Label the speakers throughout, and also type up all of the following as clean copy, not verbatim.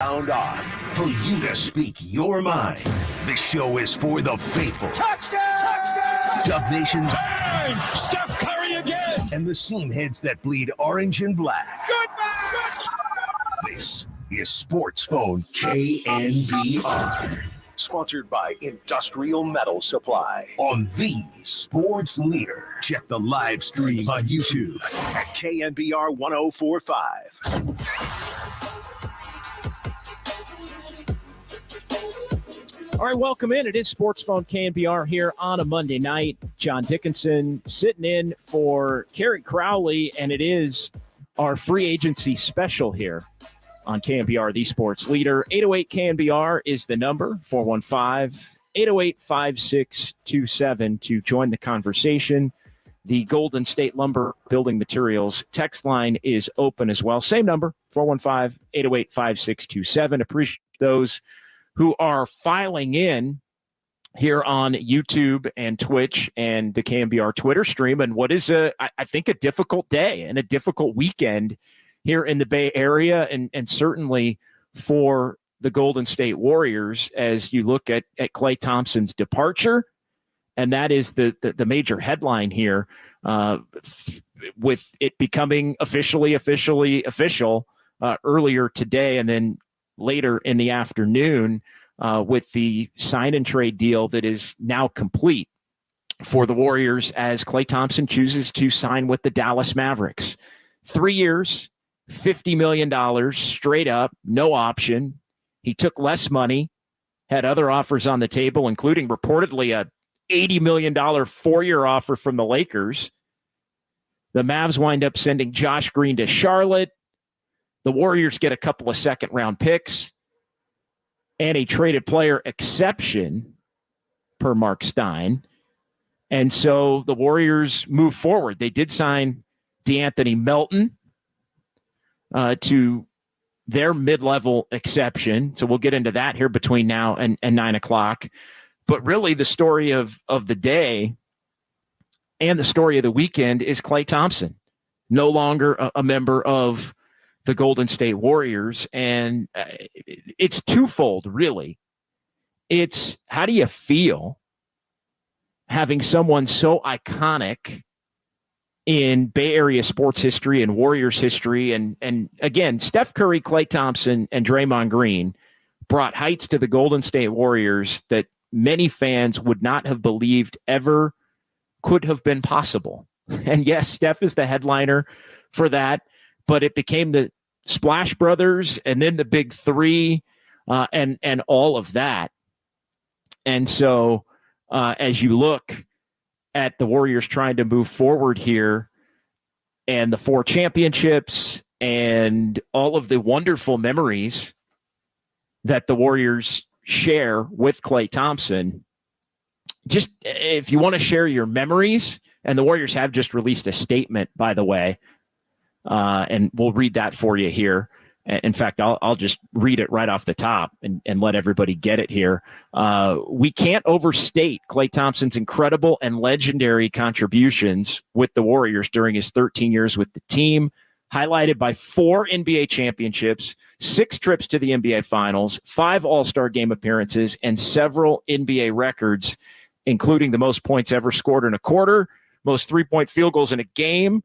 Speaker 1: Sound off for you to speak your mind. This show is for the faithful. Touchdown! Touchdown! Dub Nation's
Speaker 2: bang! Steph Curry again!
Speaker 1: And the seam heads that bleed orange and black.
Speaker 2: Goodbye!
Speaker 1: This is SportsPhone KNBR. Sponsored by Industrial Metal Supply on the Sports Leader. Check the live stream on YouTube at KNBR 1045.
Speaker 3: All right, welcome in. It is SportsPhone KNBR here on a Monday night. John Dickinson sitting in for Kerry Crowley, and it is our free agency special here on KNBR, the Sports Leader. 808 KNBR is the number, 415-808-5627 to join the conversation. The Golden State Lumber Building Materials text line is open as well. Same number, 415-808-5627. Appreciate those who are filing in here on YouTube and Twitch and the KNBR Twitter stream. And what is, I think, a difficult day and a difficult weekend here in the Bay Area, and certainly for the Golden State Warriors as you look at Klay Thompson's departure. And that is the major headline here, with it becoming officially official earlier today, and then later in the afternoon with the sign and trade deal that is now complete for the Warriors as Klay Thompson chooses to sign with the Dallas Mavericks. 3 years, $50 million straight up, no option. He took less money, had other offers on the table, including reportedly a $80 million 4-year offer from the Lakers. The Mavs wind up sending Josh Green to Charlotte. The Warriors get a couple of second-round picks and a traded player exception per Mark Stein. And so the Warriors move forward. They did sign DeAnthony Melton to their mid-level exception. So we'll get into that here between now and 9 o'clock. But really the story of the day and the story of the weekend is Klay Thompson, no longer a member of the Golden State Warriors. And it's twofold, really. It's how do you feel having someone so iconic in Bay Area sports history and Warriors history? And again, Steph Curry, Klay Thompson, and Draymond Green brought heights to the Golden State Warriors that many fans would not have believed ever could have been possible. And yes, Steph is the headliner for that, but it became the Splash Brothers and then the Big Three and all of that. And so as you look at the Warriors trying to move forward here and the 4 championships and all of the wonderful memories that the Warriors share with Klay Thompson, just if you want to share your memories, and the Warriors have just released a statement, by the way, and we'll read that for you here. In fact, I'll just read it right off the top and let everybody get it here. We can't overstate Klay Thompson's incredible and legendary contributions with the Warriors during his 13 years with the team, highlighted by 4 NBA championships, 6 trips to the NBA Finals, 5 All-Star Game appearances, and several NBA records, including the most points ever scored in a quarter, most three-point field goals in a game,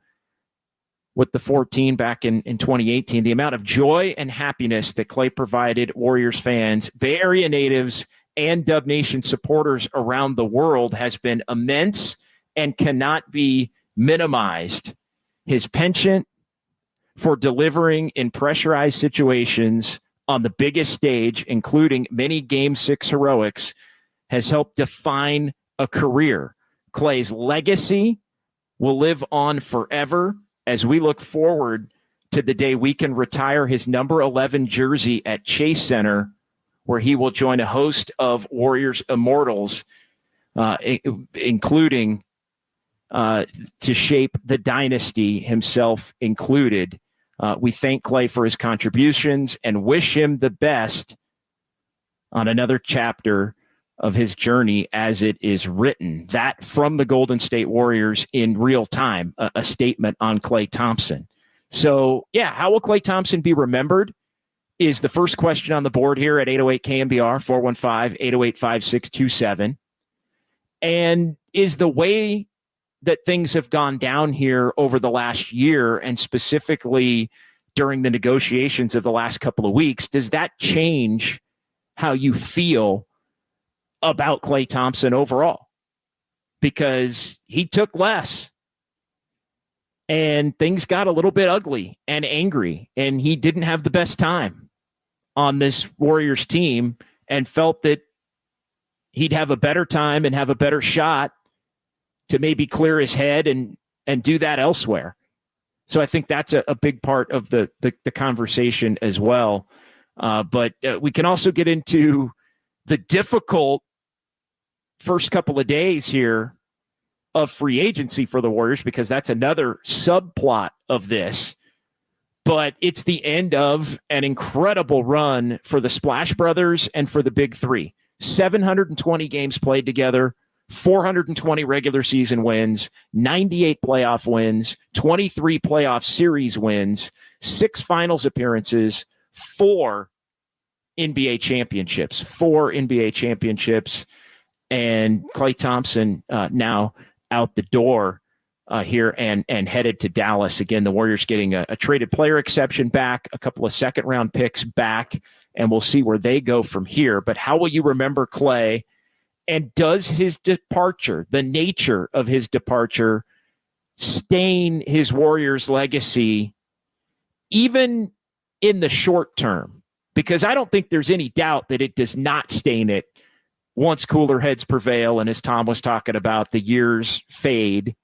Speaker 3: with the 14 back in 2018. The amount of joy and happiness that Klay provided Warriors fans, Bay Area natives, and Dub Nation supporters around the world has been immense and cannot be minimized. His penchant for delivering in pressurized situations on the biggest stage, including many Game 6 heroics, has helped define a career. Klay's legacy will live on forever as we look forward to the day we can retire his number 11 jersey at Chase Center, where he will join a host of Warriors immortals, including to shape the dynasty, himself included. We thank Klay for his contributions and wish him the best on another chapter of his journey as it is written. That from the Golden State Warriors in real time, a statement on Klay Thompson. So, yeah, how will Klay Thompson be remembered? is the first question on the board here at 808 KNBR, 415-808-5627. And is the way that things have gone down here over the last year, and specifically during the negotiations of the last couple of weeks, does that change how you feel about Klay Thompson overall? Because he took less and things got a little bit ugly and angry, and he didn't have the best time on this Warriors team and felt that he'd have a better time and have a better shot to maybe clear his head and do that elsewhere. So I think that's a big part of the conversation as well. But we can also get into the difficult first couple of days here of free agency for the Warriors, because that's another subplot of this. But it's the end of an incredible run for the Splash Brothers and for the Big Three. 720 games played together, 420 regular season wins, 98 playoff wins, 23 playoff series wins, 6 finals appearances, 4 NBA championships, and Klay Thompson now out the door here and headed to Dallas. Again, the Warriors getting a traded player exception back, a couple of second-round picks back, and we'll see where they go from here. But how will you remember Klay? And does his departure, the nature of his departure, stain his Warriors legacy, even in the short term? Because I don't think there's any doubt that it does not stain it once cooler heads prevail, and as Tom was talking about, the years fade,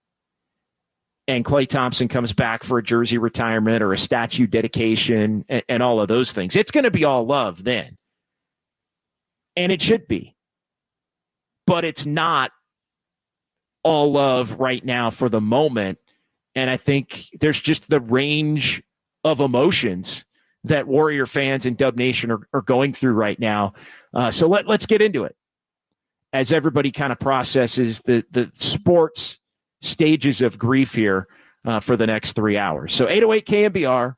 Speaker 3: and Klay Thompson comes back for a jersey retirement or a statue dedication and all of those things. It's going to be all love then. And it should be. But it's not all love right now for the moment. And I think there's just the range of emotions that Warrior fans and Dub Nation are going through right now. So let's get into it as everybody kind of processes the sports stages of grief here for the next 3 hours. So 808 KNBR,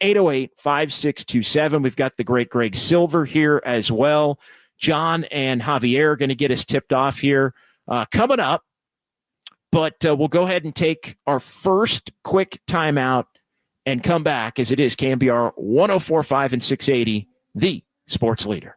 Speaker 3: 415-808-5627. We've got the great Greg Silver here as well. John and Javier are going to get us tipped off here coming up. But we'll go ahead and take our first quick timeout and come back, as it is KNBR 104.5 and 680, the sports leader.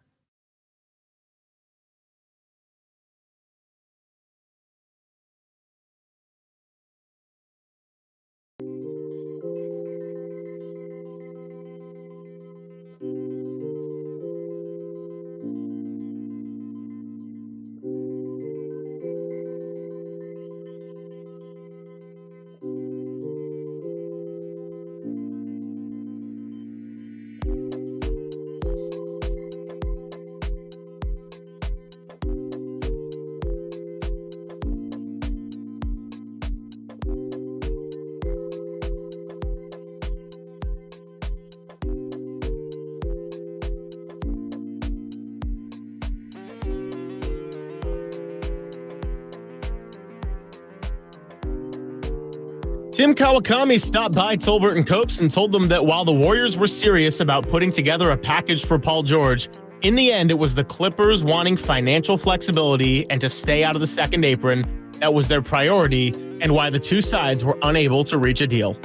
Speaker 4: Tim Kawakami stopped by Tolbert & Copes and told them that while the Warriors were serious about putting together a package for Paul George, in the end, it was the Clippers wanting financial flexibility and to stay out of the second apron that was their priority, and why the two sides were unable to reach a deal.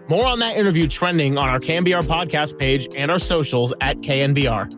Speaker 4: More on that interview trending on our KNBR podcast page and our socials at KNBR.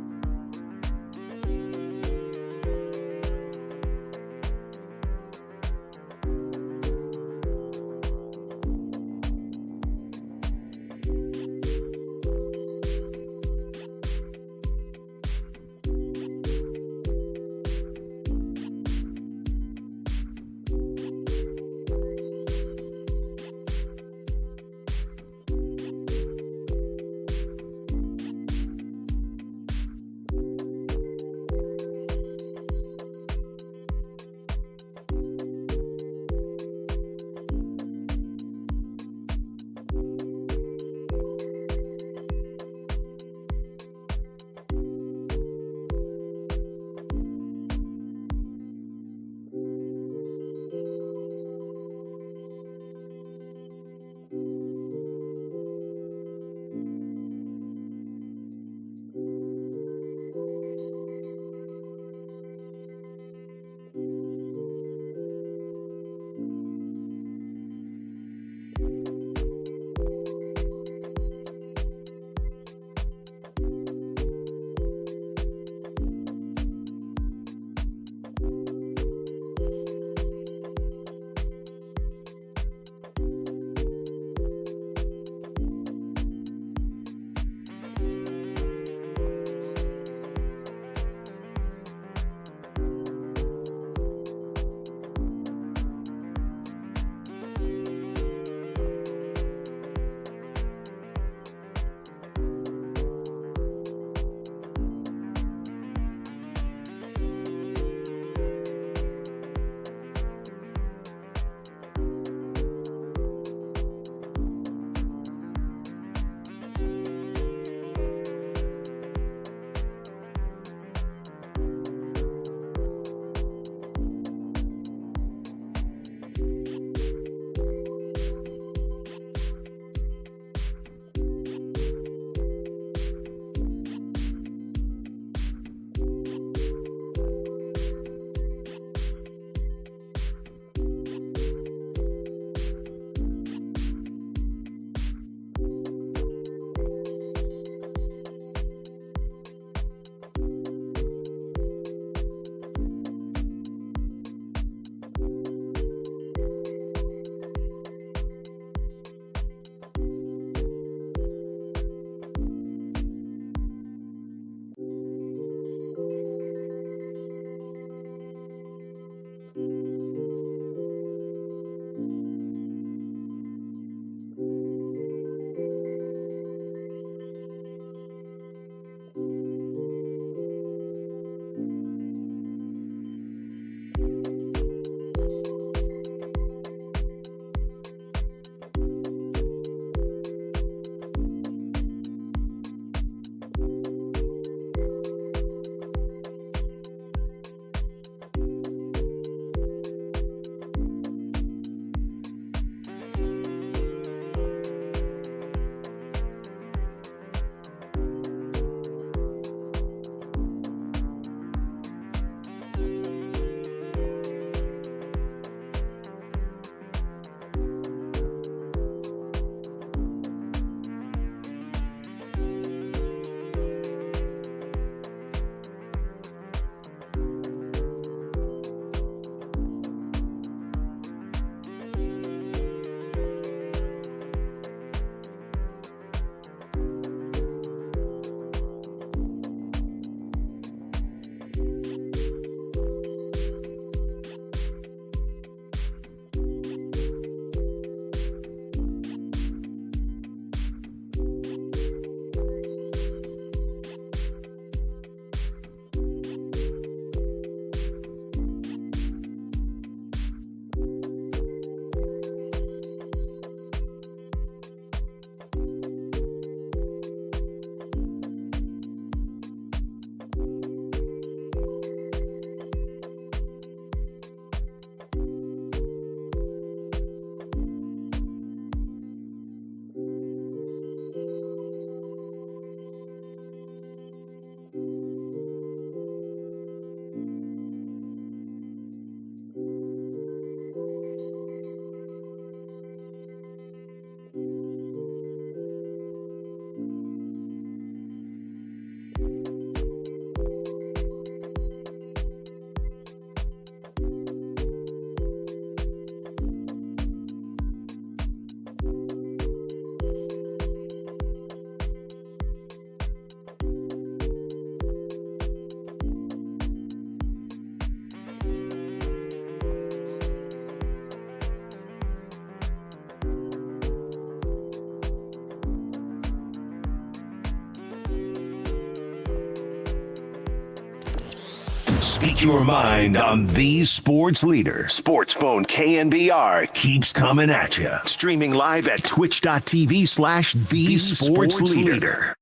Speaker 1: Speak your mind on the sports leader. SportsPhone KNBR keeps coming at you. Streaming live at twitch.tv/the sports leader.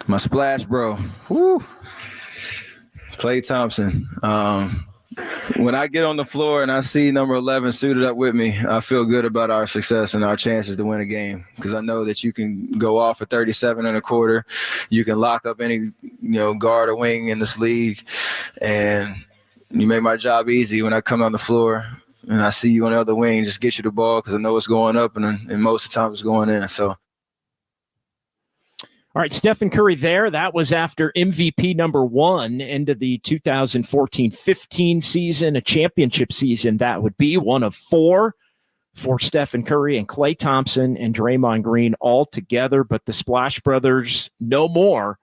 Speaker 5: My splash, bro. Woo. Klay Thompson. When I get on the floor and I see number 11 suited up with me, I feel good about our success and our chances to win a game, because I know that you can go off at 37 and a quarter. You can lock up any, guard or wing in this league, and you make my job easy when I come on the floor and I see you on the other wing. Just get you the ball, because I know it's going up, and most of the time it's going in. So.
Speaker 3: All right, Stephen Curry there. That was after MVP number 1 into the 2014-15 season, a championship season. That would be one of 4 for Stephen Curry and Klay Thompson and Draymond Green all together. But the Splash Brothers no more,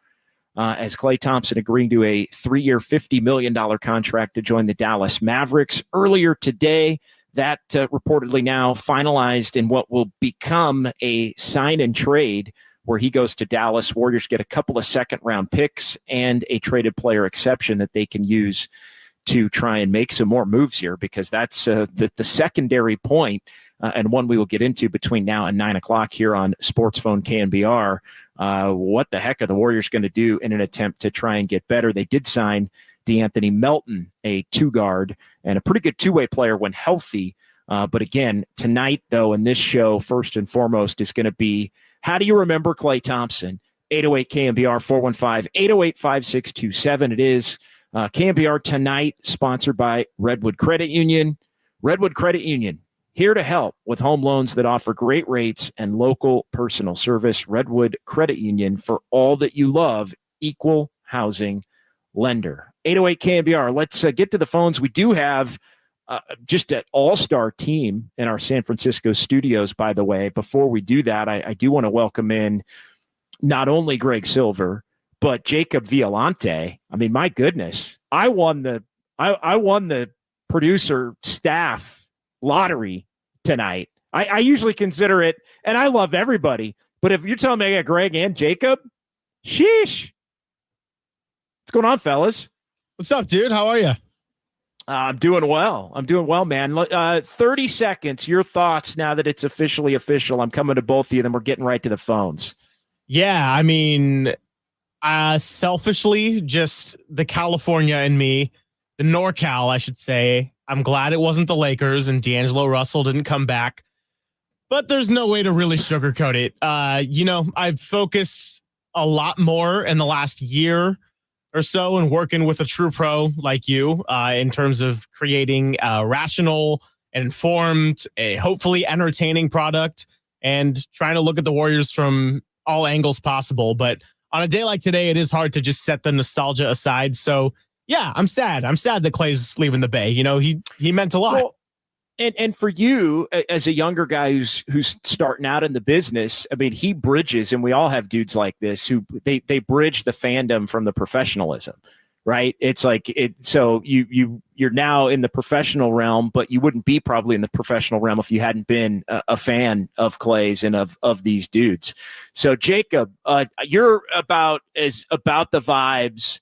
Speaker 3: as Klay Thompson agreeing to a 3-year, $50 million contract to join the Dallas Mavericks. Earlier today, that reportedly now finalized in what will become a sign and trade, where he goes to Dallas. Warriors get a couple of second-round picks and a traded player exception that they can use to try and make some more moves here, because that's the secondary point, and one we will get into between now and 9 o'clock here on SportsPhone KNBR. What the heck are the Warriors going to do in an attempt to try and get better? They did sign DeAnthony Melton, a 2-guard, and a pretty good two-way player when healthy. But again, tonight, though, in this show, first and foremost, is going to be, how do you remember Klay Thompson? 808 KNBR 415-808-5627. It is KNBR Tonight, sponsored by Redwood Credit Union. Redwood Credit Union, here to help with home loans that offer great rates and local personal service. Redwood Credit Union, for all that you love, equal housing lender. 808 KNBR. Let's get to the phones. We do have just an all-star team in our San Francisco studios, by the way. Before we do that, I do want to welcome in not only Greg Silver, but Jacob Violante. I mean, my goodness, I won the producer staff lottery tonight. I usually consider it, and I love everybody, but if you're telling me I got Greg and Jacob, sheesh. What's going on, fellas?
Speaker 4: What's up, dude? How are you?
Speaker 3: I'm doing well, man. 30 seconds, your thoughts now that it's officially official. I'm coming to both of you, then we're getting right to the phones.
Speaker 4: Yeah, I mean, selfishly, just the California in me, the NorCal, I should say. I'm glad it wasn't the Lakers and D'Angelo Russell didn't come back, but there's no way to really sugarcoat it. I've focused a lot more in the last year or so and working with a true pro like you in terms of creating a rational, informed, a hopefully entertaining product, and trying to look at the Warriors from all angles possible. But on a day like today, it is hard to just set the nostalgia aside. So yeah, I'm sad. I'm sad that Klay's leaving the Bay. He meant a lot.
Speaker 3: Well, and for you, as a younger guy who's starting out in the business, I mean, he bridges, and we all have dudes like this who they bridge the fandom from the professionalism, right? It's like so you're now in the professional realm, but you wouldn't be probably in the professional realm if you hadn't been a fan of Klay's and of these dudes. So Jacob, you're about the vibes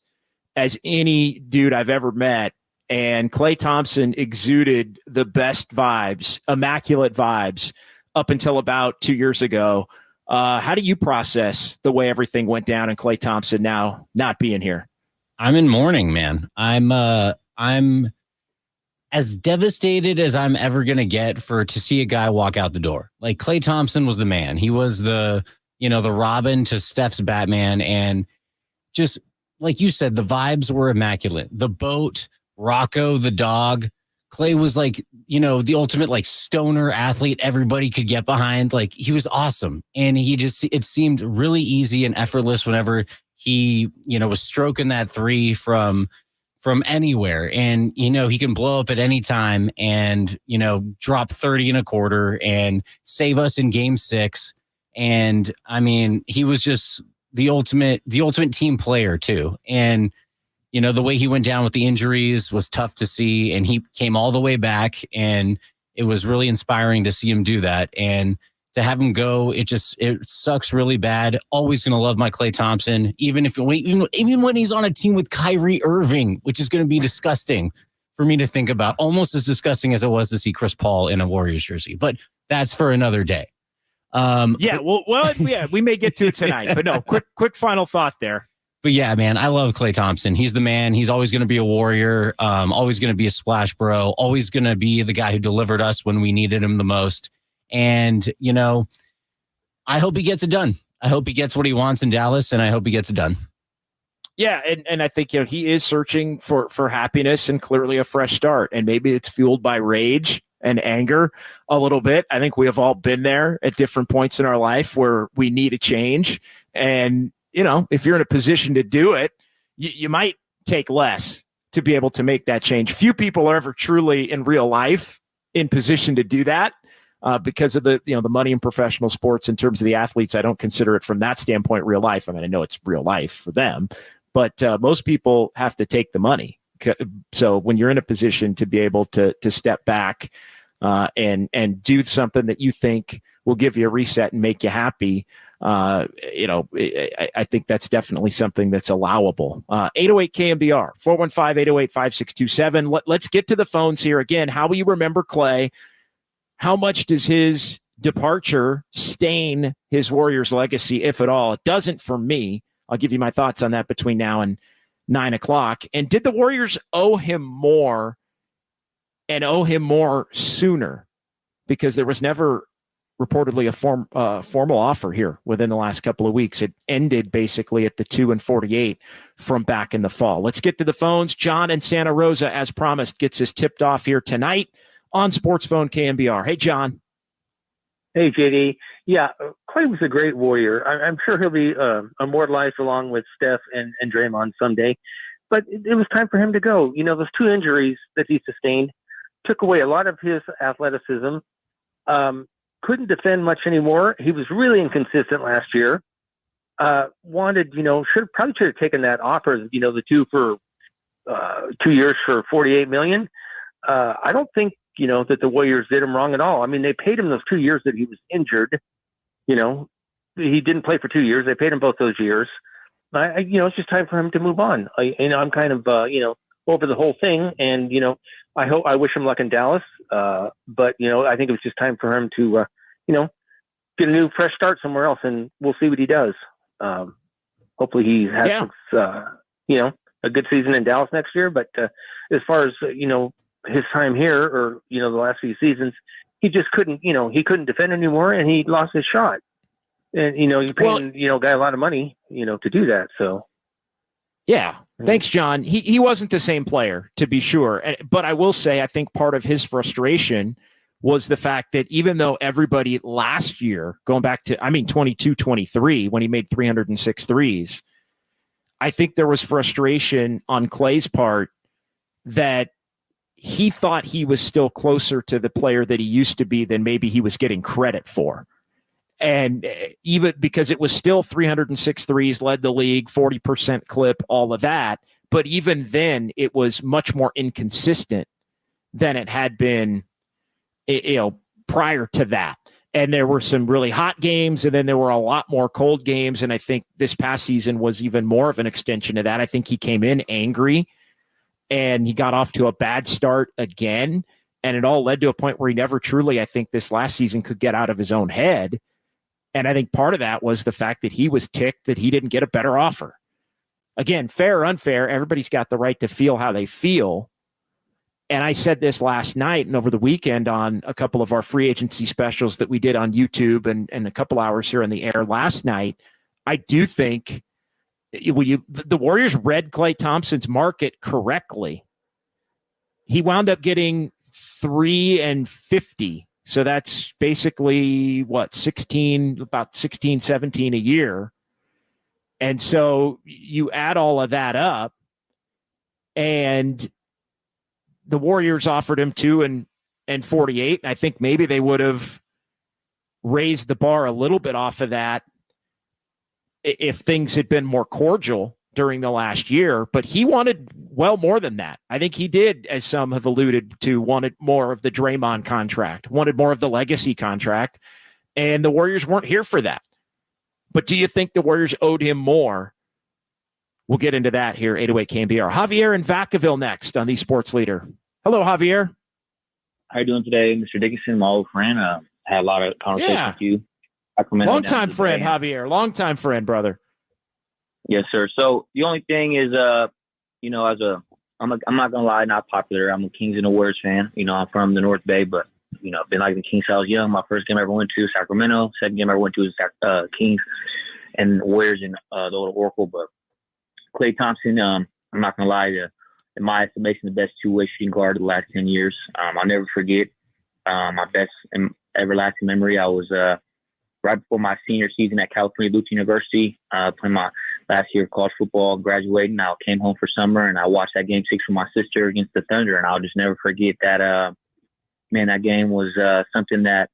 Speaker 3: as any dude I've ever met. And Klay Thompson exuded the best vibes, immaculate vibes, up until about 2 years ago. How do you process the way everything went down and Klay Thompson now not being here?
Speaker 6: I'm in mourning, man. I'm as devastated as I'm ever gonna get to see a guy walk out the door. Like, Klay Thompson was the man. He was the Robin to Steph's Batman, and just like you said, the vibes were immaculate. The boat, Rocco, the dog. Klay was like, the ultimate like stoner athlete everybody could get behind. Like, he was awesome. And it seemed really easy and effortless whenever he, was stroking that three from anywhere. And, he can blow up at any time and, drop 30 and a quarter and save us in game 6. And I mean, he was just the ultimate team player too. And, the way he went down with the injuries was tough to see, and he came all the way back, and it was really inspiring to see him do that. And, to have him go, it sucks really bad. Always going to love my Klay Thompson, even when he's on a team with Kyrie Irving, which is going to be disgusting for me to think about, almost as disgusting as it was to see Chris Paul in a Warriors jersey. But that's for another day.
Speaker 3: We may get to it tonight, but no, quick final thought there.
Speaker 6: But yeah, man, I love Klay Thompson. He's the man. He's always going to be a Warrior, always going to be a splash bro, always going to be the guy who delivered us when we needed him the most. And, I hope he gets it done. I hope he gets what he wants in Dallas, and I hope he gets it done.
Speaker 3: Yeah, and I think he is searching for happiness and clearly a fresh start. And maybe it's fueled by rage and anger a little bit. I think we have all been there at different points in our life where we need a change. And, if you're in a position to do it, you might take less to be able to make that change. Few people are ever truly in real life in position to do that because of the money in professional sports in terms of the athletes. I don't consider it from that standpoint real life. I mean, I know it's real life for them, but most people have to take the money. So when you're in a position to be able to step back and do something that you think will give you a reset and make you happy, I think that's definitely something that's allowable. 808 KNBR, 415-808-5627. Let's get to the phones here. Again, how will you remember Klay? How much does his departure stain his Warriors legacy, if at all? It doesn't for me. I'll give you my thoughts on that between now and 9 o'clock. And did the Warriors owe him more and owe him more sooner? Because there was never reportedly a formal offer here within the last couple of weeks. It ended basically at the 2-48 from back in the fall. Let's get to the phones. John in Santa Rosa, as promised, gets us tipped off here tonight on SportsPhone KNBR. Hey, John.
Speaker 7: Hey, JD. Yeah, Klay was a great Warrior. I'm sure he'll be immortalized along with Steph and Draymond someday. But it was time for him to go. Those two injuries that he sustained took away a lot of his athleticism. Couldn't defend much anymore. He was really inconsistent last year. Probably should have taken that offer, the two for 2 years for $48 million. I don't think, that the Warriors did him wrong at all. I mean, they paid him those 2 years that he was injured. He didn't play for 2 years. They paid him both those years. It's just time for him to move on. I'm kind of, over the whole thing. And, I wish him luck in Dallas. But, I think it was just time for him to, get a new fresh start somewhere else, and we'll see what he does. Hopefully he has, a good season in Dallas next year. But as far as, his time here or, the last few seasons, he just couldn't, he couldn't defend anymore, and he lost his shot. And, you're paying, a guy a lot of money, to do that. So.
Speaker 3: Yeah. Thanks, John. He wasn't the same player, to be sure. But I will say, I think part of his frustration was the fact that even though everybody last year, going back to, 22-23, when he made 306 threes, I think there was frustration on Klay's part that he thought he was still closer to the player that he used to be than maybe he was getting credit for. And even because it was still 306 threes, led the league, 40% clip, all of that. But even then, it was much more inconsistent than it had been, prior to that. And there were some really hot games, and then there were a lot more cold games. And I think this past season was even more of an extension of that. I think he came in angry, and he got off to a bad start again. And it all led to a point where he never truly, I think, this last season could get out of his own head. And I think part of that was the fact that he was ticked that he didn't get a better offer. Again, fair or unfair, everybody's got the right to feel how they feel. And I said this last night and over the weekend on a couple of our free agency specials that we did on YouTube and a couple hours here on the air last night. I do think the Warriors read Klay Thompson's market correctly. He wound up getting 3 and 50. So that's basically about 16, 17 a year. And so you add all of that up, and the Warriors offered him 2 and 48. And I think maybe they would have raised the bar a little bit off of that if things had been more cordial during the last year. But he wanted well more than that. I think he did, as some have alluded to, wanted more of the Draymond contract, wanted more of the legacy contract. And the Warriors weren't here for that. But do you think the Warriors owed him more? We'll get into that here, 808 KNBR. Javier in Vacaville next on the Sports Leader. Hello, Javier.
Speaker 8: How you doing today, Mr. Dickinson, my old friend? Had a lot of conversations with you.
Speaker 3: Long-time friend, Javier. Long-time friend, brother.
Speaker 8: Yes, sir. So the only thing is, I'm not gonna lie, not popular. I'm a Kings and the Warriors fan. I'm from the North Bay, but been like the Kings since I was young. My first game I ever went to Sacramento. Second game I ever went to was Kings and Warriors in the old Oracle. But Klay Thompson, I'm not gonna lie, in my estimation, the best two-way shooting guard of the last 10 years. I'll never forget my best and everlasting memory. I was right before my senior season at California Lutheran University, playing my last year of college football, graduating. I came home for summer, and I watched that game 6 with my sister against the Thunder, and I'll just never forget that. That game was something that,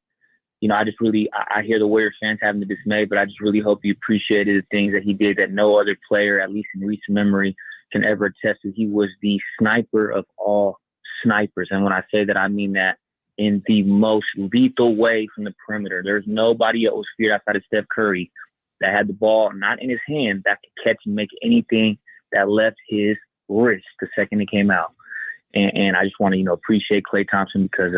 Speaker 8: I just really, I hear the Warriors fans having the dismay, but I just really hope you appreciated the things that he did that no other player, at least in recent memory, can ever attest to. He was the sniper of all snipers. And when I say that, I mean that in the most lethal way from the perimeter. There's nobody else feared outside of Steph Curry that had the ball not in his hand that could catch and make anything that left his wrist the second it came out. And I just want to, appreciate Klay Thompson because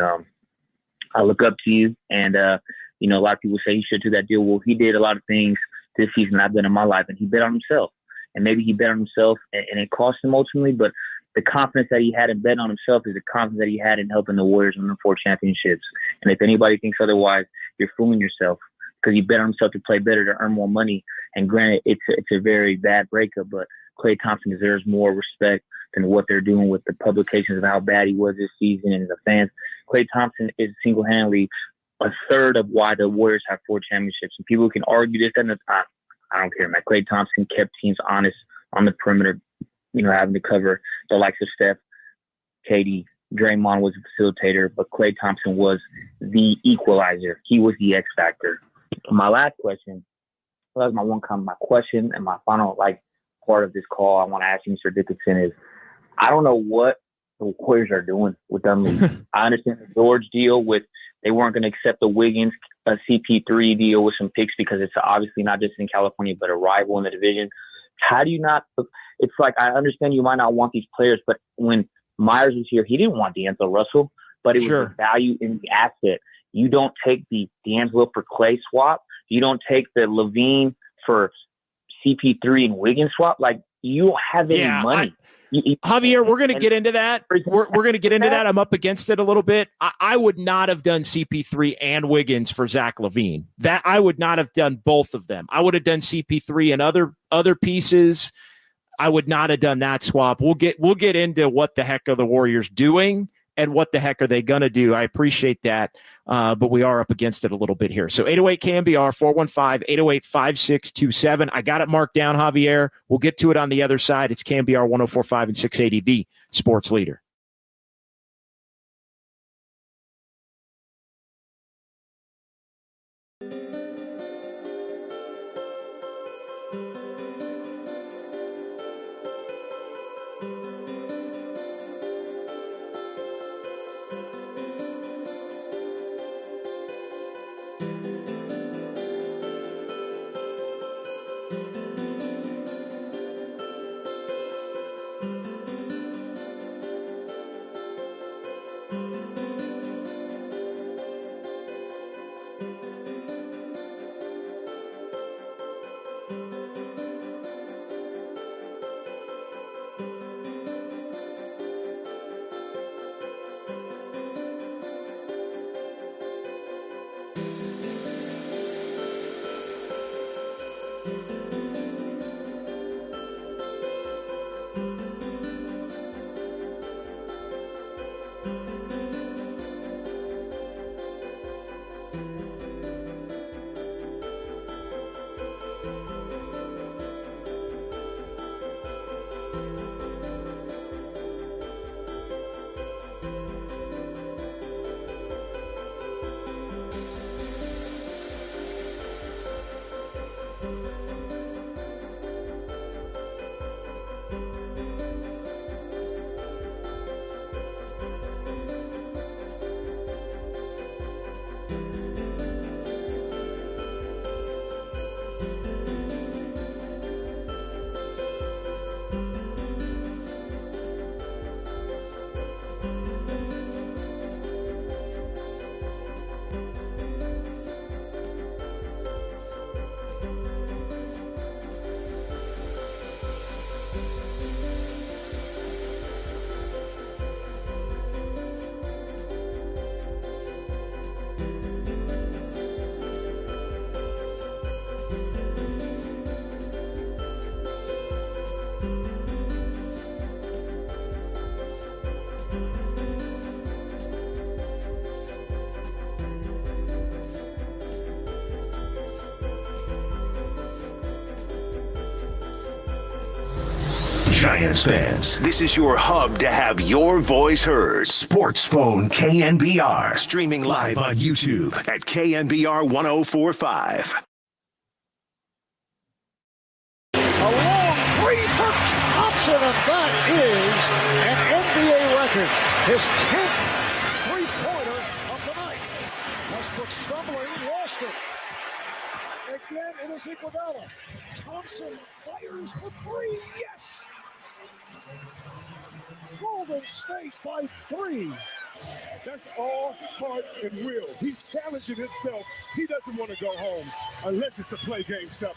Speaker 8: I look up to you. And, a lot of people say he should do that deal. Well, he did a lot of things this season I've done in my life, and he bet on himself. And maybe he bet on himself, and it cost him ultimately, but the confidence that he had in betting on himself is the confidence that he had in helping the Warriors win 4 championships. And if anybody thinks otherwise, you're fooling yourself because he bet on himself to play better, to earn more money. And granted, it's a very bad breakup, but Klay Thompson deserves more respect than what they're doing with the publications of how bad he was this season and the fans. Klay Thompson is single-handedly a third of why the Warriors have 4 championships. And people can argue this and I don't care, man. Klay Thompson kept teams honest on the perimeter, having to cover the likes of Steph, KD. Draymond was a facilitator, but Klay Thompson was the equalizer. He was the X factor. My last question, that was my one comment. My question and my final part of this call I want to ask you, Mr. Dickinson, is I don't know what the Warriors are doing with them. I understand the George deal with they weren't going to accept the Wiggins CP3 deal with some picks because it's obviously not just in California, but a rival in the division. How do you not – it's like I understand you might not want these players, but when Myers was here, he didn't want D'Angelo Russell, but it was the value in the asset. You don't take the D'Angelo for Klay swap. You don't take the LaVine for CP3 and Wiggins swap. You don't have any money.
Speaker 3: Javier, we're going to get into that. We're going to get into that. I'm up against it a little bit. I would not have done CP3 and Wiggins for Zach LaVine. That I would not have done both of them. I would have done CP3 and other pieces. I would not have done that swap. We'll get into what the heck are the Warriors doing and what the heck are they going to do. I appreciate that, but we are up against it a little bit here. So 808 KNBR, 415-808-5627. I got it marked down, Javier. We'll get to it on the other side. It's KNBR 104.5 and 680, the Sports Leader.
Speaker 1: Giants fans, this is your hub to have your voice heard. SportsPhone KNBR. Streaming live on YouTube at KNBR 1045.
Speaker 2: A long three for Thompson, and that is an NBA record. His 10th three-pointer of the night. Westbrook stumbling, lost it. Again, it is Iguodala. Thompson fires for three. Yes! Golden State by 3.
Speaker 9: That's all heart and will. He's challenging himself. He doesn't want to go home unless it's to play game 7.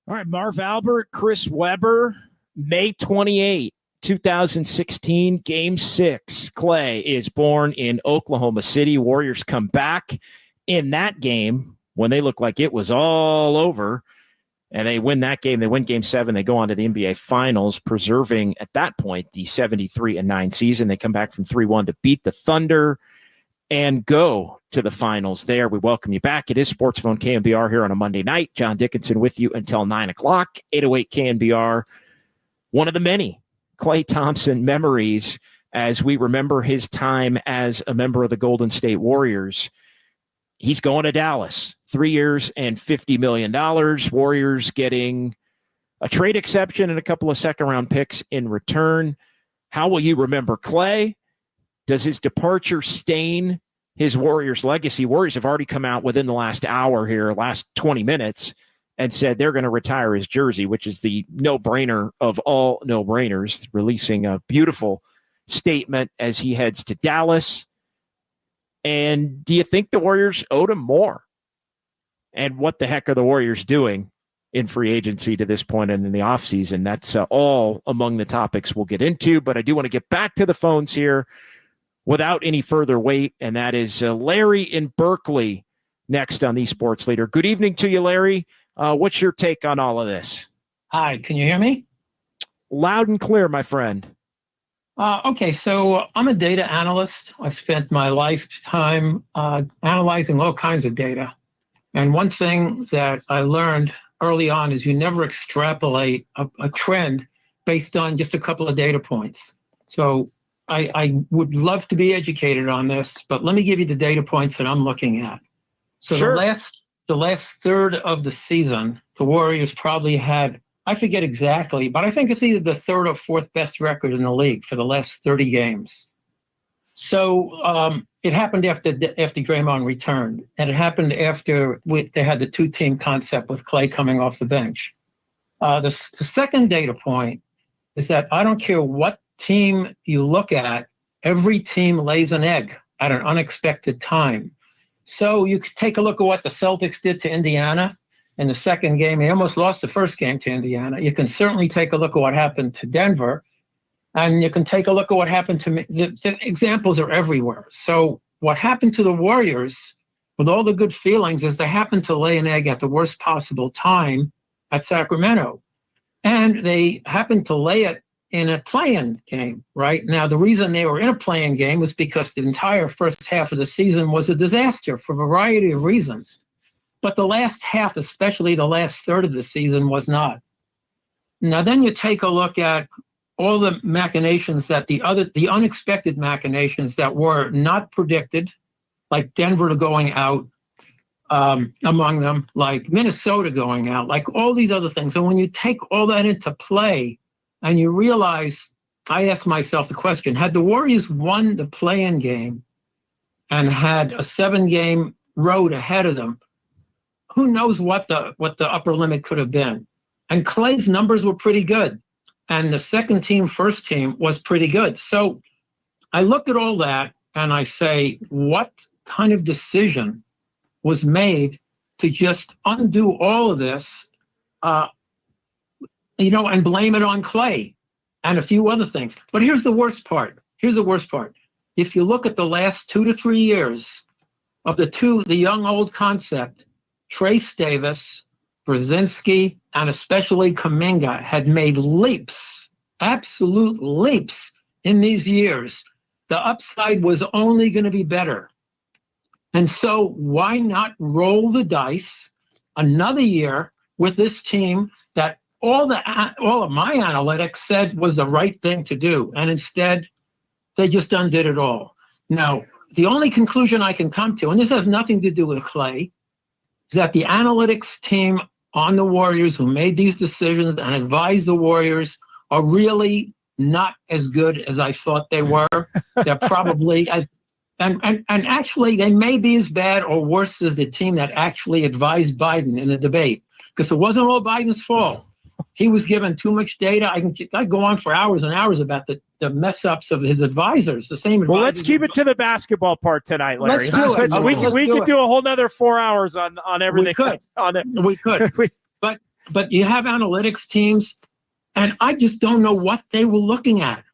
Speaker 3: All right, Marv Albert, Chris Webber, May 28, 2016, Game 6. Klay is born in Oklahoma City. Warriors come back in that game when they look like it was all over, and they win that game. They win Game 7. They go on to the NBA Finals, preserving, at that point, the 73-9 season. They come back from 3-1 to beat the Thunder and go to the finals there. We welcome you back. It is SportsPhone KNBR here on a Monday night. John Dickinson with you until 9 o'clock, 808 KNBR. One of the many Klay Thompson memories as we remember his time as a member of the Golden State Warriors. He's going to Dallas, 3 years and $50 million. Warriors getting a trade exception and a couple of second-round picks in return. How will you remember Klay? Does his departure stain his Warriors legacy? Warriors have already come out within the last hour here, last 20 minutes, and said they're going to retire his jersey, which is the no-brainer of all no-brainers, releasing a beautiful statement as he heads to Dallas. And do you think the Warriors owed him more? And what the heck are the Warriors doing in free agency to this point and in the offseason? That's all among the topics we'll get into, but I do want to get back to the phones here without any further wait, and that is Larry in Berkeley next on the Sports Leader. Good evening to you, Larry. What's your take on all of this?
Speaker 10: Hi, can you hear me?
Speaker 3: Loud and clear, my friend.
Speaker 10: Okay, so I'm a data analyst. I spent my lifetime analyzing all kinds of data. And one thing that I learned early on is you never extrapolate a trend based on just a couple of data points. So I would love to be educated on this, but let me give you the data points that I'm looking at. So
Speaker 3: sure.
Speaker 10: the last third of the season, the Warriors probably had, I forget exactly, but I think it's either the third or fourth best record in the league for the last 30 games. So it happened after Draymond returned, and it happened after they had the two-team concept with Klay coming off the bench. The second data point is that I don't care what team you look at, every team lays an egg at an unexpected time. So you could take a look at what the Celtics did to Indiana in the second game. They almost lost the first game to Indiana. You can certainly take a look at what happened to Denver, and you can take a look at what happened to the examples are everywhere. So what happened to the Warriors, with all the good feelings, is they happened to lay an egg at the worst possible time at Sacramento. And they happened to lay it in a play-in game, right? Now, the reason they were in a play-in game was because the entire first half of the season was a disaster for a variety of reasons. But the last half, especially the last third of the season, was not. Now, then you take a look at all the machinations that the unexpected machinations that were not predicted, like Denver going out, among them, like Minnesota going out, like all these other things. And when you take all that into play, and you realize, I asked myself the question, had the Warriors won the play-in game and had a 7-game road ahead of them, who knows what the upper limit could have been? And Klay's numbers were pretty good. And the second team, first team was pretty good. So I look at all that and I say, what kind of decision was made to just undo all of this, and blame it on Klay and a few other things. But here's the worst part. If you look at the last 2 to 3 years of the young old concept, Trace Davis, Brzezinski, and especially Kuminga had made leaps, absolute leaps in these years. The upside was only going to be better. And so why not roll the dice another year with this team that all of my analytics said was the right thing to do, and instead they just undid it all. Now, the only conclusion I can come to, and this has nothing to do with Klay, is that the analytics team on the Warriors who made these decisions and advised the Warriors are really not as good as I thought they were. They're probably and actually they may be as bad or worse as the team that actually advised Biden in the debate, because it wasn't all Biden's fault. He was given too much data. I go on for hours and hours about the mess ups of his advisors. The same.
Speaker 3: Well, let's keep it to the basketball part tonight, Larry.
Speaker 10: Let's do it.
Speaker 3: We could do a whole nother 4 hours on everything.
Speaker 10: We could.
Speaker 3: On it.
Speaker 10: We could. But you have analytics teams, and I just don't know what they were looking at.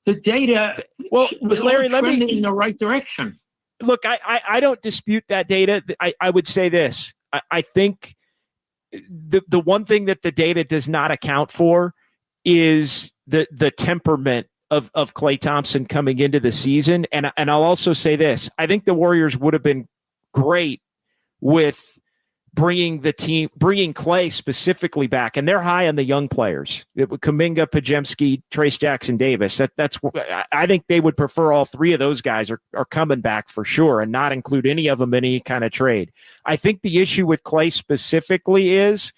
Speaker 10: The data was
Speaker 3: Larry,
Speaker 10: trending in the right direction.
Speaker 3: Look, I don't dispute that data. I would say this. I think the one thing that the data does not account for is the temperament of Klay Thompson coming into the season. And I'll also say this. I think the Warriors would have been great with bringing Klay specifically back, and they're high on the young players. Kuminga, Podziemski, Trace Jackson Davis. I think they would prefer all three of those guys are coming back for sure, and not include any of them in any kind of trade. I think the issue with Klay specifically is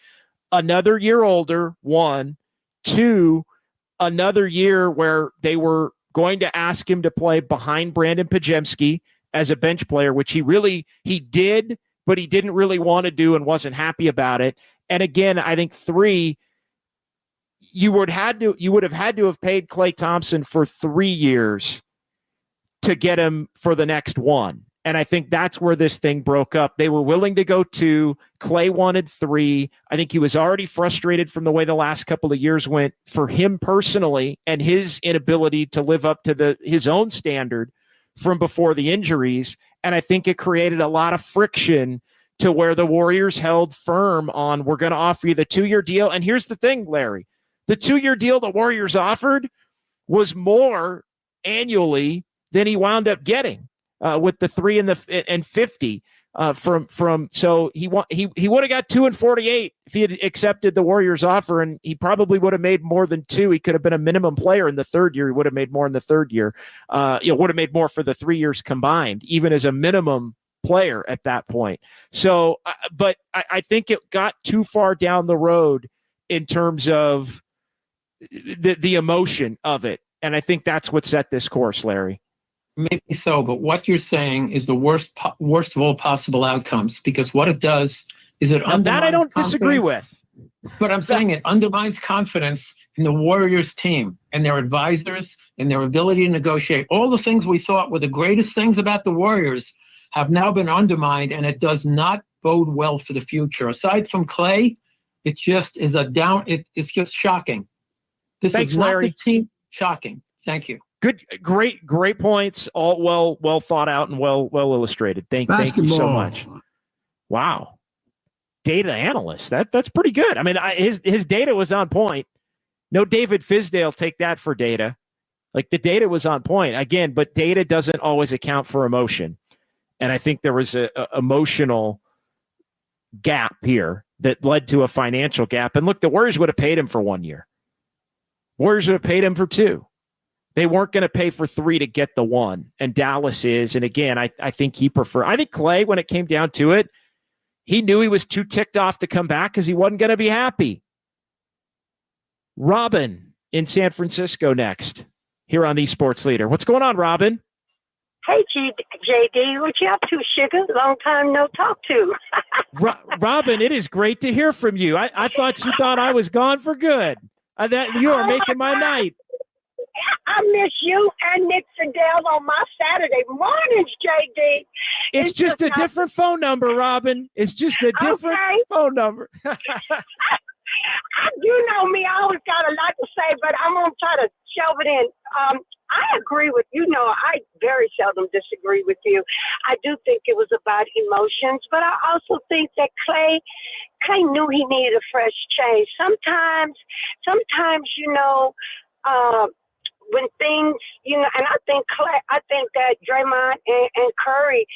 Speaker 3: another year older, 1, 2, another year where they were going to ask him to play behind Brandon Podziemski as a bench player, which he did, but he didn't really want to do and wasn't happy about it. And again, I think 3, you would have had to have paid Klay Thompson for 3 years to get him for the next 1. And I think that's where this thing broke up. They were willing to go 2. Klay wanted 3. I think he was already frustrated from the way the last couple of years went for him personally, and his inability to live up to his own standard from before the injuries. And I think it created a lot of friction to where the Warriors held firm on, we're going to offer you the 2-year deal. And here's the thing, Larry, the 2-year deal the Warriors offered was more annually than he wound up getting with the 3 and 50 so he would have got 2 and 48 if he had accepted the Warriors offer, and he probably would have made more than 2. He could have been a minimum player in the 3rd year. He would have made more in the 3rd year. Would have made more for the 3 years combined, even as a minimum player at that point. So, but I think it got too far down the road in terms of the emotion of it, and I think that's what set this course, Larry.
Speaker 10: Maybe so, but what you're saying is the worst of all possible outcomes, because what it does is it undermines
Speaker 3: that I don't disagree with.
Speaker 10: But I'm saying it undermines confidence in the Warriors team and their advisors and their ability to negotiate. All the things we thought were the greatest things about the Warriors have now been undermined, and it does not bode well for the future. Aside from Klay, it just is it's just shocking.
Speaker 3: Thanks,
Speaker 10: is not
Speaker 3: Larry.
Speaker 10: the team. Shocking. Thank you.
Speaker 3: Good, great points. All well thought out and well illustrated. Thank you so much. Wow, data analyst. That's pretty good. I mean, his data was on point. No David Fizdale, take that for data. Like, the data was on point again, but data doesn't always account for emotion, and I think there was a emotional gap here that led to a financial gap. And look, the Warriors would have paid him for 1 year. Warriors would have paid him for 2. They weren't going to pay for 3 to get the 1, and Dallas is. And again, I think I think Klay, when it came down to it, he knew he was too ticked off to come back because he wasn't going to be happy. Robin in San Francisco next, here on the Sports Leader. What's going on, Robin?
Speaker 11: Hey, JD, what you up to, sugar? Long time no talk to.
Speaker 3: Robin, it is great to hear from you. I thought you thought I was gone for good. You are making my night.
Speaker 11: I miss you and Nick Fidel on my Saturday mornings, JD.
Speaker 3: It's just a different phone number, Robin. It's just a different phone number.
Speaker 11: You know me, I always got a lot to say, but I'm going to try to shove it in. I agree with you. I very seldom disagree with you. I do think it was about emotions, but I also think that Klay knew he needed a fresh change. Sometimes, when things, and I think that Draymond and Curry,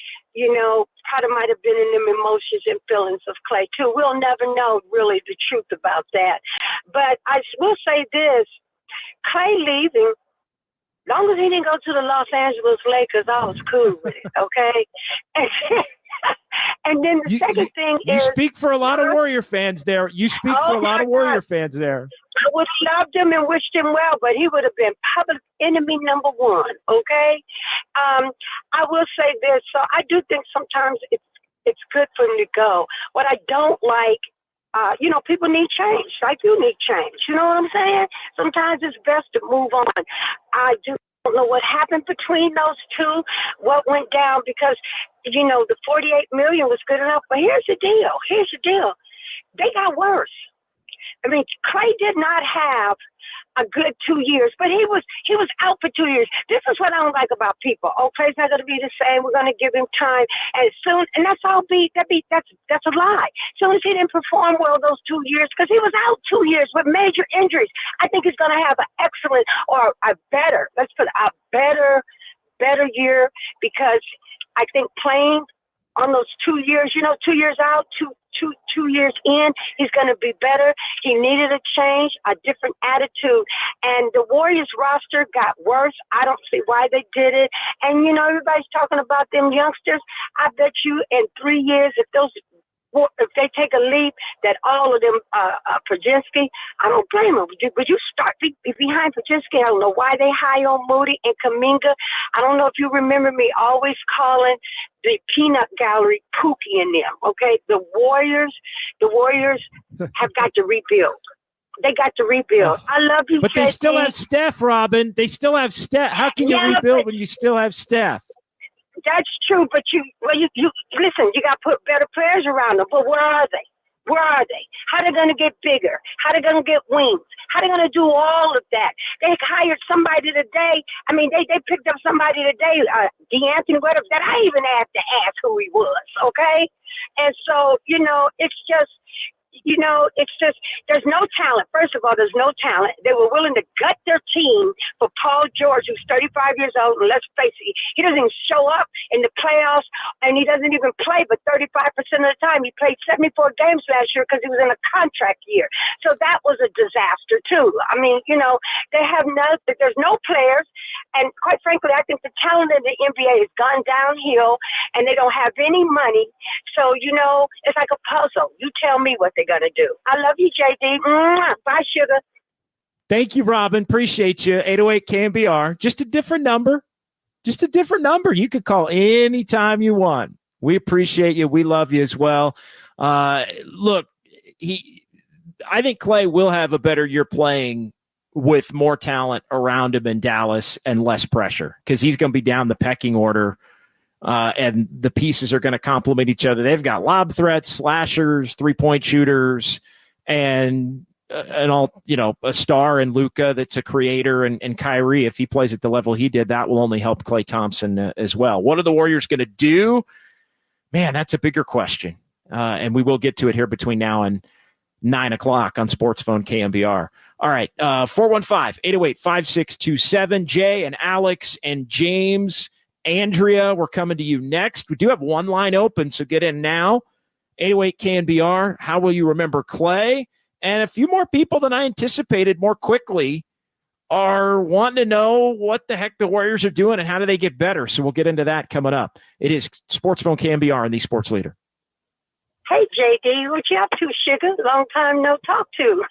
Speaker 11: probably might have been in them emotions and feelings of Klay too. We'll never know really the truth about that. But I will say this, Klay leaving, long as he didn't go to the Los Angeles Lakers, I was cool with it, okay? And then the second thing
Speaker 3: you
Speaker 11: is...
Speaker 3: You speak for a lot of Warrior fans there. You speak for a lot of Warrior fans there.
Speaker 11: I would have loved him and wished him well, but he would have been public enemy number one, okay? I will say this. So I do think sometimes it's good for him to go. What I don't like, people need change. Like you need change. You know what I'm saying? Sometimes it's best to move on. I do don't know what happened between those two, what went down, because, the $48 million was good enough. But here's the deal. They got worse. I mean, Klay did not have a good 2 years, but he was out for 2 years. This is what I don't like about people. Oh, Klay's not going to be the same. We're going to give him time, and that's a lie. Soon as he didn't perform well those 2 years, because he was out 2 years with major injuries, I think he's going to have an excellent or a better year, because I think playing on those 2 years, 2 years out, two years in, he's going to be better. He needed a change, a different attitude. And the Warriors roster got worse. I don't see why they did it. And, everybody's talking about them youngsters. I bet you in 3 years, if they take a leap, that all of them, Pajinski, I don't blame them. Would you start behind Pajinski? I don't know why they hire on Moody and Kuminga. I don't know if you remember me always calling the peanut gallery Pookie in them, okay? The Warriors have got to rebuild. They got to rebuild. I love you,
Speaker 3: but
Speaker 11: JT.
Speaker 3: They still have Steph, Robin. They still have Steph. How can you rebuild when you still have Steph?
Speaker 11: That's true, but you listen, you got to put better players around them. But where are they? How are they going to get bigger? How are they going to get wings? How are they going to do all of that? They hired somebody today. I mean, they picked up somebody today, DeAnthony, whatever, that I even had to ask who he was, okay? And so, it's just, there's no talent. First of all, there's no talent. They were willing to gut their team for Paul George, who's 35 years old, and let's face it, he doesn't even show up in the playoffs, and he doesn't even play, but 35% of the time, he played 74 games last year because he was in a contract year. So that was a disaster, too. I mean, they have there's no players, and quite frankly, I think the talent in the NBA has gone downhill, and they don't have any money. So, it's like a puzzle. You tell me what they're going to do. I love you, JD. Bye, sugar.
Speaker 3: Thank you, Robin. Appreciate you. 808 KNBR. Just a different number. You could call anytime you want. We appreciate you. We love you as well. Look, I think Klay will have a better year playing with more talent around him in Dallas and less pressure, because he's going to be down the pecking order. And the pieces are going to complement each other. They've got lob threats, slashers, 3-point shooters, and all, a star in Luka that's a creator, and Kyrie, if he plays at the level he did, that will only help Klay Thompson as well. What are the Warriors going to do? Man, that's a bigger question. And we will get to it here between now and 9 o'clock on SportsPhone KNBR. All right, 415-808-5627. Jay and Alex and James, Andrea, we're coming to you next. We do have one line open, so get in now. 808 KNBR. How will you remember Klay? And a few more people than I anticipated more quickly are wanting to know what the heck the Warriors are doing and how do they get better. So we'll get into that coming up. It is SportsPhone KNBR and the Sports Leader.
Speaker 11: Hey, JD, what you up to, sugar? Long time no talk to.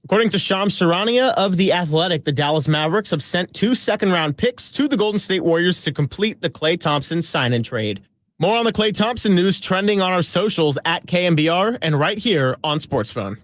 Speaker 4: According to Shams Charania of The Athletic, the Dallas Mavericks have sent 2 second-round picks to the Golden State Warriors to complete the Klay Thompson sign-and trade. More on the Klay Thompson news trending on our socials at KNBR and right here on SportsPhone.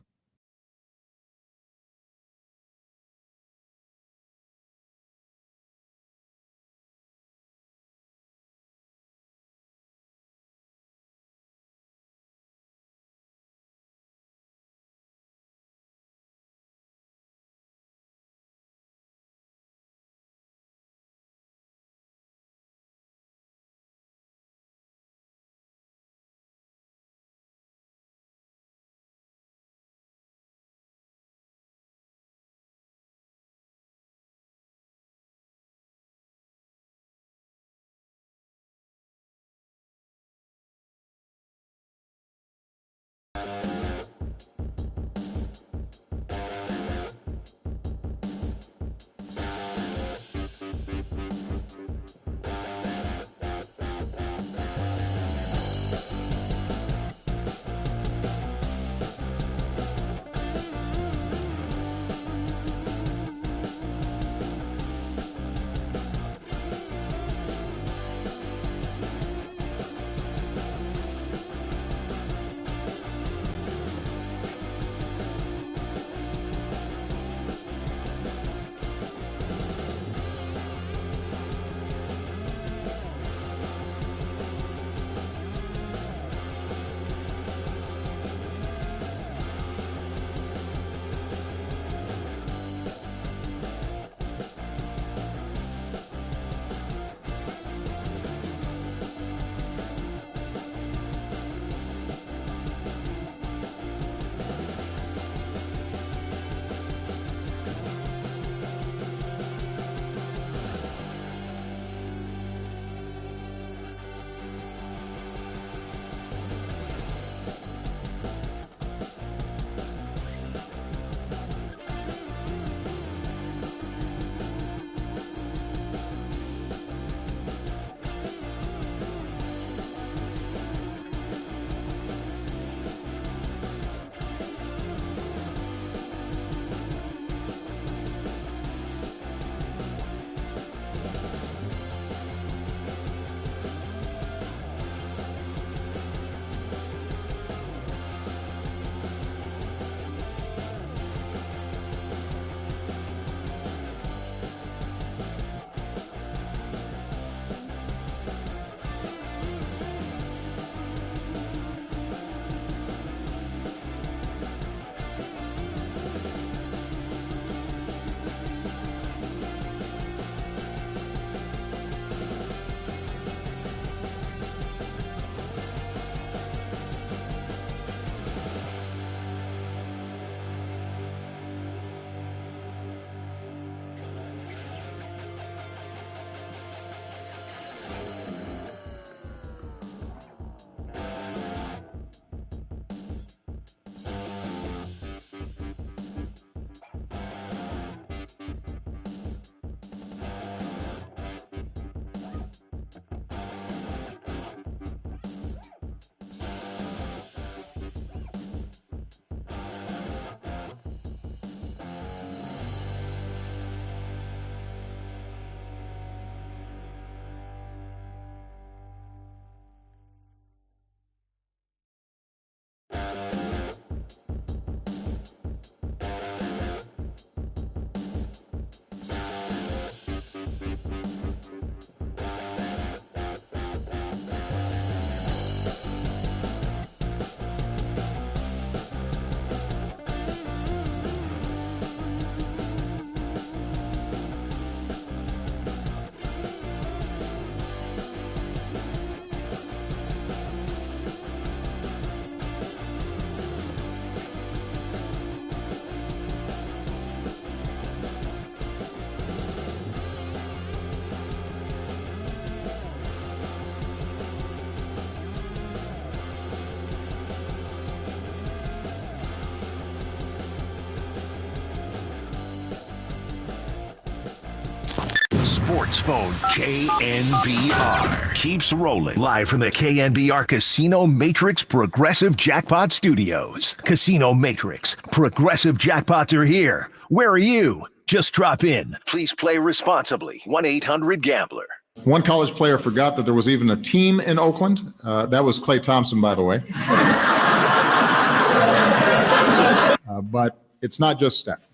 Speaker 1: SportsPhone KNBR keeps rolling live from the KNBR Casino Matrix Progressive Jackpot Studios. Casino Matrix Progressive Jackpots are here. Where are you? Just drop in. Please play responsibly. 1-800-GAMBLER.
Speaker 12: One college player forgot that there was even a team in Oakland. That was Klay Thompson, by the way. But it's not just Steph.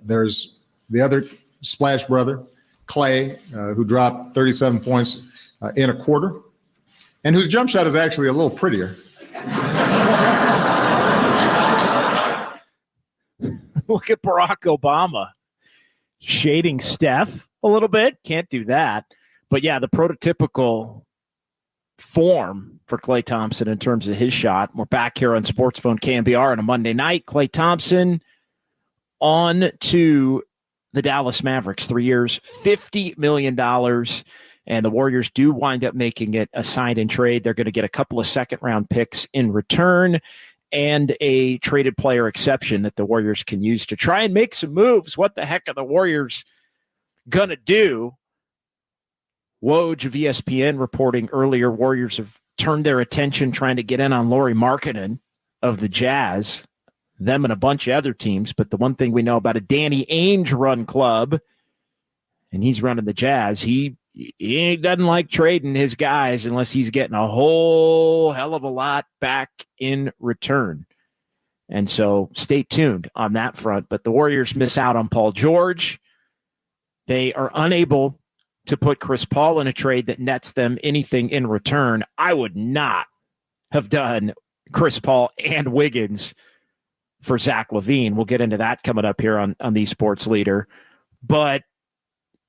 Speaker 12: There's the other Splash brother, Klay, who dropped 37 points in a quarter, and whose jump shot is actually a little prettier.
Speaker 3: Look at Barack Obama shading Steph a little bit. Can't do that. But yeah, the prototypical form for Klay Thompson in terms of his shot. We're back here on SportsPhone KNBR on a Monday night. Klay Thompson on to the Dallas Mavericks, 3 years, $50 million. And the Warriors do wind up making it a sign and trade. They're going to get a couple of second-round picks in return and a traded player exception that the Warriors can use to try and make some moves. What the heck are the Warriors going to do? Woj of ESPN reporting earlier, Warriors have turned their attention trying to get in on Lauri Markkanen of the Jazz, them and a bunch of other teams. But the one thing we know about a Danny Ainge run club, and he's running the Jazz, he doesn't like trading his guys unless he's getting a whole hell of a lot back in return. And so stay tuned on that front. But the Warriors miss out on Paul George. They are unable to put Chris Paul in a trade that nets them anything in return. I would not have done Chris Paul and Wiggins for Zach LaVine. We'll get into that coming up here on the Sports Leader. But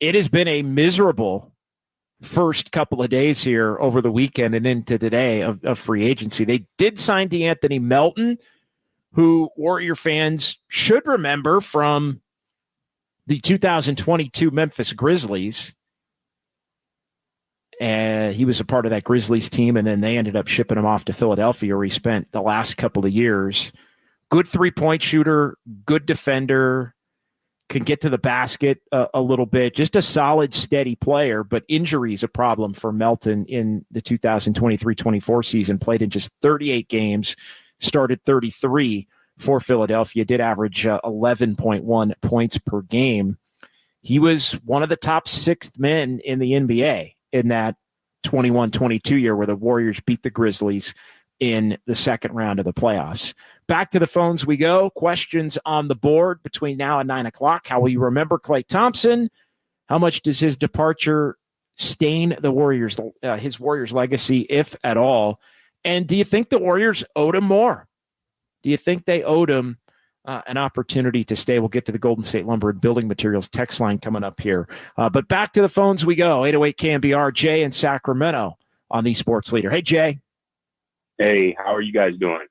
Speaker 3: it has been a miserable first couple of days here over the weekend and into today of free agency. They did sign DeAnthony Melton, who Warrior fans should remember from the 2022 Memphis Grizzlies. And he was a part of that Grizzlies team, and then they ended up shipping him off to Philadelphia, where he spent the last couple of years. Good three-point shooter, good defender, can get to the basket a little bit. Just a solid, steady player, but injury is a problem for Melton in the 2023-24 season. Played in just 38 games, started 33 for Philadelphia, did average 11.1 points per game. He was one of the top sixth men in the NBA in that 21-22 year where the Warriors beat the Grizzlies in the second round of the playoffs. Back to the phones we go. Questions on the board between now and 9 o'clock. How will you remember Klay Thompson? How much does his departure stain the Warriors, his Warriors legacy, if at all? And do you think the Warriors owed him more? Do you think they owed him an opportunity to stay? We'll get to the Golden State Lumber and Building Materials text line coming up here. But back to the phones we go. 808 KNBR, Jay in Sacramento on the Sports Leader. Hey, Jay.
Speaker 13: Hey, how are you guys doing?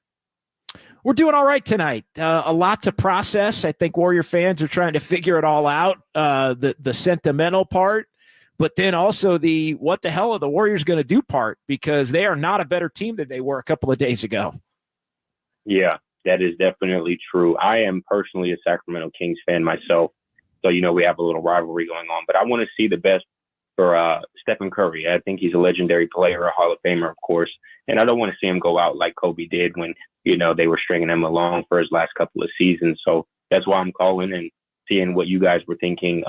Speaker 3: We're doing all right tonight. A lot to process. I think Warrior fans are trying to figure it all out, the sentimental part, but then also the what the hell are the Warriors going to do part, because they are not a better team than they were a couple of days ago.
Speaker 13: Yeah, that is definitely true. I am personally a Sacramento Kings fan myself, so, we have a little rivalry going on, but I want to see the best for Stephen Curry. I think he's a legendary player, a Hall of Famer, of course, and I don't want to see him go out like Kobe did when they were stringing him along for his last couple of seasons. So that's why I'm calling and seeing what you guys were thinking,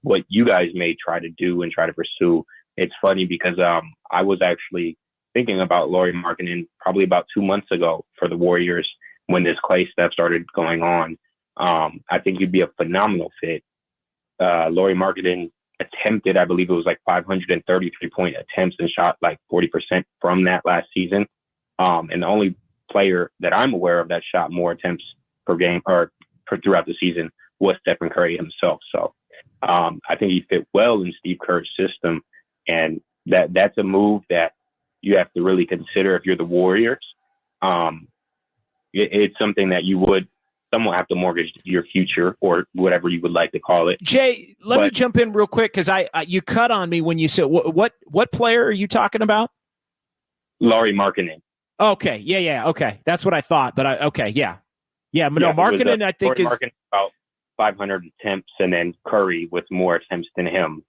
Speaker 13: what you guys may try to do and try to pursue. It's funny because I was actually thinking about Lauri Markkanen probably about 2 months ago for the Warriors when this Klay stuff started going on. I think he'd be a phenomenal fit. Lauri Markkanen attempted, I believe it was like 533-point attempts and shot like 40% from that last season. And the only player that I'm aware of that shot more attempts per game or throughout the season was Stephen Curry himself. So I think he fit well in Steve Kerr's system, and that's a move that you have to really consider if you're the Warriors. It's something that you would somewhat have to mortgage your future, or whatever you would like to call it.
Speaker 3: Jay, let me jump in real quick because you cut on me when you said what player are you talking about?
Speaker 13: Lauri Markkanen.
Speaker 3: Okay, yeah, okay, that's what I thought. But Markkanen, I think is
Speaker 13: about 500 attempts, and then Curry with more attempts than him.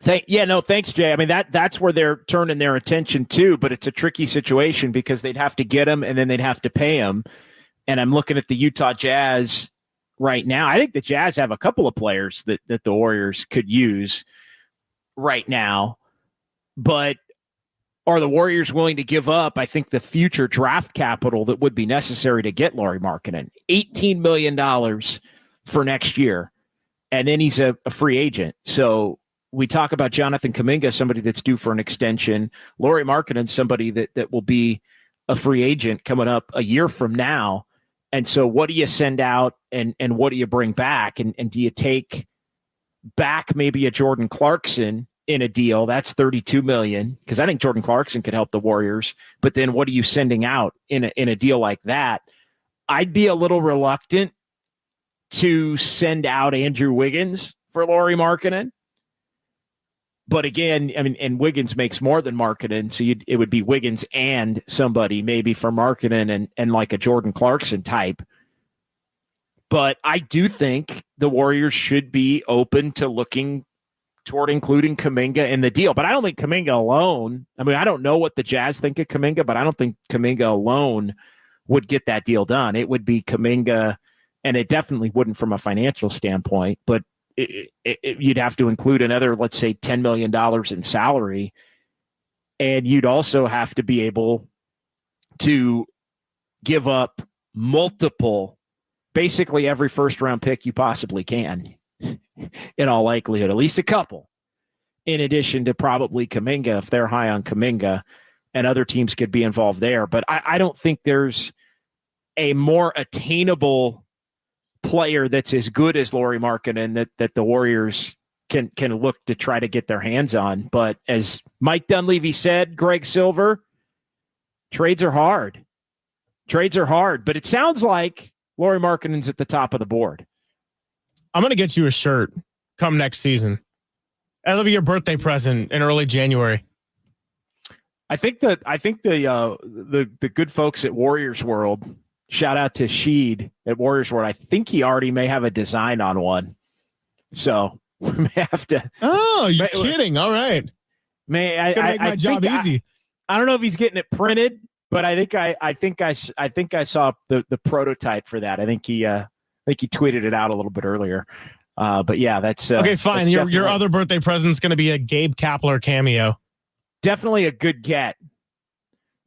Speaker 3: Thanks, Jay. I mean, that's where they're turning their attention to, but it's a tricky situation because they'd have to get him and then they'd have to pay him. And I'm looking at the Utah Jazz right now. I think the Jazz have a couple of players that the Warriors could use right now, but are the Warriors willing to give up, I think, the future draft capital that would be necessary to get Lauri Markkanen? $18 million for next year, and then he's a free agent. So we talk about Jonathan Kuminga, somebody that's due for an extension. Lauri Markkanen, somebody that will be a free agent coming up a year from now. And so what do you send out and what do you bring back? And do you take back maybe a Jordan Clarkson in a deal? That's $32 million, because I think Jordan Clarkson could help the Warriors. But then what are you sending out in a deal like that? I'd be a little reluctant to send out Andrew Wiggins for Lauri Markkanen. But again, I mean, and Wiggins makes more than Markkanen, so it would be Wiggins and somebody maybe for Markkanen and like a Jordan Clarkson type. But I do think the Warriors should be open to looking toward including Kuminga in the deal. But I don't think Kuminga alone, I mean, I don't know what the Jazz think of Kuminga, but I don't think Kuminga alone would get that deal done. It would be Kuminga, and it definitely wouldn't from a financial standpoint, but you'd have to include another, let's say, $10 million in salary. And you'd also have to be able to give up basically every first round pick you possibly can, in all likelihood, at least a couple, in addition to probably Kuminga, if they're high on Kuminga, and other teams could be involved there. But I don't think there's a more attainable player that's as good as Lauri Markkanen that the Warriors can look to try to get their hands on. But as Mike Dunleavy said, Greg Silver, trades are hard. But it sounds like Lauri Markkanen's at the top of the board.
Speaker 4: I'm going to get you a shirt come next season. That'll be your birthday present in early January.
Speaker 3: I think the good folks at Warriors World, shout out to Sheed at Warriors World, I think he already may have a design on one. So we may have to.
Speaker 4: Oh, you're kidding. All right.
Speaker 3: I
Speaker 4: make my job easy.
Speaker 3: I don't know if he's getting it printed, but I think I saw the prototype for that. I think he tweeted it out a little bit earlier. But yeah, that's
Speaker 4: okay. Fine.
Speaker 3: That's
Speaker 4: your other birthday present's going to be a Gabe Kapler cameo.
Speaker 3: Definitely a good get.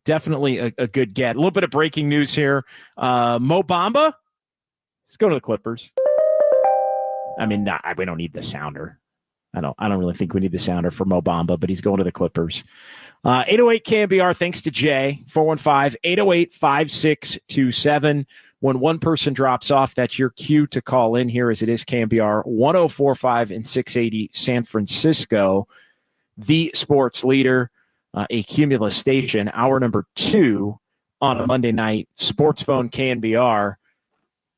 Speaker 3: Definitely a good get. A little bit of breaking news here. Mo Bamba, let's go to the Clippers. I mean, we don't need the sounder. I don't really think we need the sounder for Mo Bamba, but he's going to the Clippers. 808 KNBR, thanks to Jay. 415-808-5627. When one person drops off, that's your cue to call in here, as it is KNBR 104.5 and 680 San Francisco, the sports leader. A Cumulus station, hour number 2 on a Monday night. SportsPhone KNBR.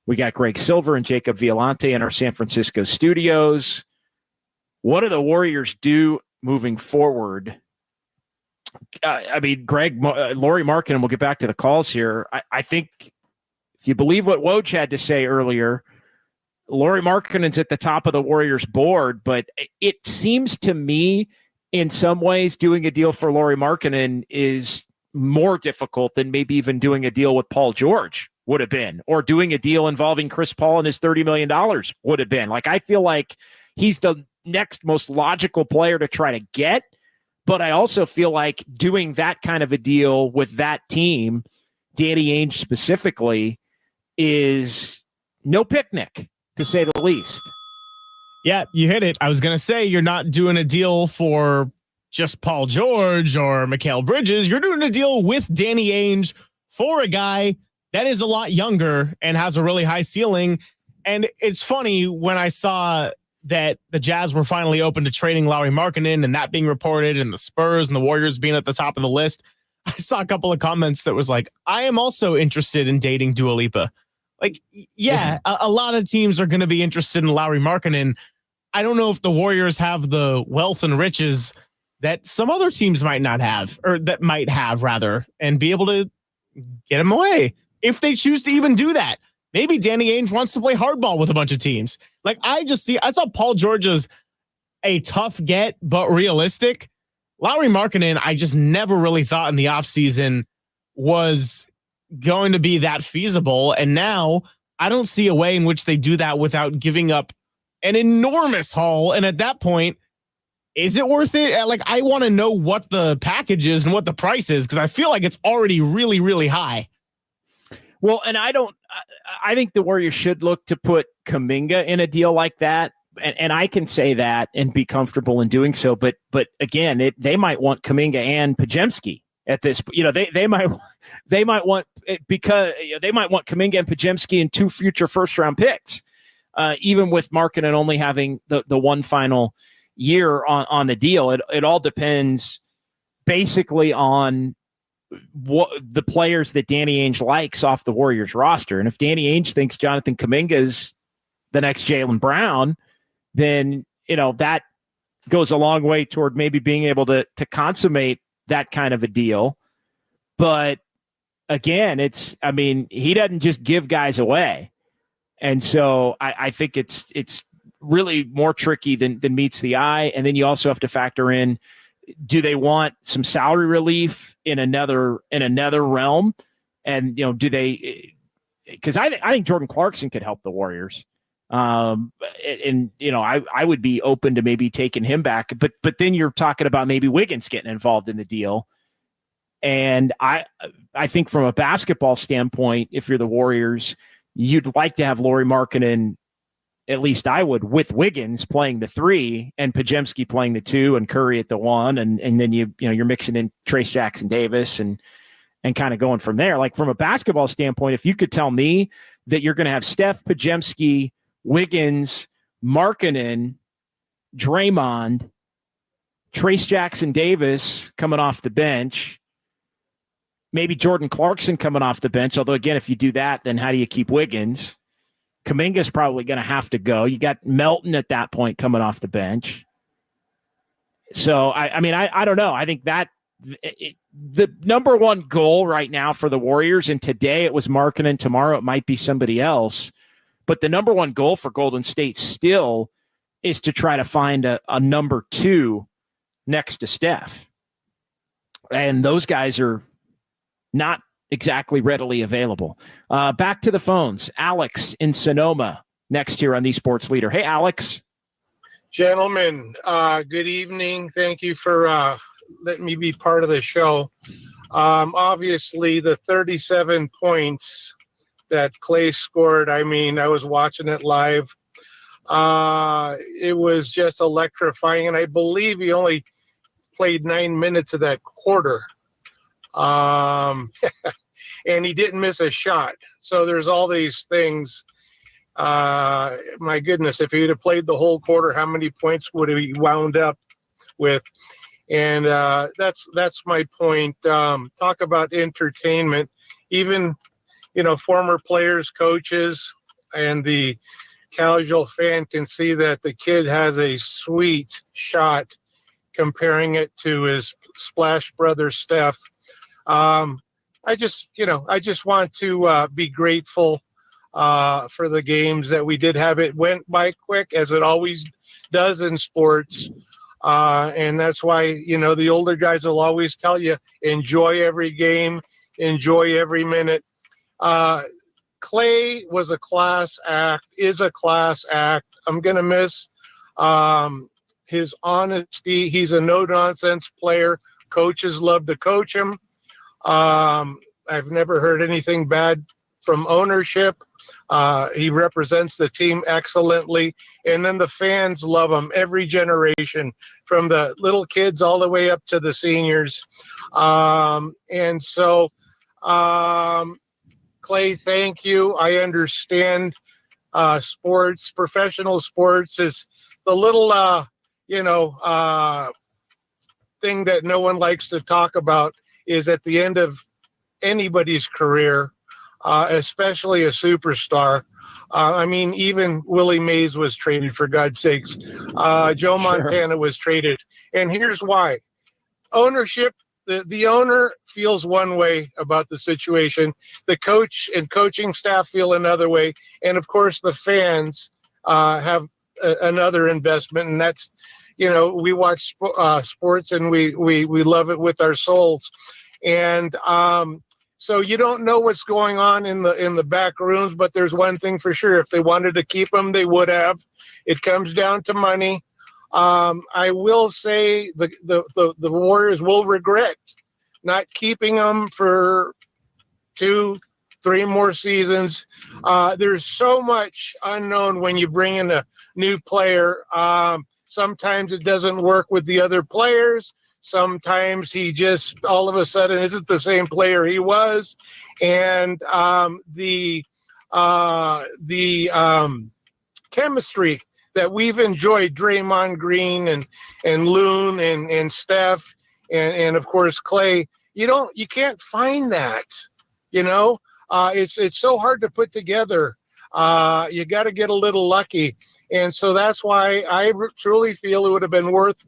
Speaker 3: We got Greg Silver and Jacob Violante in our San Francisco studios. What do the Warriors do moving forward? I mean, Greg, Lauri Markkanen, we'll get back to the calls here. I think if you believe what Woj had to say earlier, Lauri Markkanen's at the top of the Warriors board, but it seems to me in some ways doing a deal for Lauri Markkanen is more difficult than maybe even doing a deal with Paul George would have been, or doing a deal involving Chris Paul and his $30 million would have been. Like, I feel like he's the next most logical player to try to get, but I also feel like doing that kind of a deal with that team, Danny Ainge specifically, is no picnic, to say the least.
Speaker 4: Yeah, you hit it. I was going to say, you're not doing a deal for just Paul George or Mikal Bridges. You're doing a deal with Danny Ainge for a guy that is a lot younger and has a really high ceiling. And it's funny, when I saw that the Jazz were finally open to trading Lauri Markkanen and that being reported, and the Spurs and the Warriors being at the top of the list, I saw a couple of comments that was like, I am also interested in dating Dua Lipa. Like, yeah, a lot of teams are going to be interested in Lauri Markkanen. I don't know if the Warriors have the wealth and riches that some other teams might not have, or that might have rather, and be able to get him away if they choose to even do that. Maybe Danny Ainge wants to play hardball with a bunch of teams. Like, I saw Paul George's a tough get, but realistic. Lauri Markkanen, I just never really thought in the offseason was going to be that feasible. And now I don't see a way in which they do that without giving up an enormous haul. And at that point, is it worth it? Like, I want to know what the package is and what the price is, because I feel like it's already really, really high.
Speaker 3: Well, and I think the Warriors should look to put Kuminga in a deal like that. And I can say that and be comfortable in doing so. But again, they might want Kuminga and Podziemski at this. They might want, because they might want Kuminga and Podziemski and 2 future first-round picks, even with Markkanen only having the one final year on the deal. It all depends basically on what the players that Danny Ainge likes off the Warriors roster. And if Danny Ainge thinks Jonathan Kuminga is the next Jaylen Brown, then, that goes a long way toward maybe being able to consummate that kind of a deal. But again, he doesn't just give guys away. And so I think it's really more tricky than meets the eye. And then you also have to factor in, do they want some salary relief in another realm? And, do they, because I think Jordan Clarkson could help the Warriors. I would be open to maybe taking him back, but then you're talking about maybe Wiggins getting involved in the deal. And I think from a basketball standpoint, if you're the Warriors, you'd like to have Lauri Markkanen, at least I would, with Wiggins playing the 3 and Podziemski playing the 2 and Curry at the 1. And then you're mixing in Trace Jackson Davis and kind of going from there. Like, from a basketball standpoint, if you could tell me that you're going to have Steph, Podziemski, Wiggins, Markkanen, Draymond, Trace Jackson Davis coming off the bench, maybe Jordan Clarkson coming off the bench. Although, again, if you do that, then how do you keep Wiggins? Kuminga's probably going to have to go. You got Melton at that point coming off the bench. So, I don't know. I think that the number one goal right now for the Warriors, and today it was Markkanen, tomorrow it might be somebody else, but the number one goal for Golden State still is to try to find a number 2 next to Steph. And those guys are not exactly readily available. Back to the phones. Alex in Sonoma next here on the Sports Leader. Hey, Alex.
Speaker 14: Gentlemen, good evening. Thank you for letting me be part of the show. Obviously, the 37 points that Klay scored, I was watching it live. It was just electrifying, and I believe he only played 9 minutes of that quarter. And he didn't miss a shot. So there's all these things. My goodness, if he'd have played the whole quarter, how many points would he wound up with? And that's my point. Talk about entertainment. Even, former players, coaches, and the casual fan can see that the kid has a sweet shot, comparing it to his Splash brother Steph. I just want to be grateful for the games that we did have. It went by quick, as it always does in sports. And that's why, the older guys will always tell you, enjoy every game, enjoy every minute. Klay was a class act, is a class act. I'm going to miss his honesty. He's a no-nonsense player. Coaches love to coach him. I've never heard anything bad from ownership. He represents the team excellently. And then the fans love him, every generation, from the little kids all the way up to the seniors. And so, Klay, thank you. I understand sports, professional sports is the little, thing that no one likes to talk about, is at the end of anybody's career, especially a superstar. Even Willie Mays was traded, for God's sakes. Joe Montana was traded. And here's why. Ownership, the owner feels one way about the situation. The coach and coaching staff feel another way. And, of course, the fans have another investment, and that's, we watch sports and we love it with our souls. And so you don't know what's going on in the back rooms, but there's one thing for sure. If they wanted to keep him, they would have. It comes down to money. I will say the Warriors will regret not keeping him for 2-3 more seasons. There's so much unknown when you bring in a new player. Sometimes it doesn't work with the other players. Sometimes he just all of a sudden isn't the same player he was. And the chemistry that we've enjoyed, Draymond Green and Loon and Steph and of course Klay, you can't find that, it's so hard to put together. You got to get a little lucky. And so that's why I truly feel it would have been worth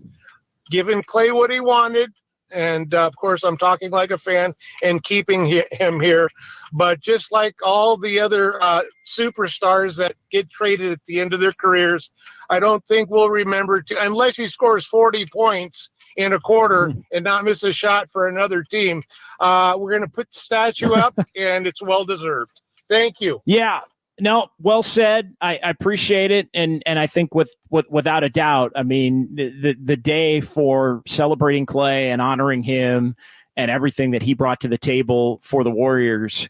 Speaker 14: giving Klay what he wanted. And of course, I'm talking like a fan, and keeping him here. But just like all the other superstars that get traded at the end of their careers, I don't think we'll remember unless he scores 40 points in a quarter and not miss a shot for another team. We're going to put the statue up, and it's well deserved. Thank you.
Speaker 3: Yeah. No, well said. I appreciate it, and I think without a doubt, I mean the day for celebrating Klay and honoring him and everything that he brought to the table for the Warriors,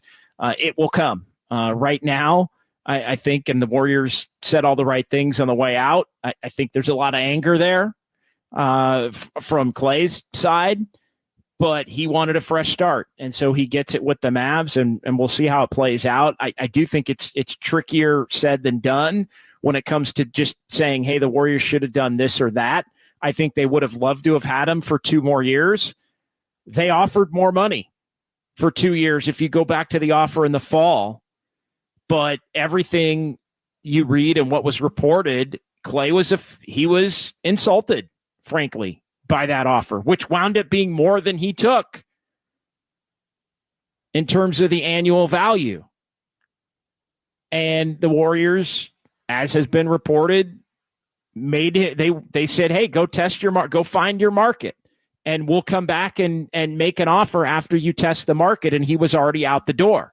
Speaker 3: it will come. Right now, I think, and the Warriors said all the right things on the way out. I think there's a lot of anger there from Klay's side, but he wanted a fresh start, and so he gets it with the Mavs, and we'll see how it plays out. I do think it's trickier said than done when it comes to just saying, hey, the Warriors should have done this or that. I think they would have loved to have had him for 2 more years. They offered more money for 2 years if you go back to the offer in the fall, but everything you read and what was reported, Klay was insulted, frankly, by that offer, which wound up being more than he took in terms of the annual value. And the Warriors, as has been reported, they said, hey, go test your go find your market, and we'll come back and make an offer after you test the market. And he was already out the door.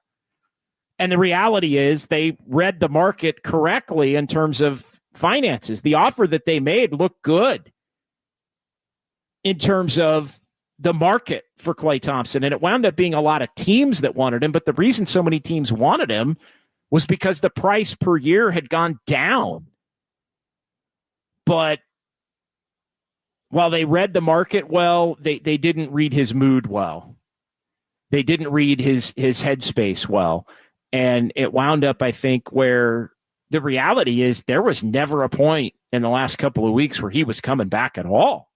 Speaker 3: And the reality is they read the market correctly in terms of finances. The offer that they made looked good in terms of the market for Klay Thompson. And it wound up being a lot of teams that wanted him. But the reason so many teams wanted him was because the price per year had gone down. But while they read the market well, they didn't read his mood well. They didn't read his headspace well. And it wound up, I think, where the reality is there was never a point in the last couple of weeks where he was coming back at all.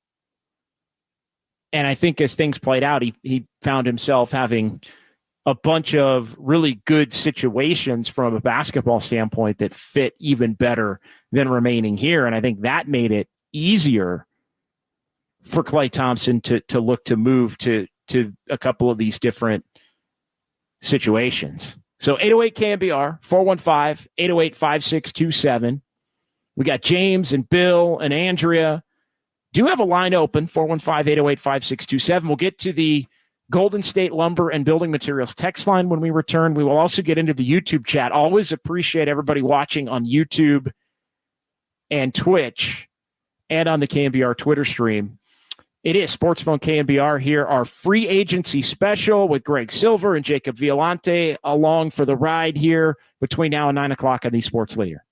Speaker 3: And I think as things played out, he found himself having a bunch of really good situations from a basketball standpoint that fit even better than remaining here. And I think that made it easier for Klay Thompson to look to move to a couple of these different situations. So 808 KNBR, 415-808-5627. We got James and Bill and Andrea. Do have a line open, 415-808-5627. We'll get to the Golden State Lumber and Building Materials text line when we return. We will also get into the YouTube chat. Always appreciate everybody watching on YouTube and Twitch and on the KNBR Twitter stream. It is SportsPhone KNBR here, our free agency special with Greg Silver and Jacob Violante along for the ride here between now and 9 o'clock on the Sports Leader.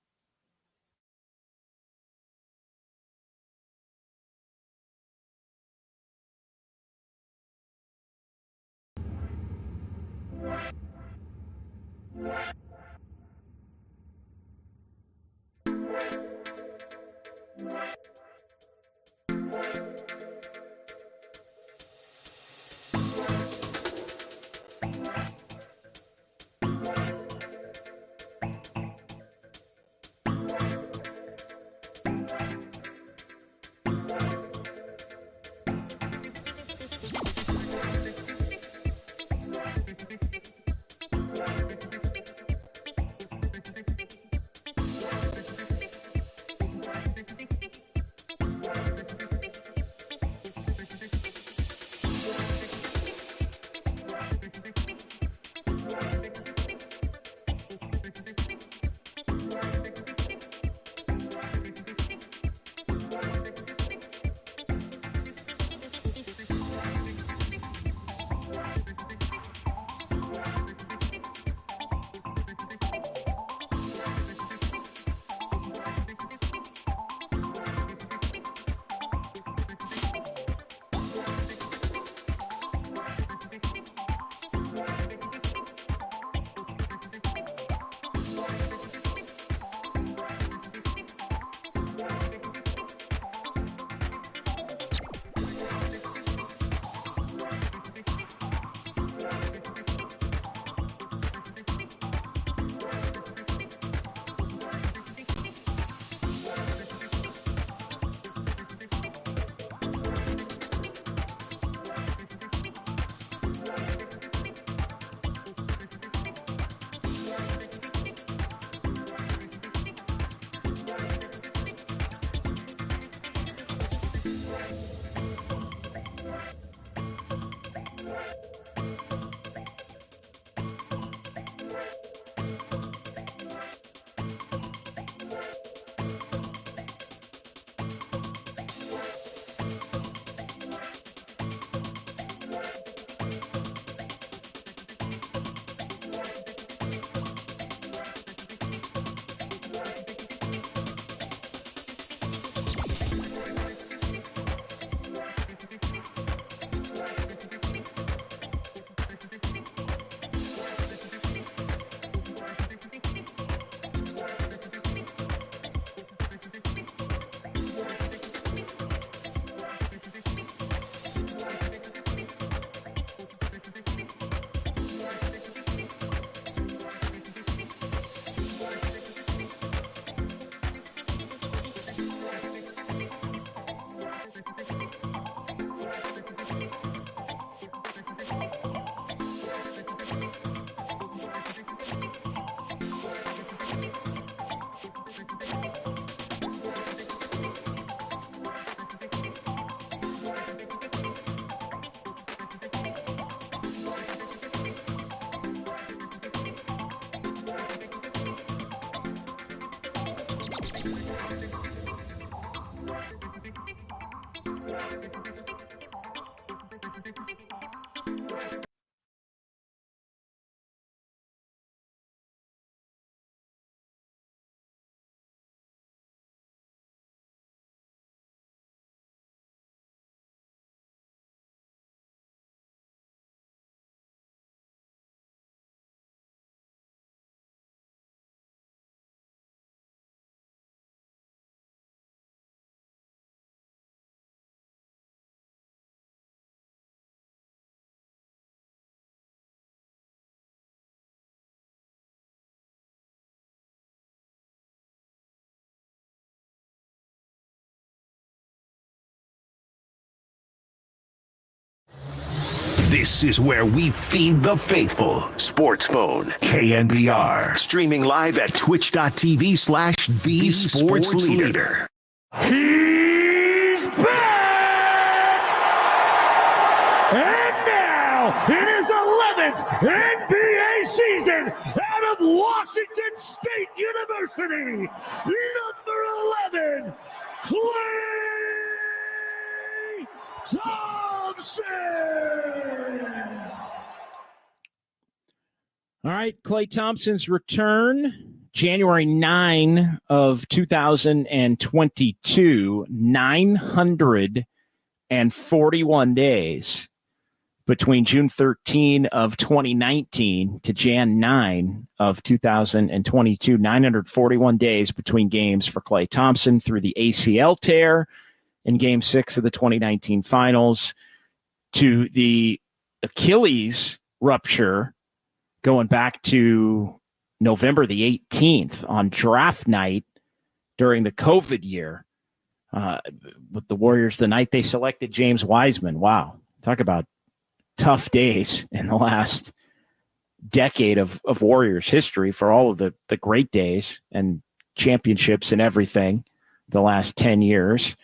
Speaker 1: This is where we feed the faithful. SportsPhone, KNBR. Streaming live at twitch.tv/The Sports Leader.
Speaker 2: He's back! And now, in his 11th NBA season out of Washington State University, number 11, Klay Thompson!
Speaker 3: All right, Klay Thompson's return, January 9 of 2022, 941 days between June 13 of 2019 to Jan 9 of 2022, 941 days between games for Klay Thompson through the ACL tear in Game 6 of the 2019 Finals to the Achilles rupture going back to November the 18th on draft night during the COVID year with the Warriors the night they selected James Wiseman. Wow. Talk about tough days in the last decade of Warriors history for all of the great days and championships and everything the last 10 years.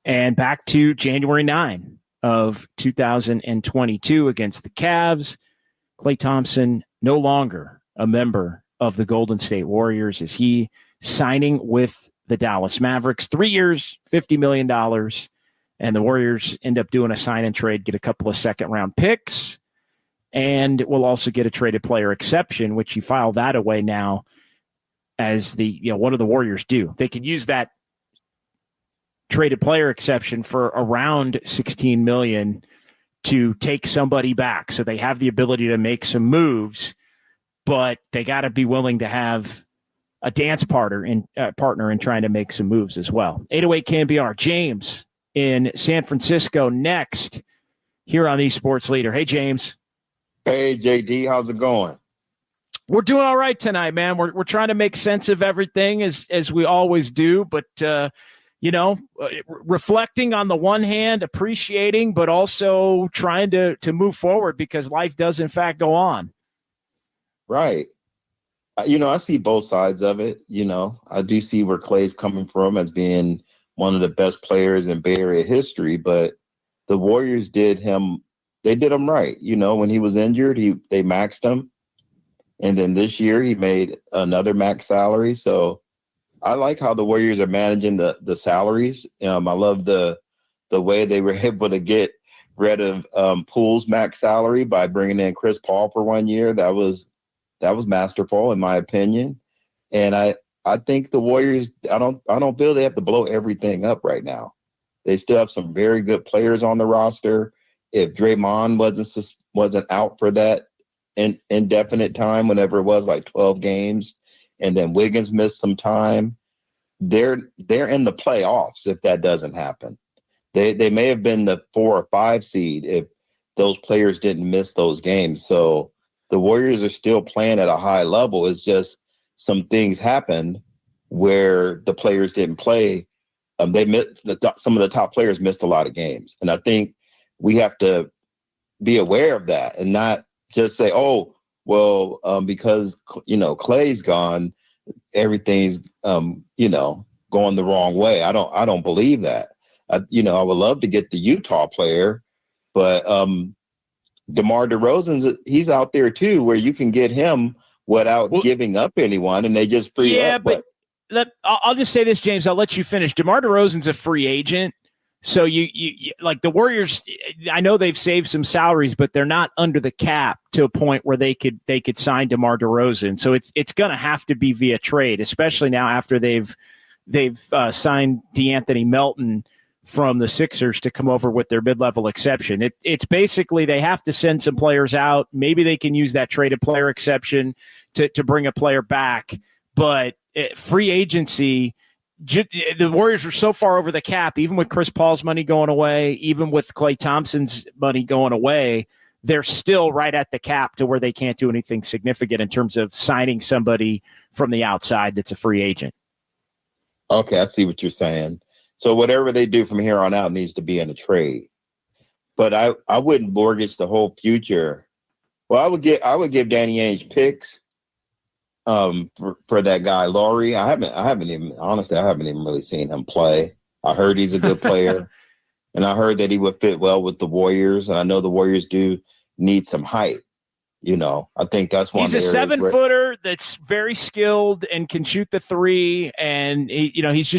Speaker 3: And back to January 9 of 2022 against the Cavs. Klay Thompson no longer a member of the Golden State Warriors as he signing with the Dallas Mavericks. 3 years, $50 million. And the Warriors end up doing a sign and trade, get a couple of second-round picks, and will also get a traded player exception, which you file that away now as what do the Warriors do? They can use that traded player exception for around $16 million to take somebody back. So they have the ability to make some moves, but they got to be willing to have a dance partner in trying to make some moves as well. 808 KNBR, James in San Francisco next here on the Sports Leader. Hey, James.
Speaker 15: Hey, JD, how's it going?
Speaker 3: We're doing all right tonight, man. We're trying to make sense of everything as we always do, but reflecting on the one hand, appreciating, but also trying to move forward because life does in fact go on.
Speaker 15: Right. I see both sides of it. I do see where Klay's coming from as being one of the best players in Bay Area history, but the Warriors did him right. When he was injured, they maxed him. And then this year he made another max salary. So I like how the Warriors are managing the salaries. I love the way they were able to get rid of Poole's max salary by bringing in Chris Paul for 1 year. That was masterful in my opinion. And I think the Warriors, I don't feel they have to blow everything up right now. They still have some very good players on the roster. If Draymond wasn't out for that indefinite time, whenever it was like 12 games, and then Wiggins missed some time, they're in the playoffs if that doesn't happen. They may have been the 4 or 5 seed if those players didn't miss those games. So the Warriors are still playing at a high level. It's just some things happened where the players didn't play. They missed some of the top players missed a lot of games, and I think we have to be aware of that and not just say, "Oh, well, because Klay's gone, everything's going the wrong way." I don't believe that. I would love to get the Utah player, but DeMar DeRozan's he's out there too, where you can get him without giving up anyone, and they just free up.
Speaker 3: But I'll just say this, James. I'll let you finish. DeMar DeRozan's a free agent, so you like the Warriors. I know they've saved some salaries, but they're not under the cap to a point where they could sign DeMar DeRozan. So it's going to have to be via trade, especially now after they've signed DeAnthony Melton from the Sixers to come over with their mid-level exception. It's basically they have to send some players out. Maybe they can use that traded player exception to bring a player back, but free agency. The Warriors are so far over the cap, even with Chris Paul's money going away, even with Klay Thompson's money going away, they're still right at the cap to where they can't do anything significant in terms of signing somebody from the outside that's a free agent.
Speaker 15: Okay, I see what you're saying. So whatever they do from here on out needs to be in a trade. but I wouldn't mortgage the whole future. Well, I would give Danny Ainge picks for that guy Lauri. I haven't even really seen him play. I heard he's a good player, and I heard that he would fit well with the Warriors. And I know the Warriors do need some height. I think that's one.
Speaker 3: He's a 7-footer that's very skilled and can shoot the three, and he's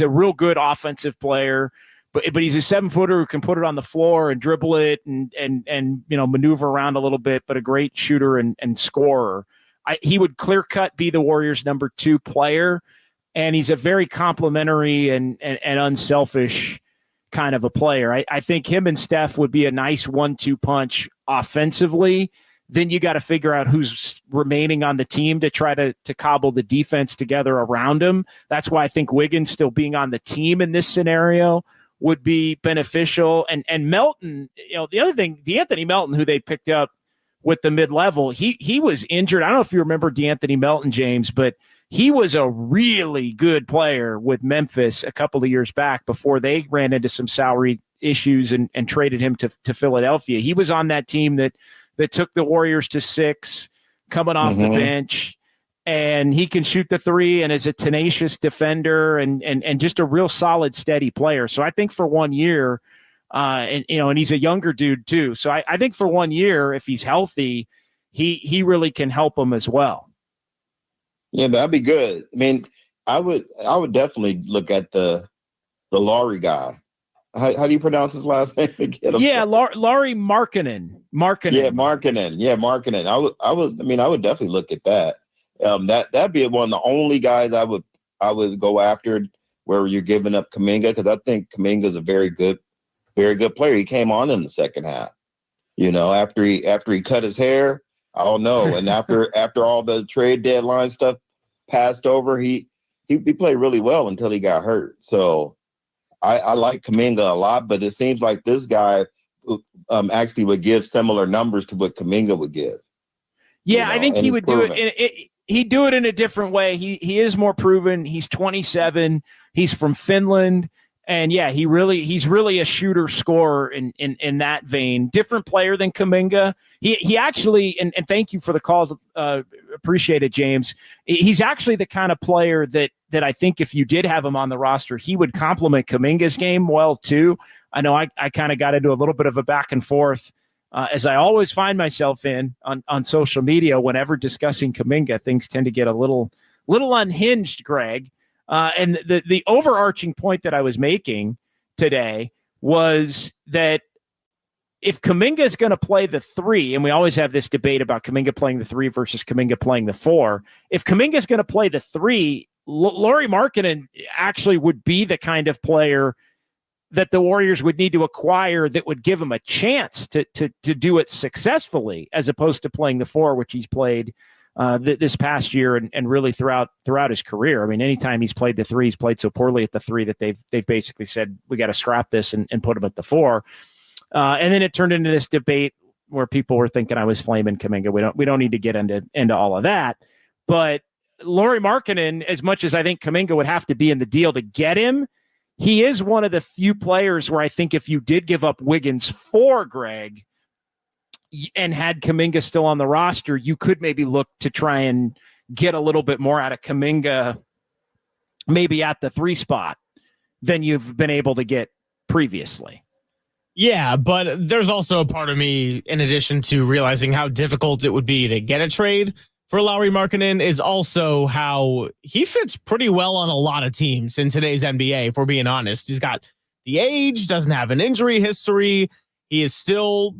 Speaker 3: a real good offensive player. But he's a 7-footer who can put it on the floor and dribble it and maneuver around a little bit, but a great shooter and scorer. He would clear cut be the Warriors' number 2 player, and he's a very complimentary and unselfish kind of a player. I think him and Steph would be a nice 1-2 punch offensively. Then you got to figure out who's remaining on the team to try to cobble the defense together around him. That's why I think Wiggins still being on the team in this scenario would be beneficial. And Melton, the other thing, DeAnthony Melton, who they picked up with the mid-level, he was injured. I don't know if you remember DeAnthony Melton, James, but he was a really good player with Memphis a couple of years back before they ran into some salary issues and traded him to Philadelphia. He was on that team that took the Warriors to 6 coming off the bench, and he can shoot the 3 and is a tenacious defender and just a real solid, steady player. So I think for 1 year, and he's a younger dude too. So I think for 1 year, if he's healthy, he really can help them as well.
Speaker 15: Yeah, that'd be good. I mean, I would definitely look at the Lauri guy. How do you pronounce his last name again?
Speaker 3: Yeah, Lauri Markkanen.
Speaker 15: Yeah, Markkanen. I would definitely look at that. That'd be one of the only guys I would go after where you're giving up Kuminga, because I think Kuminga's a very good player. He came on in the second half. After he cut his hair, I don't know. And after all the trade deadline stuff passed over, he played really well until he got hurt. So I like Kuminga a lot, but it seems like this guy actually would give similar numbers to what Kuminga would give.
Speaker 3: Yeah, I think he would do it. He'd do it in a different way. He is more proven. He's 27. He's from Finland. And yeah, he's really a shooter scorer in that vein. Different player than Kuminga. He actually, and thank you for the call. Appreciate it, James. He's actually the kind of player that I think if you did have him on the roster, he would complement Kuminga's game well too. I know I kind of got into a little bit of a back and forth as I always find myself in on social media whenever discussing Kuminga. Things tend to get a little unhinged, Greg. And the overarching point that I was making today was that if Kuminga is going to play the 3, and we always have this debate about Kuminga playing the 3 versus Kuminga playing the 4, if Kuminga is going to play the 3, Lauri Markkanen actually would be the kind of player that the Warriors would need to acquire that would give him a chance to do it successfully, as opposed to playing the 4, which he's played this past year and really throughout his career. I mean, anytime he's played the 3, he's played so poorly at the 3 that they've basically said, we got to scrap this and put him at the 4. And then it turned into this debate where people were thinking I was flaming Kuminga. We don't need to get into all of that. But Lauri Markkanen, as much as I think Kuminga would have to be in the deal to get him, he is one of the few players where I think if you did give up Wiggins for Greg and had Kuminga still on the roster, you could maybe look to try and get a little bit more out of Kuminga maybe at the 3 spot than you've been able to get previously.
Speaker 4: Yeah, but there's also a part of me, in addition to realizing how difficult it would be to get a trade for Lauri Markkanen, is also how he fits pretty well on a lot of teams in today's NBA, if we're being honest. He's got the age, doesn't have an injury history. He is still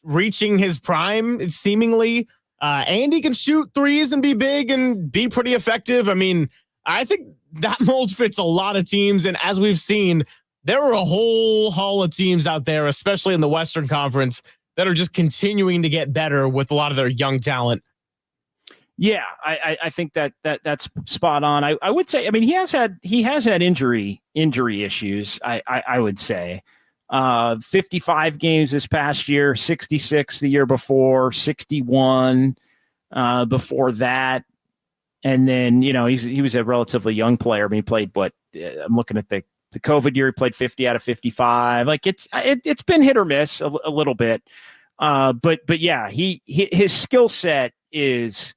Speaker 4: reaching his prime, seemingly. And he can shoot threes and be big and be pretty effective. I mean, I think that mold fits a lot of teams. And as we've seen, there are a whole haul of teams out there, especially in the Western Conference, that are just continuing to get better with a lot of their young talent.
Speaker 3: Yeah, I think that's spot on. I would say, I mean, he has had injury issues. I would say 55 games this past year, 66 the year before, 61 before that, and then he was a relatively young player. I mean, he played I'm looking at the The COVID year, he played 50 out of 55. Like it's been hit or miss a little bit. But yeah, his skill set is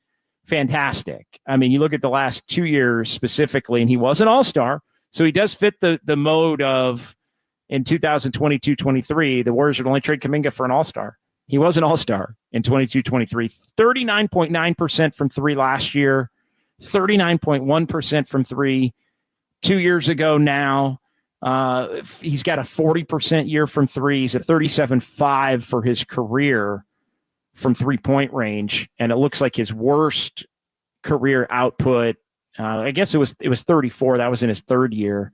Speaker 3: fantastic. I mean, you look at the last 2 years specifically, and he was an all-star. So he does fit the mode of in 2022-23, the Warriors would only trade Kuminga for an all-star. He was an all-star in 22-23, 39.9% from three last year, 39.1% from three 2 years ago now. He's got a 40% year from three. He's at 37.5 for his career from three-point range, and it looks like his worst career output, I guess it was 34. That was in his third year.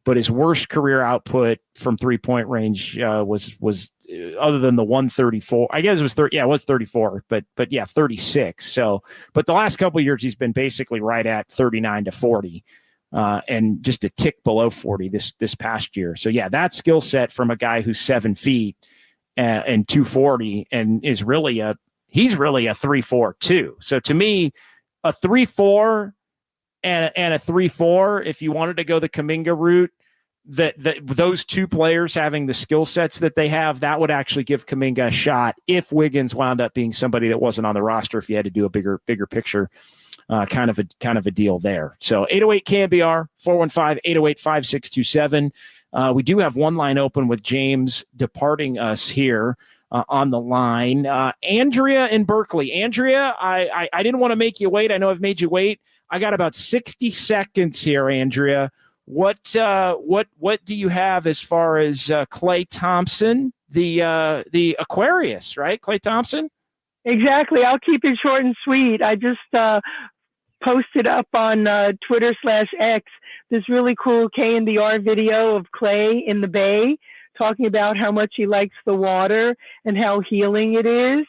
Speaker 3: But his worst career output from three-point range was other than the 134. I guess it was 30. Yeah, it was 34. But yeah, 36. So, but the last couple of years he's been basically right at 39 to 40, and just a tick below 40 this past year. So yeah, that skill set from a guy who's 7 feet and 240 and he's really a 3-4 too. So to me, a 3-4. And a 3-4, if you wanted to go the Kuminga route, that those two players having the skill sets that they have, that would actually give Kuminga a shot if Wiggins wound up being somebody that wasn't on the roster, if you had to do a bigger picture kind of a deal there. So 808 KNBR, 415-808-5627. We do have one line open with James departing us here on the line. Andrea in Berkeley. Andrea, I didn't want to make you wait. I know I've made you wait. I got about 60 seconds here, Andrea. What do you have as far as Klay Thompson, the Aquarius, right? Klay Thompson?
Speaker 11: Exactly. I'll keep it short and sweet. I just posted up on Twitter/X this really cool KNBR video of Klay in the Bay talking about how much he likes the water and how healing it is.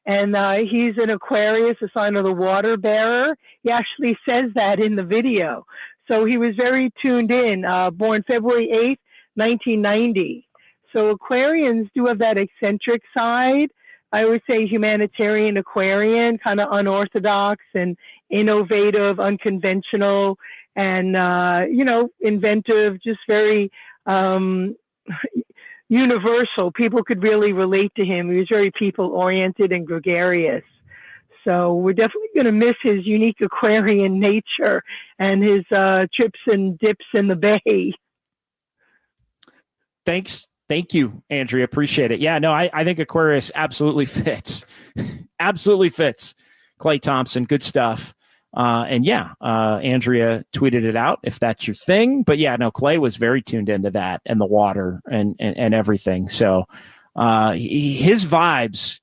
Speaker 11: And he's an Aquarius, a sign of the water bearer. He actually says that in the video. So he was very tuned in, born February 8th, 1990. So Aquarians do have that eccentric side. I would say humanitarian Aquarian, kind of unorthodox and innovative, unconventional, and, inventive, just very universal. People could really relate to him. He was very people-oriented and gregarious. So we're definitely going to miss his unique Aquarian nature and his trips and dips in the Bay.
Speaker 3: Thank you, Andrea. Appreciate it. Yeah, no, I think Aquarius absolutely fits. Absolutely fits. Klay Thompson, good stuff. Andrea tweeted it out if that's your thing. But yeah, no, Klay was very tuned into that and the water and everything. So his vibes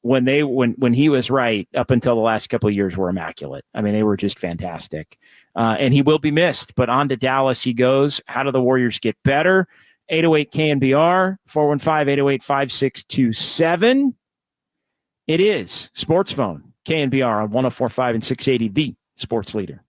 Speaker 3: when he was right up until the last couple of years were immaculate. I mean, they were just fantastic. And he will be missed. But on to Dallas he goes. How do the Warriors get better? 808 KNBR, 415-808-5627. It is SportsPhone. KNBR on 104.5 and 680, the sports leader.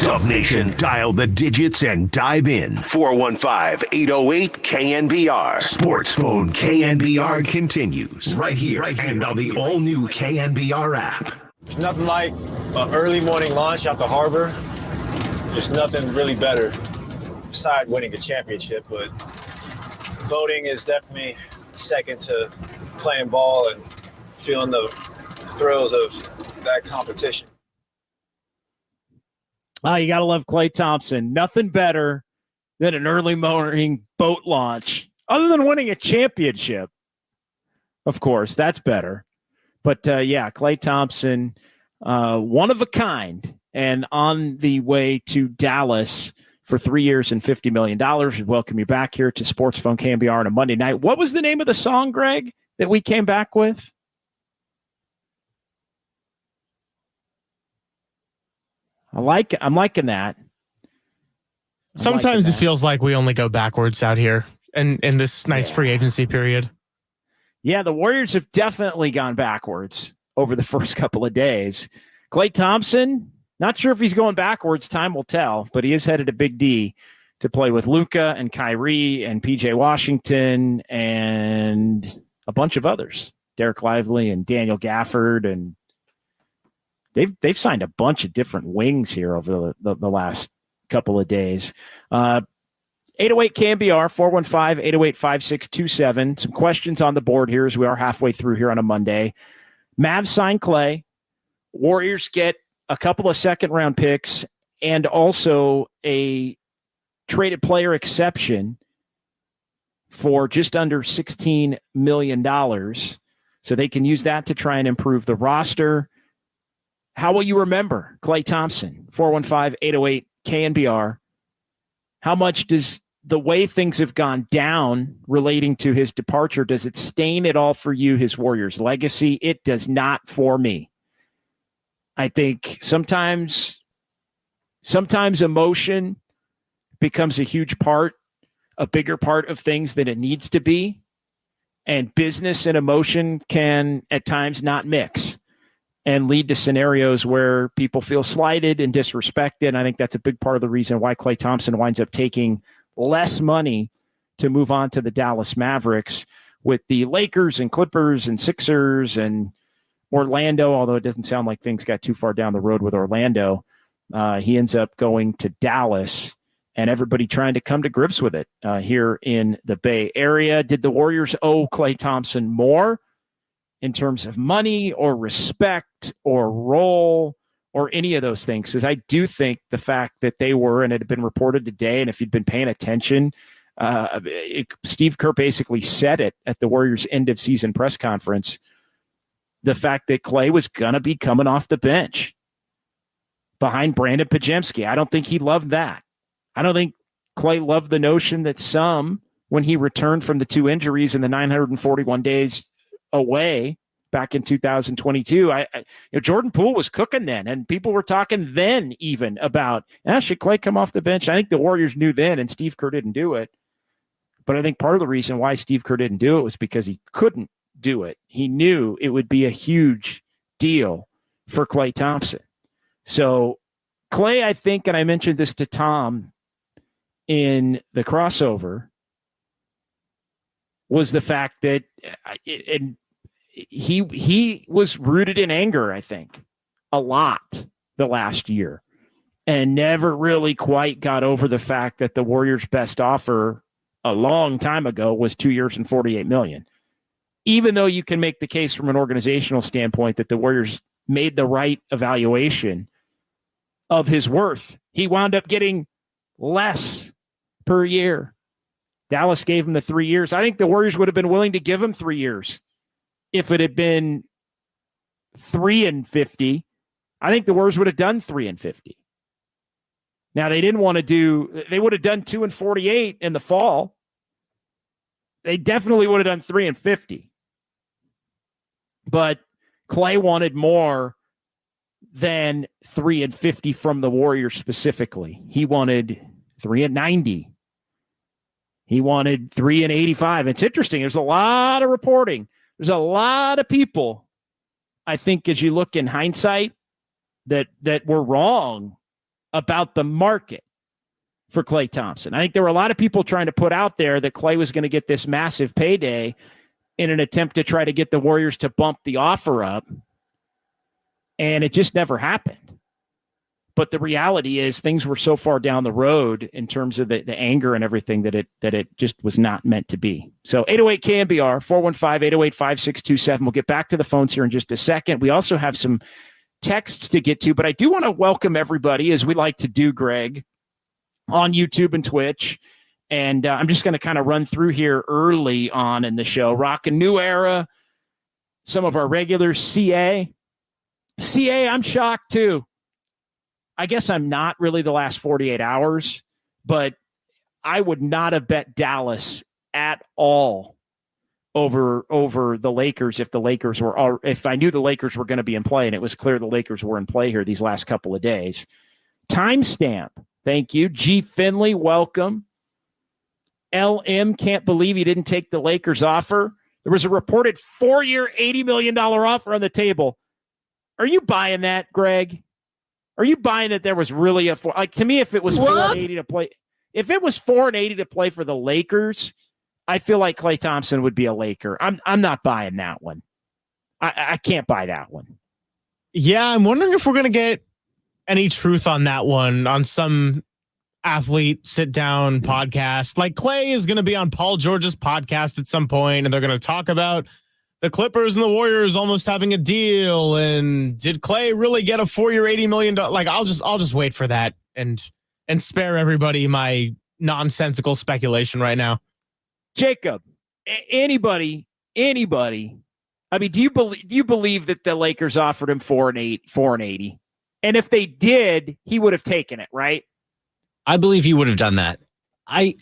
Speaker 1: Dub Nation, dial the digits and dive in. 415-808-KNBR. Sports Phone KNBR continues right here and on the all-new KNBR app.
Speaker 16: There's nothing like an early morning launch out the harbor. There's nothing really better besides winning a championship, but voting is definitely second to playing ball and feeling the thrills of that competition.
Speaker 3: You got to love Klay Thompson. Nothing better than an early morning boat launch, other than winning a championship. Of course, that's better. But, Klay Thompson, one of a kind, and on the way to Dallas for 3 years and $50 million. We welcome you back here to SportsPhone KNBR on a Monday night. What was the name of the song, Greg, that we came back with? I'm liking that.
Speaker 4: Sometimes it feels like we only go backwards out here and in this nice free agency period.
Speaker 3: Yeah, the Warriors have definitely gone backwards over the first couple of days. Klay Thompson, not sure if he's going backwards. Time will tell, but he is headed to Big D to play with Luka and Kyrie and PJ Washington and a bunch of others. Derek Lively and Daniel Gafford, and they've signed a bunch of different wings here over the last couple of days. 808 KNBR, 415-808-5627. Some questions on the board here as we are halfway through here on a Monday. Mavs sign Klay. Warriors get a couple of second-round picks and also a traded player exception for just under $16 million. So they can use that to try and improve the roster. How will you remember Klay Thompson? 415-808-KNBR. How much does the way things have gone down relating to his departure, does it stain at all for you, his Warriors legacy? It does not for me. I think sometimes emotion becomes a huge part, a bigger part of things than it needs to be. And business and emotion can at times not mix and lead to scenarios where people feel slighted and disrespected. And I think that's a big part of the reason why Klay Thompson winds up taking less money to move on to the Dallas Mavericks, with the Lakers and Clippers and Sixers and Orlando, although it doesn't sound like things got too far down the road with Orlando. He ends up going to Dallas, and everybody trying to come to grips with it here in the Bay Area. Did the Warriors owe Klay Thompson more in terms of money or respect or role or any of those things? Because I do think the fact that they were, and it had been reported today, and if you'd been paying attention, Steve Kerr basically said it at the Warriors' end-of-season press conference, the fact that Klay was going to be coming off the bench behind Brandon Pajemski. I don't think he loved that. I don't think Klay loved the notion that when he returned from the 2 injuries in the 941 days away back in 2022, Jordan Poole was cooking then, and people were talking then even about, should Klay come off the bench? I think the Warriors knew then, and Steve Kerr didn't do it. But I think part of the reason why Steve Kerr didn't do it was because he couldn't do it. He knew it would be a huge deal for Klay Thompson. So Klay, I think, and I mentioned this to Tom in the crossover, was the fact that he was rooted in anger, I think, a lot the last year, and never really quite got over the fact that the Warriors' best offer a long time ago was 2 years and $48 million. Even though you can make the case from an organizational standpoint that the Warriors made the right evaluation of his worth, he wound up getting less per year Dallas gave him the 3 years. I think the Warriors would have been willing to give him 3 years if it had been 3-50. I think the Warriors would have done 3-50. Now, they didn't want to do, they would have done 2-48 in the fall. They definitely would have done 3-50. But Klay wanted more than 3-50 from the Warriors specifically. He wanted 3-90. He wanted 3-85. It's interesting. There's a lot of reporting. There's a lot of people, I think, as you look in hindsight, that were wrong about the market for Klay Thompson. I think there were a lot of people trying to put out there that Klay was going to get this massive payday in an attempt to try to get the Warriors to bump the offer up. And it just never happened. But the reality is things were so far down the road in terms of the anger and everything that it just was not meant to be. So 808 KNBR, 415-808-5627. We'll get back to the phones here in just a second. We also have some texts to get to, but I do want to welcome everybody, as we like to do, Greg, on YouTube and Twitch. And I'm just going to kind of run through here early on in the show. Rock a New Era, some of our regulars, CA, I'm shocked too. I guess I'm not really the last 48 hours, but I would not have bet Dallas at all over the Lakers if I knew the Lakers were going to be in play, and it was clear the Lakers were in play here these last couple of days. Timestamp, thank you. G. Finley, welcome. LM, can't believe he didn't take the Lakers offer. There was a reported 4-year, $80 million offer on the table. Are you buying that, Greg? Are you buying that there was really to me, if it was $480 to play, if it was $480 to play for the Lakers, I feel like Klay Thompson would be a Laker. I'm not buying that one. I can't buy that one.
Speaker 4: Yeah, I'm wondering if we're going to get any truth on that one on some athlete sit down podcast. Like Klay is going to be on Paul George's podcast at some point, and they're going to talk about the Clippers and the Warriors almost having a deal. And did Klay really get a 4-year, $80 million? Like, I'll just wait for that and spare everybody my nonsensical speculation right now.
Speaker 3: Jacob, anybody. I mean, do you believe that the Lakers offered him 4-80? And if they did, he would have taken it, right?
Speaker 6: I believe he would have done that. I'll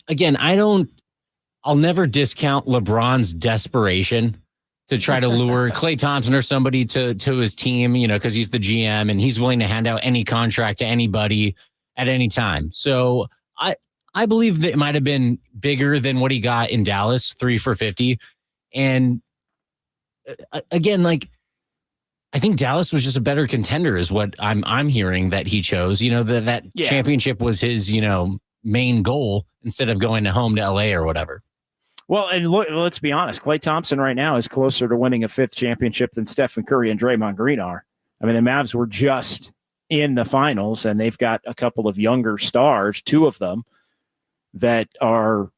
Speaker 6: never discount LeBron's desperation to try to lure Klay Thompson or somebody to his team, because he's the GM and he's willing to hand out any contract to anybody at any time. So I believe that it might have been bigger than what he got in Dallas, 3 for $50. And again, I think Dallas was just a better contender is what I'm hearing that he chose. That championship was his, main goal instead of going home to LA or whatever.
Speaker 3: Well, and let's be honest. Klay Thompson right now is closer to winning a 5th championship than Stephen Curry and Draymond Green are. I mean, the Mavs were just in the finals, and they've got a couple of younger stars, 2 of them, that are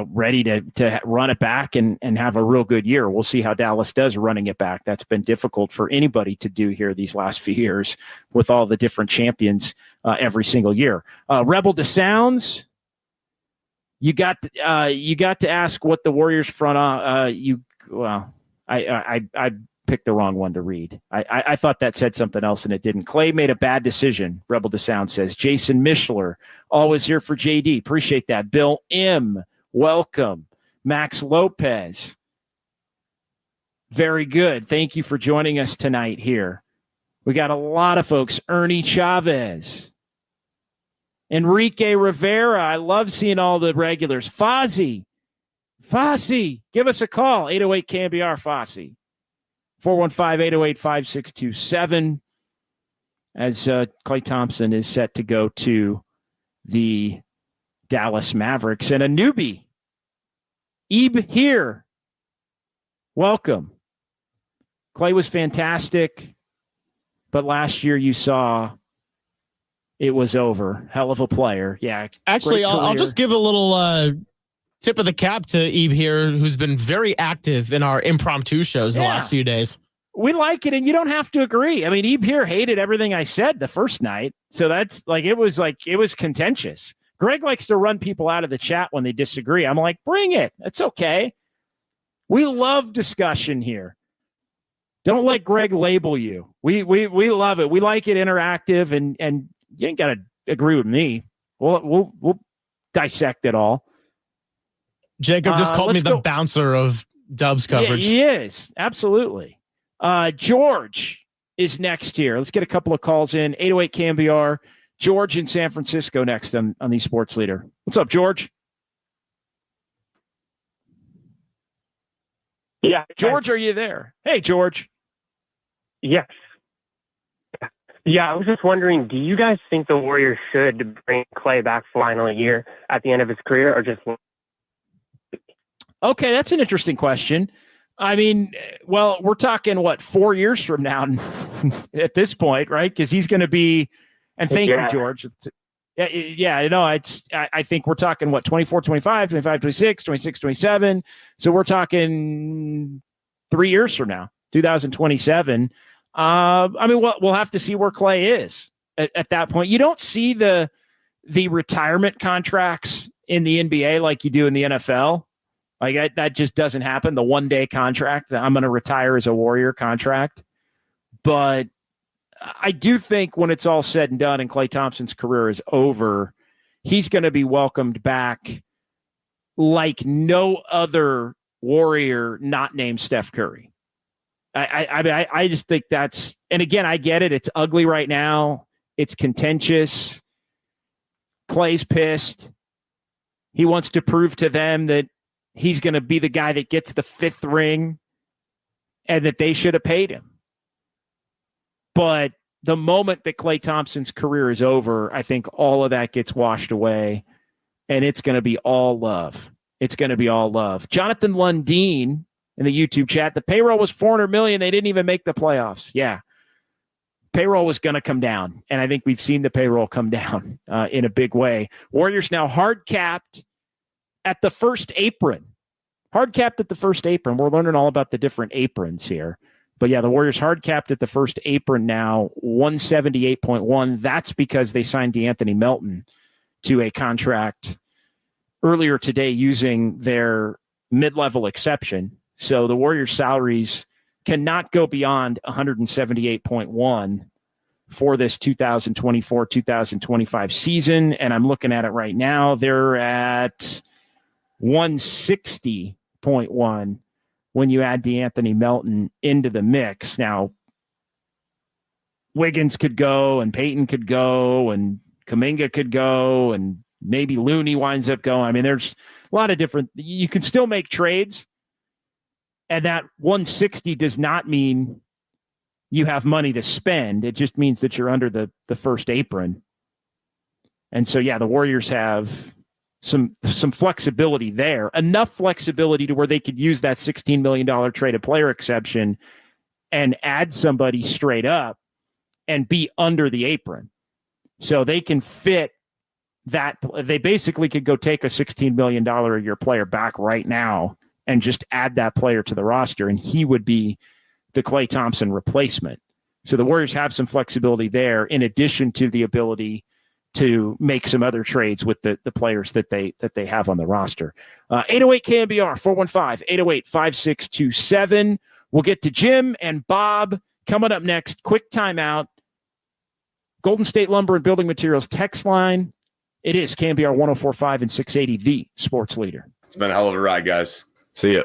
Speaker 3: ready to run it back and have a real good year. We'll see how Dallas does running it back. That's been difficult for anybody to do here these last few years with all the different champions every single year. Rebel to Sounds. You got to ask what the Warriors front. I picked the wrong one to read. I thought that said something else and it didn't. Klay made a bad decision. Rebel to Sound says. Jason Mishler, always here for JD. Appreciate that. Bill M, welcome. Max Lopez, very good. Thank you for joining us tonight here. We got a lot of folks. Ernie Chavez. Enrique Rivera, I love seeing all the regulars. Fozzie, give us a call, 808 KNBR Fozzie, 415-808-5627, as Klay Thompson is set to go to the Dallas Mavericks. And a newbie, Ebe here, welcome. Klay was fantastic, but last year you saw it was over. Hell of a player. Yeah.
Speaker 4: Actually, I'll just give a little tip of the cap to Ebe here, who's been very active in our impromptu shows the last few days.
Speaker 3: We like it, and you don't have to agree. I mean, Ebe here hated everything I said the first night. So that's it was contentious. Greg likes to run people out of the chat when they disagree. I'm like, bring it. It's okay. We love discussion here. Don't let Greg label you. We love it. We like it interactive, and you ain't got to agree with me. We'll dissect it all.
Speaker 4: Jacob just called me the bouncer of Dubs coverage.
Speaker 3: Yeah, he is. Absolutely. George is next here. Let's get a couple of calls in. 808 KNBR. George in San Francisco next on the Sports Leader. What's up, George?
Speaker 17: Yeah.
Speaker 3: George, are you there? Hey, George.
Speaker 17: Yes. Yeah, I was just wondering, do you guys think the Warriors should bring Klay back final year at the end of his career, or just...
Speaker 3: Okay, that's an interesting question. I mean, well, we're talking, 4 years from now at this point, right? Because he's going to be, and thank you, George. Yeah, I think we're talking, 24, 25, 25, 26, 26, 27. So we're talking 3 years from now, 2027. I mean, we'll have to see where Klay is at that point. You don't see the retirement contracts in the NBA like you do in the NFL. Like that just doesn't happen. The one-day contract that I'm going to retire as a Warrior contract. But I do think when it's all said and done and Klay Thompson's career is over, he's going to be welcomed back like no other Warrior not named Steph Curry. I just think that's, and again, I get it. It's ugly right now. It's contentious. Klay's pissed. He wants to prove to them that he's going to be the guy that gets the 5th ring and that they should have paid him. But the moment that Klay Thompson's career is over, I think all of that gets washed away, and it's going to be all love. It's going to be all love. Jonathan Lundeen in the YouTube chat, the payroll was $400 million. They didn't even make the playoffs. Yeah. Payroll was going to come down, and I think we've seen the payroll come down in a big way. Warriors now hard capped at the first apron. Hard capped at the first apron. We're learning all about the different aprons here. But yeah, the Warriors hard capped at the first apron now, 178.1. That's because they signed DeAnthony Melton to a contract earlier today using their mid-level exception. So the Warriors' salaries cannot go beyond 178.1 for this 2024-2025 season. And I'm looking at it right now. They're at 160.1 when you add DeAnthony Melton into the mix. Now, Wiggins could go, and Peyton could go, and Kuminga could go, and maybe Looney winds up going. I mean, there's a lot of different, you can still make trades, and that 160 does not mean you have money to spend. It just means that you're under the first apron. And so, yeah, the Warriors have some flexibility there, enough flexibility to where they could use that $16 million traded player exception and add somebody straight up and be under the apron. So they can fit that. They basically could go take a $16 million a year player back right now and just add that player to the roster, and he would be the Klay Thompson replacement. So the Warriors have some flexibility there, in addition to the ability to make some other trades with the players that they have on the roster. 808 KNBR 415-808-5627. We'll get to Jim and Bob coming up next. Quick timeout. Golden State Lumber and Building Materials text line. It is KNBR 104.5 and 680, the sports leader.
Speaker 18: It's been a hell of a ride, guys. See ya.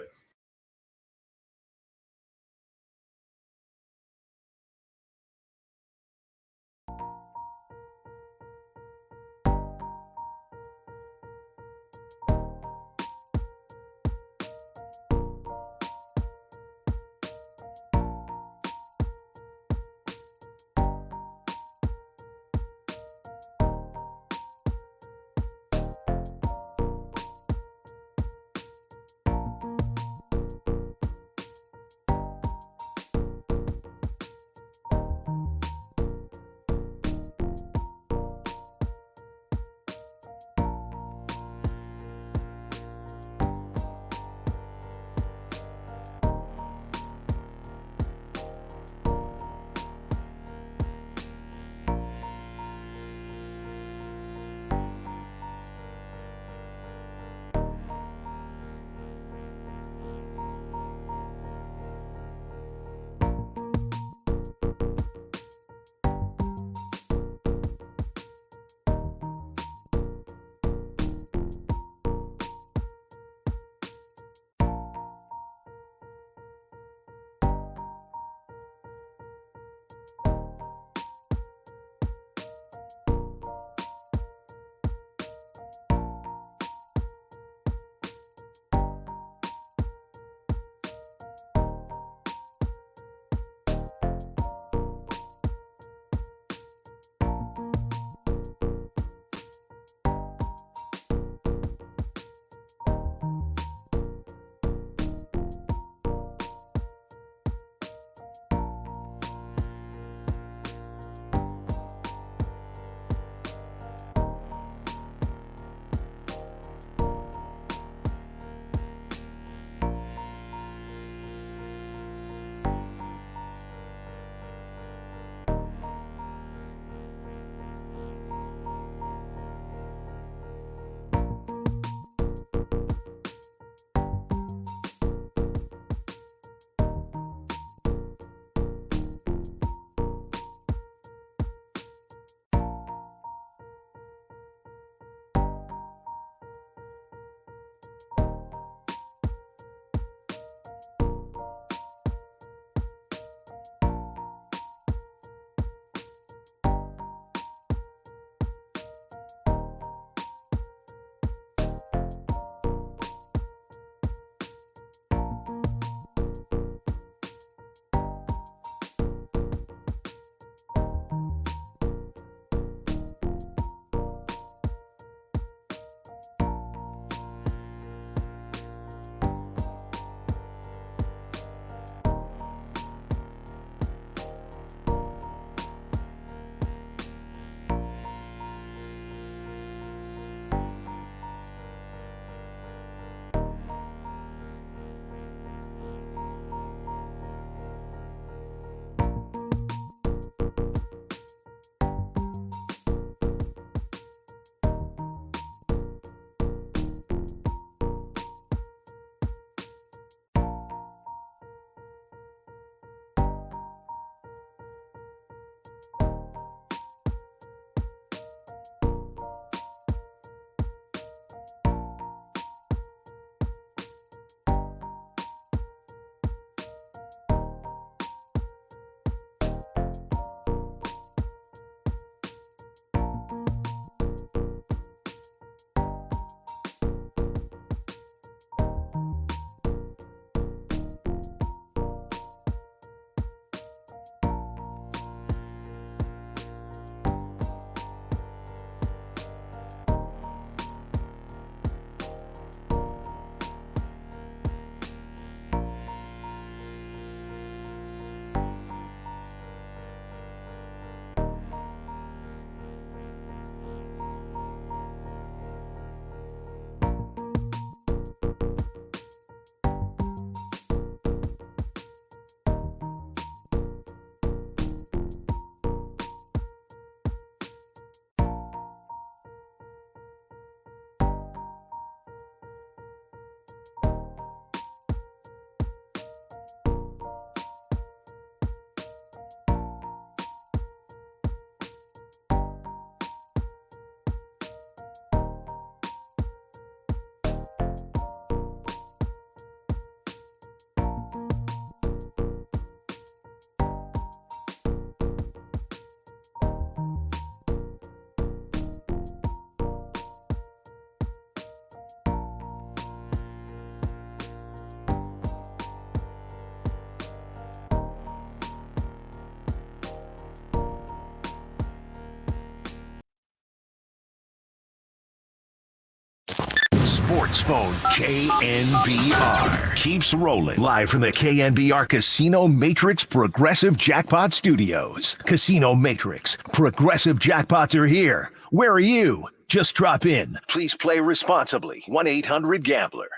Speaker 1: SportsPhone KNBR keeps rolling live from the KNBR Casino Matrix Progressive Jackpot Studios. Casino Matrix Progressive Jackpots are here. Where are you? Just drop in. Please play responsibly. 1-800-GAMBLER.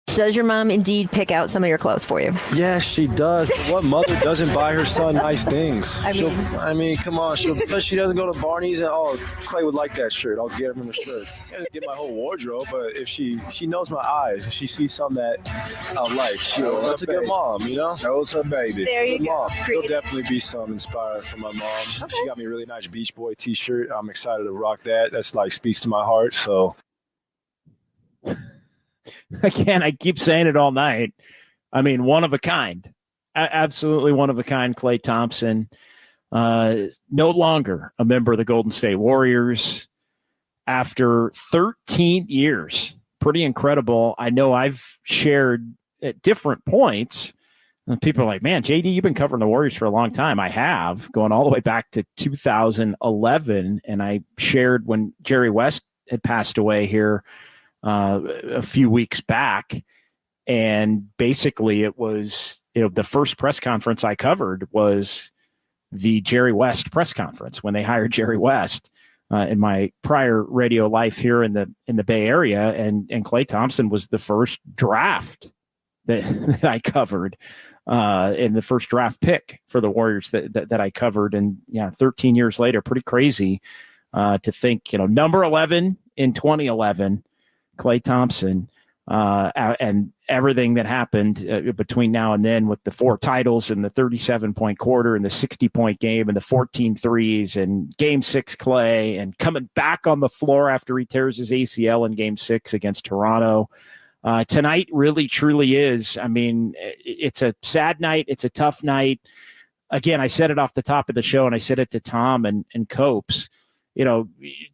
Speaker 19: Does your mom indeed pick out some of your clothes for you?
Speaker 16: Yes, she does. But what mother doesn't buy her son nice things?
Speaker 19: I
Speaker 16: mean, come on. She doesn't go to Barney's and, Klay would like that shirt. I'll get him a shirt. I gotta get my whole wardrobe, but if she knows my eyes, if she sees something that I like, that's a good mom, you know?
Speaker 5: That was her baby.
Speaker 19: There you go.
Speaker 16: There'll definitely be some inspired from my mom.
Speaker 19: Okay.
Speaker 16: She got me a really nice Beach Boy t-shirt. I'm excited to rock that. That's speaks to my heart, so.
Speaker 3: Again, I keep saying it all night. I mean, one of a kind. Absolutely one of a kind. Klay Thompson is no longer a member of the Golden State Warriors after 13 years. Pretty incredible. I know I've shared at different points. And people are like, man, JD, you've been covering the Warriors for a long time. I have, going all the way back to 2011. And I shared when Jerry West had passed away here a few weeks back, and basically it was, the first press conference I covered was the Jerry West press conference when they hired Jerry West in my prior radio life here in the Bay Area, and Klay Thompson was the first draft that I covered, in the first draft pick for the Warriors that I covered, and 13 years later, pretty crazy to think, number 11 in 2011. Klay Thompson, and everything that happened between now and then with the 4 titles and the 37-point quarter and the 60-point game and the 14 threes and Game 6 Klay and coming back on the floor after he tears his ACL in Game 6 against Toronto. Tonight really, truly is. I mean, it's a sad night. It's a tough night. Again, I said it off the top of the show, and I said it to Tom and Copes.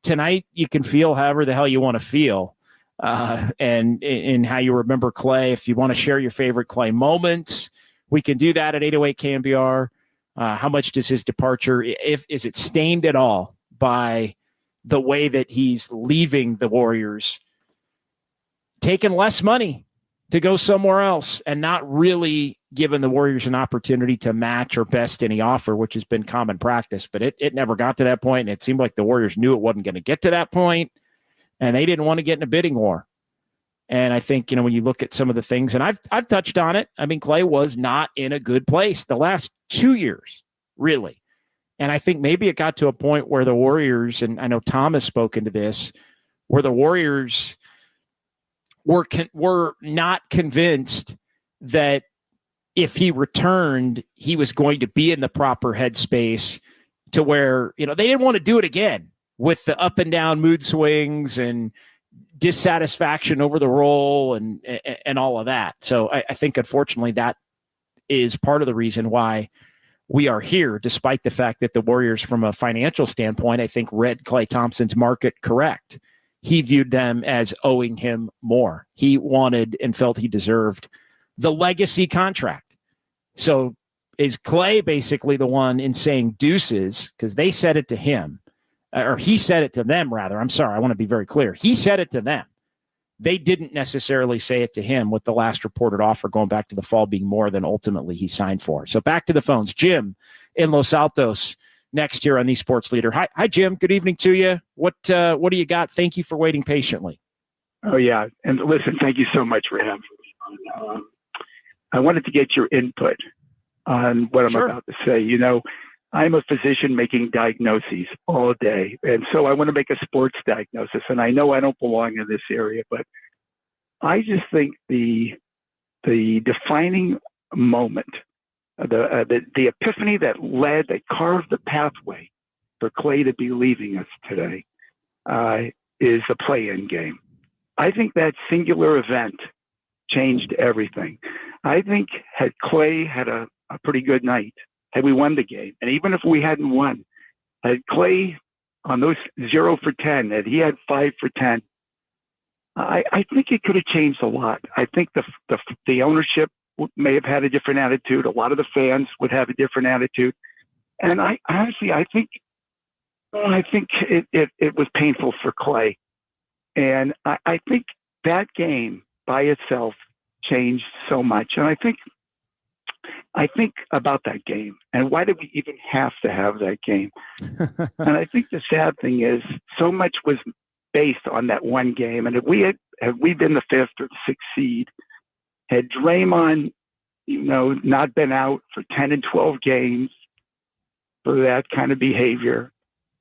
Speaker 3: Tonight you can feel however the hell you want to feel. And in how you remember Klay. If you want to share your favorite Klay moments, we can do that at 808 KNBR. How much does his departure, is it stained at all by the way that he's leaving the Warriors, taking less money to go somewhere else and not really giving the Warriors an opportunity to match or best any offer, which has been common practice, but it never got to that point. And it seemed like the Warriors knew it wasn't going to get to that point. And they didn't want to get in a bidding war. And I think, when you look at some of the things, and I've touched on it, I mean, Klay was not in a good place the last 2 years, really. And I think maybe it got to a point where the Warriors, and I know Tom has spoken to this, where the Warriors were not convinced that if he returned, he was going to be in the proper headspace to where, they didn't want to do it again with the up and down mood swings and dissatisfaction over the role and all of that. So I think, unfortunately, that is part of the reason why we are here, despite the fact that the Warriors, from a financial standpoint, I think read Klay Thompson's market correct. He viewed them as owing him more. He wanted and felt he deserved the legacy contract. So is Klay basically the one in saying deuces, because they said it to him, or he said it to them, rather. I'm sorry, I want to be very clear. He said it to them they didn't necessarily say it to him, with the last reported offer going back to the fall being more than ultimately he signed for. So back to the phones. Jim in Los Altos next year on the Sports Leader. Hi, Jim. Good evening to you. What do you got? Thank you for waiting patiently.
Speaker 20: Oh, yeah. And listen, thank you so much for having me. I wanted to get your input on what I'm about to say. You know, I'm a physician making diagnoses all day. And so I want to make a sports diagnosis. And I know I don't belong in this area, but I just think the defining moment, the epiphany that carved the pathway for Klay to be leaving us today is the play-in game. I think that singular event changed everything. I think had Klay had a pretty good night, had we won the game, and even if we hadn't won, had Klay on those 0 for 10, that he had 5 for 10, I think it could have changed a lot. I think the ownership may have had a different attitude. A lot of the fans would have a different attitude. And I think it was painful for Klay. And I think that game by itself changed so much. And I think about that game and why did we even have to have that game? And I think the sad thing is so much was based on that one game. And if we been the 5th or the 6th seed, had Draymond, not been out for 10 and 12 games for that kind of behavior,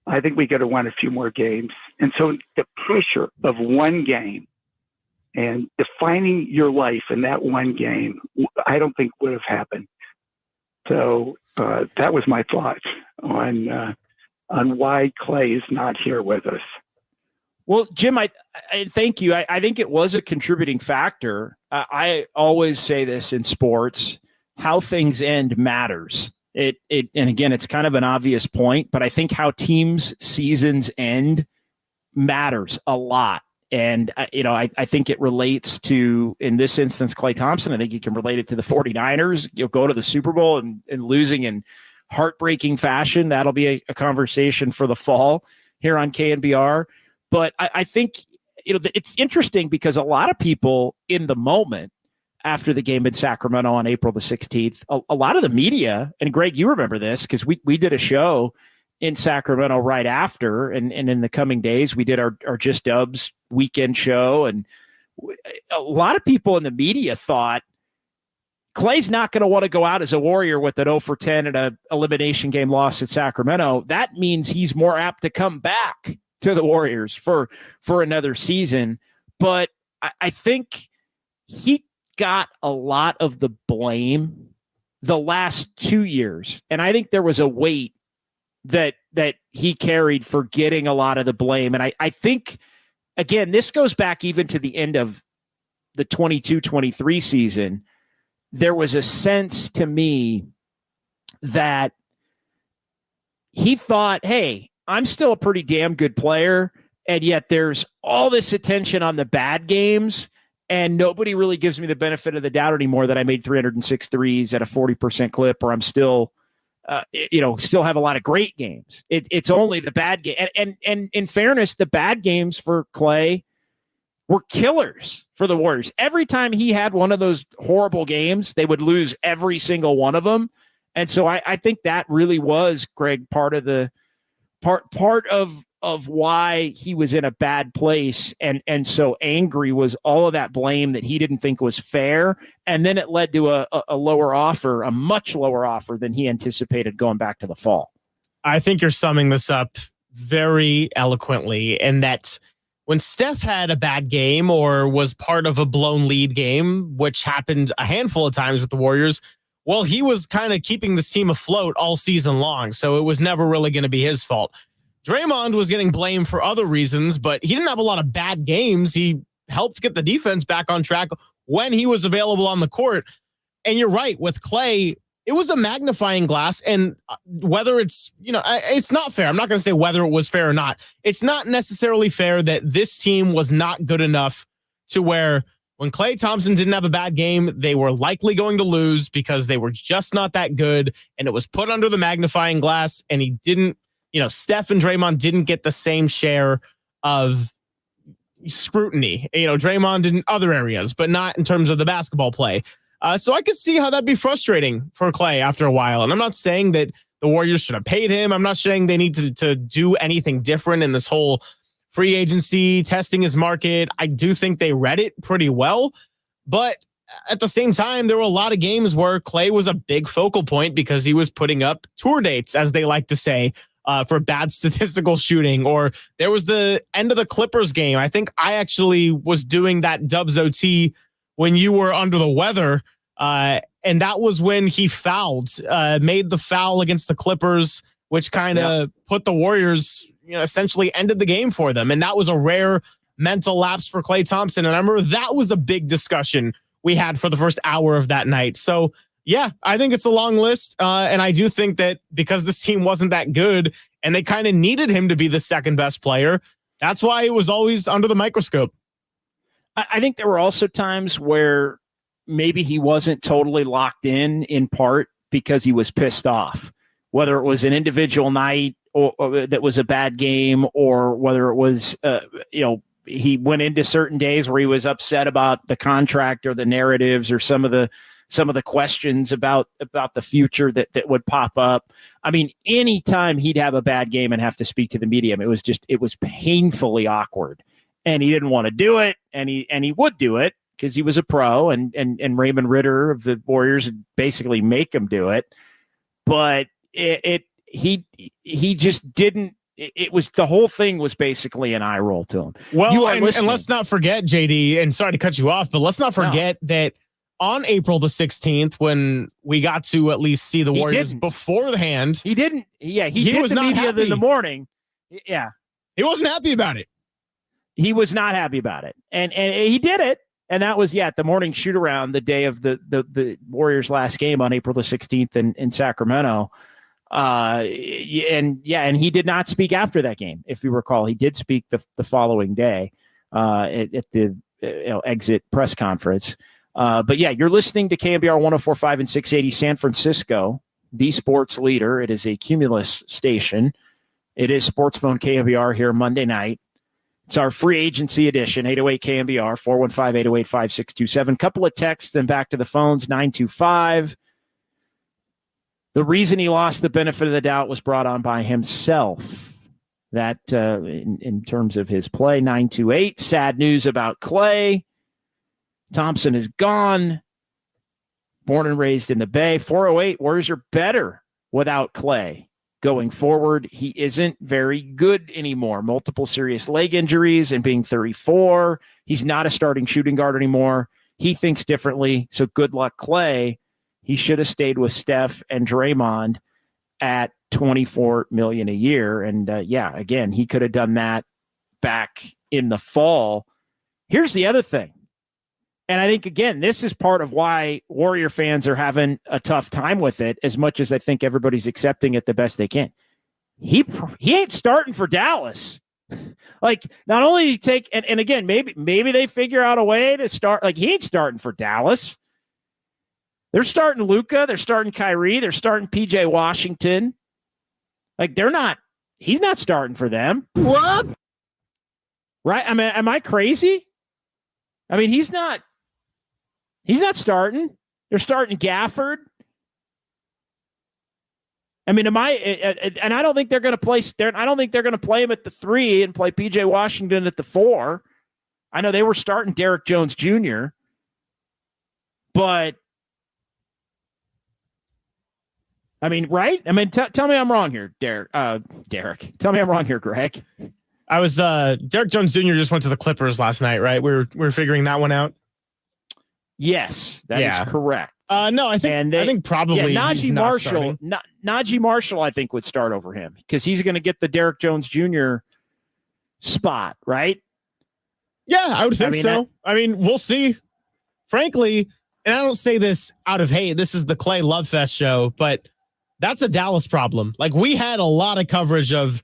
Speaker 20: I think we could have won a few more games. And so the pressure of one game and defining your life in that one game, I don't think would have happened. So that was my thoughts on why Klay is not here with us.
Speaker 3: Well, Jim, I thank you. I think it was a contributing factor. I always say this in sports: how things end matters. And again, it's kind of an obvious point, but I think how teams' seasons end matters a lot. And, I think it relates to, in this instance, Klay Thompson. I think you can relate it to the 49ers. You'll go to the Super Bowl and losing in heartbreaking fashion. That'll be a conversation for the fall here on KNBR. But I think, it's interesting because a lot of people in the moment after the game in Sacramento on April the 16th, a lot of the media, and Greg, you remember this because we did a show in Sacramento right after, and in the coming days, we did our Just Dubs weekend show. And a lot of people in the media thought Klay's not going to want to go out as a Warrior with an 0 for 10 and an elimination game loss at Sacramento. That means he's more apt to come back to the Warriors for another season. But I think he got a lot of the blame the last 2 years. And I think there was a weight that he carried for getting a lot of the blame. And I think, again, this goes back even to the end of the 22-23 season. There was a sense to me that he thought, hey, I'm still a pretty damn good player, and yet there's all this attention on the bad games, and nobody really gives me the benefit of the doubt anymore that I made 306 threes at a 40% clip, or I'm still, still have a lot of great games. It's only the bad game. And in fairness, the bad games for Klay were killers for the Warriors. Every time he had one of those horrible games, they would lose every single one of them. And so I think that really was, Greg, part of the part of why he was in a bad place and so angry was all of that blame that he didn't think was fair. And then it led to a lower offer, a much lower offer than he anticipated going back to the fall.
Speaker 4: I think you're summing this up very eloquently, and that when Steph had a bad game or was part of a blown lead game, which happened a handful of times with the Warriors, well, he was kind of keeping this team afloat all season long, so it was never really going to be his fault. Draymond was getting blamed for other reasons, but he didn't have a lot of bad games. He helped get the defense back on track when he was available on the court. And you're right, with Klay, it was a magnifying glass. And whether it's, it's not fair. I'm not going to say whether it was fair or not. It's not necessarily fair that this team was not good enough to where when Klay Thompson didn't have a bad game, they were likely going to lose because they were just not that good. And it was put under the magnifying glass, and he didn't, Steph and Draymond didn't get the same share of scrutiny. Draymond in other areas, but not in terms of the basketball play. So I could see how that'd be frustrating for Klay after a while. And I'm not saying that the Warriors should have paid him. I'm not saying they need to do anything different in this whole free agency, testing his market. I do think they read it pretty well. But at the same time, there were a lot of games where Klay was a big focal point because he was putting up tour dates, as they like to say, for bad statistical shooting. Or there was the end of the Clippers game. I think I actually was doing that Dubs OT when you were under the weather. And that was when he fouled, made the foul against the Clippers, which kind of put the Warriors, essentially ended the game for them. And that was a rare mental lapse for Klay Thompson. And I remember that was a big discussion we had for the first hour of that night. So, yeah, I think it's a long list. And I do think that because this team wasn't that good and they kind of needed him to be the second best player, that's why it was always under the microscope.
Speaker 3: I think there were also times where maybe he wasn't totally locked in part because he was pissed off, whether it was an individual night or that was a bad game, or whether it was, he went into certain days where he was upset about the contract or the narratives or some of the questions about the future that would pop up. I mean, anytime he'd have a bad game and have to speak to the media, it was painfully awkward, and he didn't want to do it. And he would do it because he was a pro, and Raymond Ritter of the Warriors would basically make him do it. But he just didn't. It was, the whole thing was basically an eye roll to him.
Speaker 4: Well, and let's not forget, JD, and sorry to cut you off, but let's not forget that on April the 16th, when we got to at least see the Warriors beforehand,
Speaker 3: he didn't. Yeah, he was not happy in the morning. Yeah,
Speaker 4: he wasn't happy about it.
Speaker 3: He was not happy about it, and he did it. And that was, at the morning shoot around, the day of the Warriors' last game on April the 16th in Sacramento. And he did not speak after that game. If you recall, he did speak the following day at the exit press conference. But yeah, you're listening to KNBR 104.5 and 680 San Francisco, the sports leader. It is a Cumulus station. It is SportsPhone KNBR here Monday night. It's our free agency edition, 808 KNBR, 415-808-5627. Couple of texts and back to the phones, 925. The reason he lost the benefit of the doubt was brought on by himself. That in terms of his play, 928. Sad news about Klay. Thompson is gone. Born and raised in the Bay. 408. Warriors are better without Klay. Going forward, he isn't very good anymore. Multiple serious leg injuries, and being 34, he's not a starting shooting guard anymore. He thinks differently. So good luck, Klay. He should have stayed with Steph and Draymond at $24 million a year. And again, he could have done that back in the fall. Here's the other thing. And I think, again, this is part of why Warrior fans are having a tough time with it, as much as I think everybody's accepting it the best they can. He ain't starting for Dallas. Like, not only do you take, and again, maybe they figure out a way to start, like, he ain't starting for Dallas. They're starting Luka, they're starting Kyrie, they're starting PJ Washington. Like, he's not starting for them. What? Right? I mean, am I crazy? I mean, he's not starting. They're starting Gafford. I mean, and I don't think they're going to play. I don't think they're going to play him at the 3 and play PJ Washington at the 4. I know they were starting Derek Jones Jr., but I mean, right? I mean, tell me I'm wrong here, Derek. Tell me I'm wrong here, Greg.
Speaker 4: I was Derek Jones Jr. just went to the Clippers last night, right? We're figuring that one out.
Speaker 3: Yes, that is correct.
Speaker 4: No, I think probably
Speaker 3: Najee Marshall. Najee Marshall, I think, would start over him because he's going to get the Derek Jones Jr. spot, right?
Speaker 4: Yeah, I would think so. I mean, we'll see. Frankly, and I don't say this out of hate. This is the Klay Love Fest show, but that's a Dallas problem. Like, we had a lot of coverage of,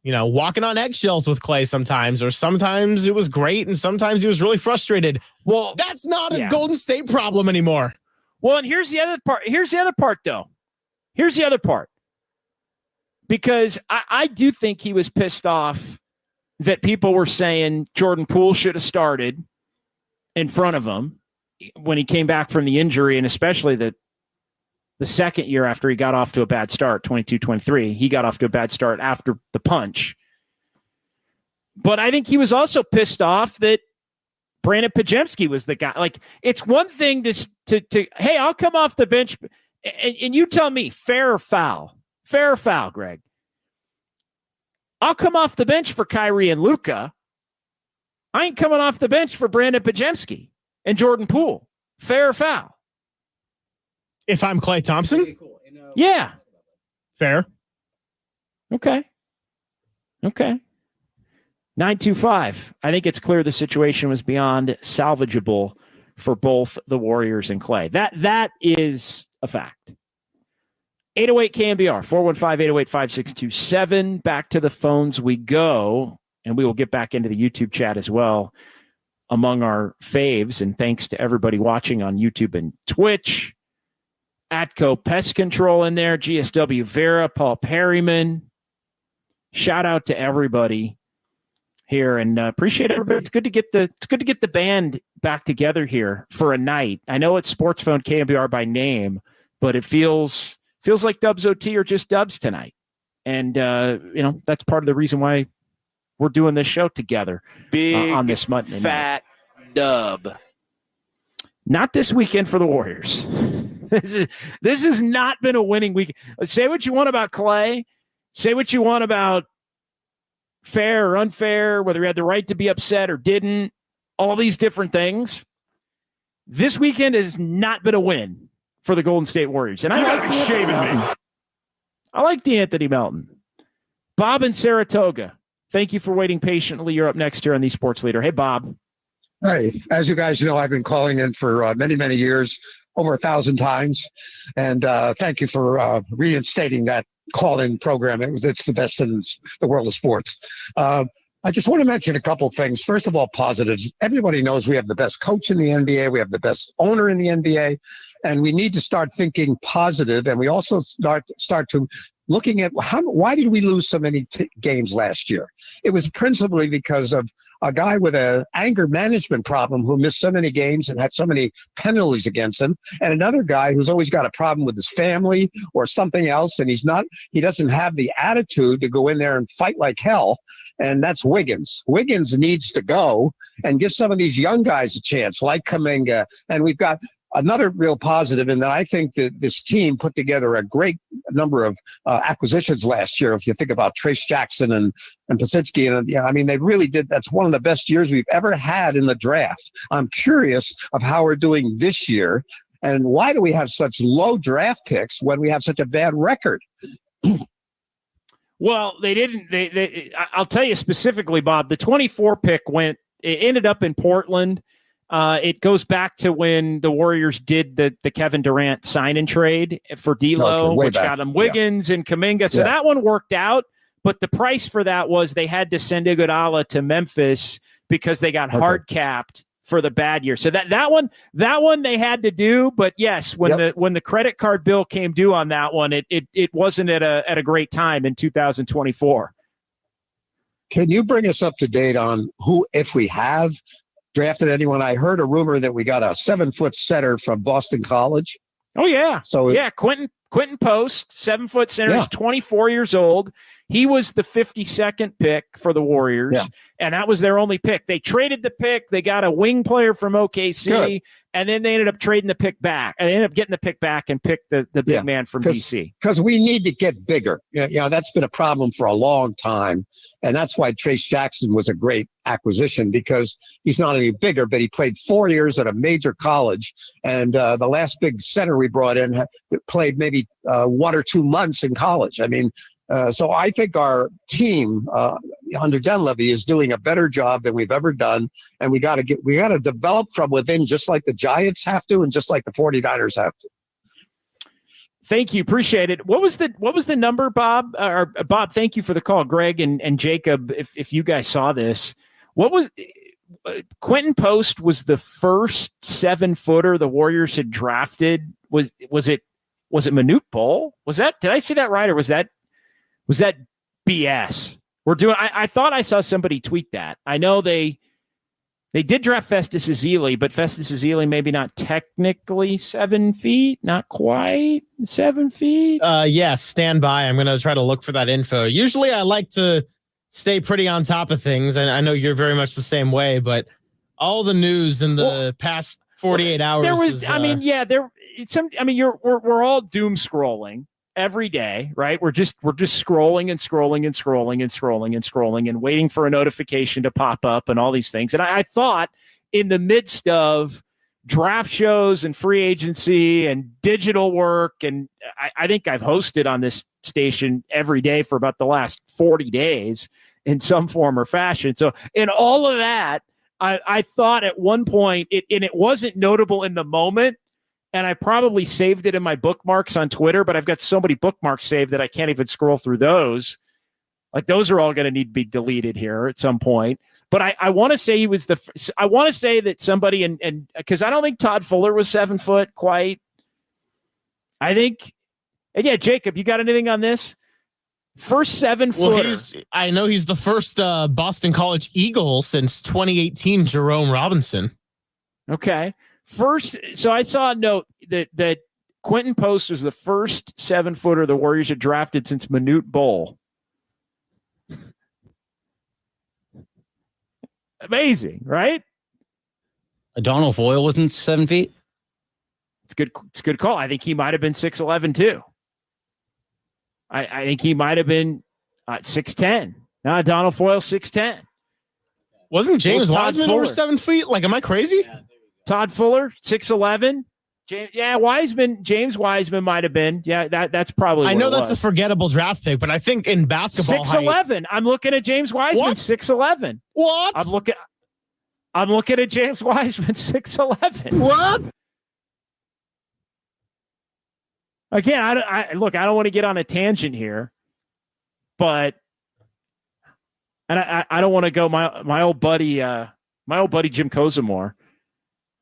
Speaker 4: walking on eggshells with Klay sometimes, or sometimes it was great and sometimes he was really frustrated. Well, that's not a Golden State problem anymore.
Speaker 3: Well, and here's the other part, though. Here's the other part. Because I do think he was pissed off that people were saying Jordan Poole should have started in front of him when he came back from the injury, and especially the second year after he got off to a bad start, 22-23, he got off to a bad start after the punch. But I think he was also pissed off that Brandon Podziemski was the guy. Like, it's one thing to hey, I'll come off the bench, and you tell me, fair or foul? Fair or foul, Greg? I'll come off the bench for Kyrie and Luka. I ain't coming off the bench for Brandon Podziemski and Jordan Poole. Fair or foul?
Speaker 4: If I'm Klay Thompson?
Speaker 3: Yeah.
Speaker 4: Fair.
Speaker 3: Okay. 925. I think it's clear the situation was beyond salvageable for both the Warriors and Klay. That is a fact. 808 KNBR, 415-808-5627. Back to the phones we go, and we will get back into the YouTube chat as well among our faves. And thanks to everybody watching on YouTube and Twitch. Atco Pest Control in there, GSW Vera, Paul Perryman. Shout out to everybody here, and appreciate everybody. It's good to get the band back together here for a night. I know it's SportsPhone KNBR by name, but it feels like Dubs OT or just Dubs tonight. And that's part of the reason why we're doing this show together on this Monday
Speaker 21: fat
Speaker 3: night.
Speaker 21: dub.
Speaker 3: Not this weekend for the Warriors. This has not been a winning week. Say what you want about Klay. Say what you want about fair or unfair, whether he had the right to be upset or didn't, all these different things. This weekend has not been a win for the Golden State Warriors. And I like D'Anthony Melton. Bob in Saratoga, thank you for waiting patiently. You're up next here on the Sports Leader. Hey, Bob.
Speaker 22: Hey, as you guys know, I've been calling in for many, many years, over 1,000 times. And thank you for reinstating that call-in program. It's the best in the world of sports. I just want to mention a couple of things. First of all, positives. Everybody knows we have the best coach in the NBA. We have the best owner in the NBA. And we need to start thinking positive. And we also start to looking at why did we lose so many games last year? It was principally because of a guy with an anger management problem who missed so many games and had so many penalties against him, and another guy who's always got a problem with his family or something else, and he doesn't have the attitude to go in there and fight like hell, and that's Wiggins. Wiggins needs to go and give some of these young guys a chance, like Kuminga, and we've got another real positive in that I think that this team put together a great number of acquisitions last year. If you think about Trace Jackson and Pasitsky, and they really did. That's one of the best years we've ever had in the draft. I'm curious of how we're doing this year, and why do we have such low draft picks when we have such a bad record?
Speaker 3: Well, they didn't. I'll tell you specifically, Bob. The 24 pick ended up in Portland. It goes back to when the Warriors did the Kevin Durant sign and trade for D'Lo, which got them Wiggins and Kuminga. So that one worked out, but the price for that was they had to send Iguodala to Memphis because they got hard capped for the bad year. So that one they had to do. But yes, when the credit card bill came due on that one, it wasn't at a great time in 2024.
Speaker 22: Can you bring us up to date on who, if we have drafted anyone? I heard a rumor that we got a 7-foot setter from Boston College.
Speaker 3: Oh yeah. So Quentin Post, 7-foot center, is 24 years old. He was the 52nd pick for the Warriors, and that was their only pick. They traded the pick. They got a wing player from OKC, and then they ended up trading the pick back. They ended up getting the pick back and picked the big man from DC.
Speaker 22: Because we need to get bigger. That's been a problem for a long time, and that's why Trace Jackson was a great acquisition, because he's not only bigger, but he played 4 years at a major college, and the last big center we brought in played maybe 1 or 2 months in college. So I think our team under Dunleavy is doing a better job than we've ever done, and we got to develop from within, just like the Giants have to, and just like the 49ers have to.
Speaker 3: Thank you, appreciate it. What was the number, Bob? Bob, thank you for the call, Greg and Jacob. If you guys saw this, what was Quentin Post was the first 7-footer the Warriors had drafted. Was it Manute Bol? Did I see that right, or was that BS? We're doing. I thought I saw somebody tweet that. I know they did draft Festus Ezeli, but Festus Ezeli maybe not technically 7 feet, not quite 7 feet.
Speaker 4: Yes, stand by. I'm going to try to look for that info. Usually I like to stay pretty on top of things, and I know you're very much the same way, but all the news in the past 48 hours.
Speaker 3: There was, we're all doom scrolling every day, right? We're just scrolling and scrolling and scrolling and scrolling and scrolling and waiting for a notification to pop up and all these things. And I thought in the midst of draft shows and free agency and digital work, and I think I've hosted on this station every day for about the last 40 days in some form or fashion. So in all of that, I thought at one point, it wasn't notable in the moment, and I probably saved it in my bookmarks on Twitter, but I've got so many bookmarks saved that I can't even scroll through those. Like, those are all going to need to be deleted here at some point. But I want to say he was I want to say that somebody, and because I don't think Todd Fuller was 7 foot quite. I think, and yeah, Jacob, you got anything on this? First 7 footer.
Speaker 4: Well, I know he's the first Boston College Eagle since 2018, Jerome Robinson.
Speaker 3: Okay. First, so I saw a note that Quentin Post was the first 7 footer the Warriors had drafted since Manute Bol. Amazing, right?
Speaker 6: Donald Foyle wasn't 7 feet.
Speaker 3: It's a good call. I think he might have been 6'11" too. I think he might have been 6'10". No, Donald Foyle 6'10".
Speaker 4: Wasn't James Wiseman over 7 feet? Like, am I crazy?
Speaker 3: Yeah, Todd Fuller 6'11". James Wiseman might have been. Yeah, that's probably.
Speaker 4: I know that's a forgettable draft pick, but I think in basketball,
Speaker 3: 6'11". I'm looking at James Wiseman 6'11".
Speaker 4: What?
Speaker 3: I'm looking at James Wiseman 6'11".
Speaker 4: What?
Speaker 3: Again, I don't want to get on a tangent here, but I don't want to go my old buddy Jim Kozimor,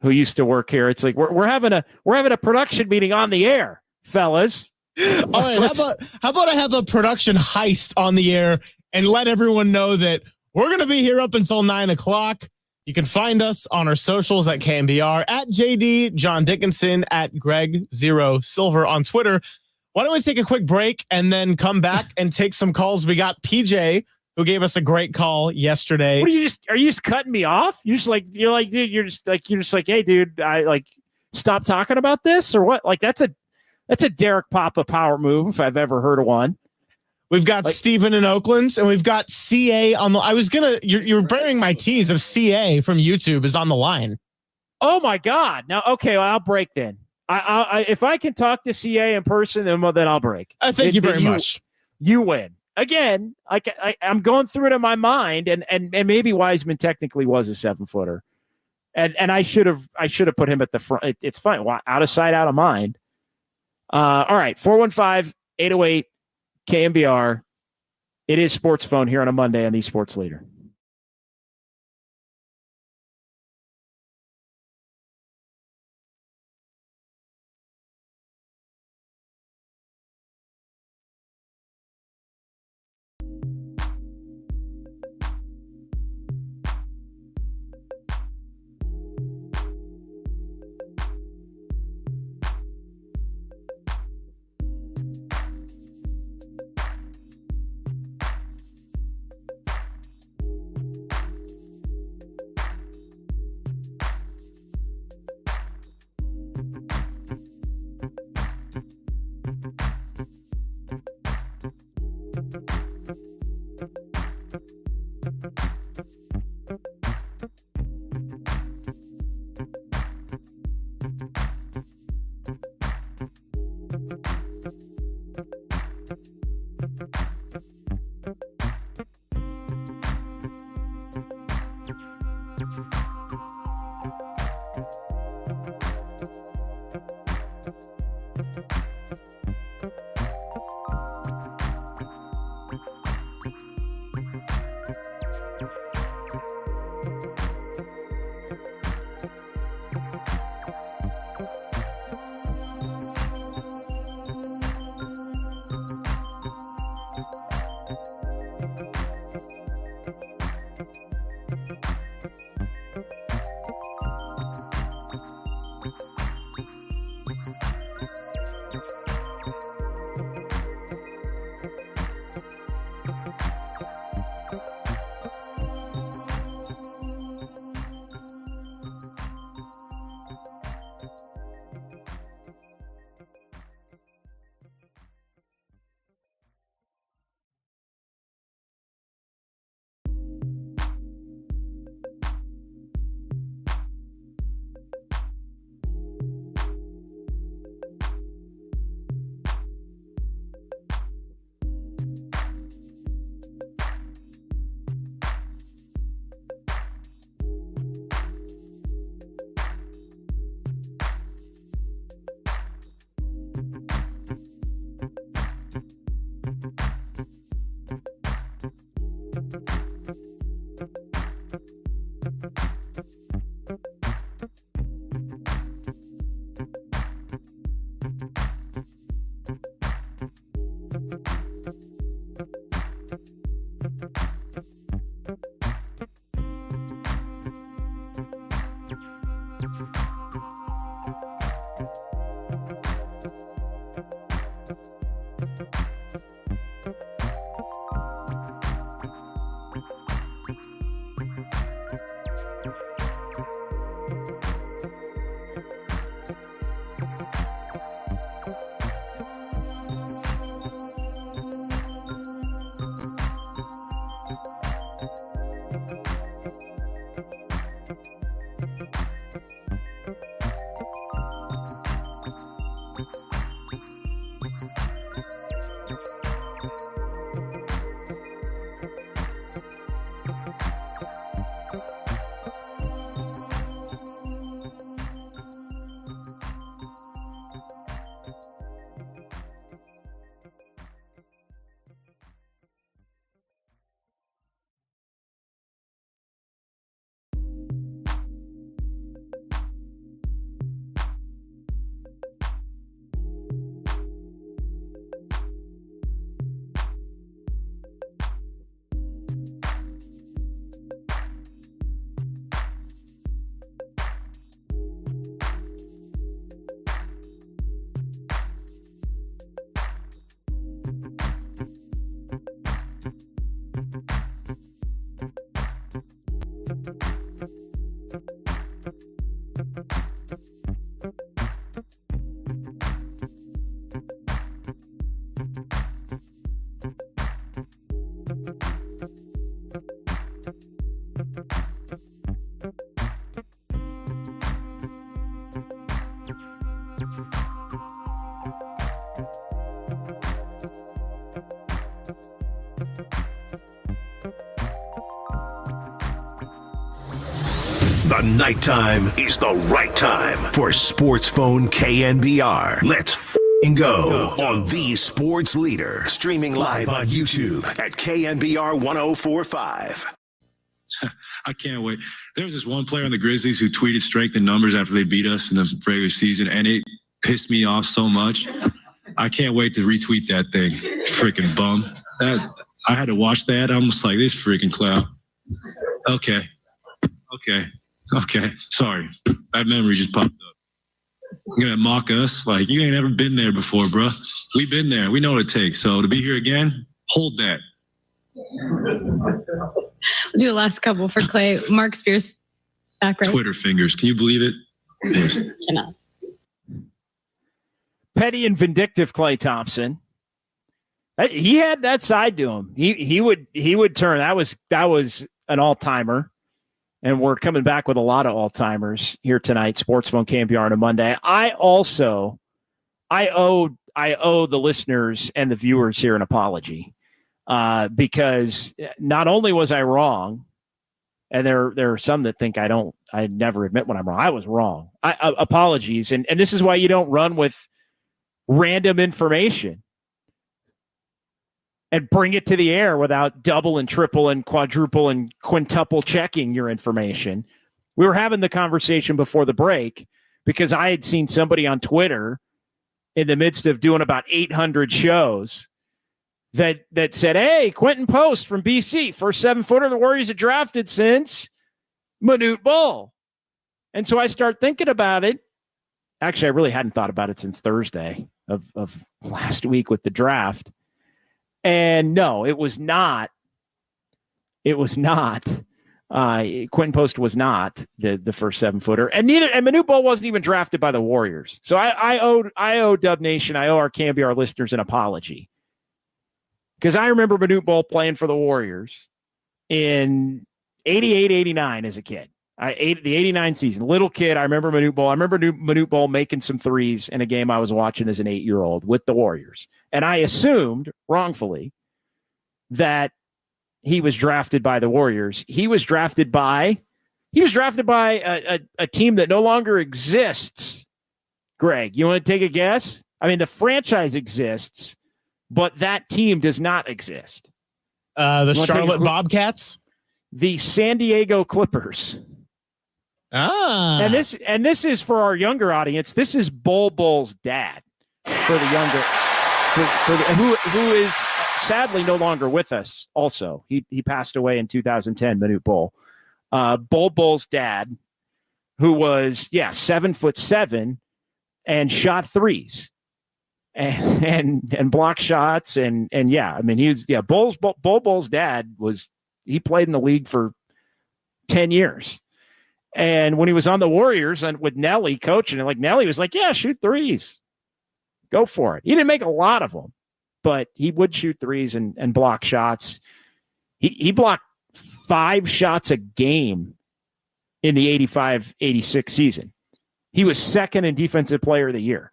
Speaker 3: who used to work here. It's like we're having a production meeting on the air, fellas.
Speaker 4: All right, how about I have a production heist on the air and let everyone know that we're going to be here up until 9:00. You can find us on our socials at KNBR, at JD John Dickinson, at Greg Zero Silver on Twitter. Why don't we take a quick break and then come back and take some calls? We got PJ, who gave us a great call yesterday.
Speaker 3: What are you just cutting me off? You're just like, hey, dude, stop talking about this or what? Like, that's a Derek Papa power move if I've ever heard of one.
Speaker 4: We've got Steven in Oakland, and we've got CA on the. You're burying my tease of CA from YouTube is on the line.
Speaker 3: Oh my God! Now, okay, well, I'll break then. I if I can talk to CA in person, then I'll break.
Speaker 4: Thank you very much.
Speaker 3: You win again. I'm going through it in my mind, and maybe Wiseman technically was a 7 footer, and I should have put him at the front. It's fine. Out of sight, out of mind. All right, 415-808. KNBR. It is Sports Phone here on a Monday on the Sports Leader.
Speaker 1: The nighttime is the right time for SportsPhone KNBR. Let's go on the sports leader. Streaming live on YouTube at KNBR 1045.
Speaker 7: I can't wait. There was this one player on the Grizzlies who tweeted strength in numbers after they beat us in the regular season, and it pissed me off so much. I can't wait to retweet that thing. Freaking bum. I had to watch that. I'm just like, this freaking clown. Okay. Sorry. That memory just popped up. You're going to mock us? Like, you ain't ever been there before, bro. We've been there. We know what it takes. So to be here again, hold that.
Speaker 21: We'll do a last couple for Klay. Mark Spears, back right.
Speaker 7: Twitter fingers. Can you believe it?
Speaker 21: Cannot.
Speaker 3: Petty and vindictive Klay Thompson. He had that side to him. He would turn. That was an all-timer. And we're coming back with a lot of all-timers here tonight. SportsPhone KNBR on a Monday. I owe the listeners and the viewers here an apology. Because not only was I wrong, and there are some that think I never admit when I'm wrong. I was wrong. Apologies. And this is why you don't run with random information and bring it to the air without double and triple and quadruple and quintuple checking your information. We were having the conversation before the break because I had seen somebody on Twitter in the midst of doing about 800 shows that said, hey, Quentin Post from BC, first 7-footer the Warriors have drafted since Manute Bol. And so I start thinking about it. Actually, I really hadn't thought about it since Thursday of last week with the draft. And no, it was not. Quentin Post was not the first 7-footer. And Manute Bol wasn't even drafted by the Warriors. So I owe Dub Nation, I owe our KNBR listeners an apology. Because I remember Manute Bol playing for the Warriors in 88, 89 as a kid. The 89 season. Little kid, I remember Manute Bol. I remember Manute Bol making some threes in a game I was watching as an 8-year-old with the Warriors. And I assumed, wrongfully, that he was drafted by the Warriors. He was drafted by a team that no longer exists. Greg, you want to take a guess? I mean, the franchise exists, but that team does not exist.
Speaker 4: The Charlotte Bobcats?
Speaker 3: The San Diego Clippers.
Speaker 4: Ah.
Speaker 3: And this is for our younger audience. This is Bol's dad for the younger who is sadly no longer with us also. He passed away in 2010, Manute Bol. Bol's dad, who was 7'7" and shot threes. And block shots and I mean he was Bol's dad he played in the league for 10 years. And when he was on the Warriors and with Nelly coaching, like Nelly was like, yeah, shoot threes. Go for it. He didn't make a lot of them, but he would shoot threes and block shots. He blocked 5 shots a game in the 85-86 season. He was second in defensive player of the year.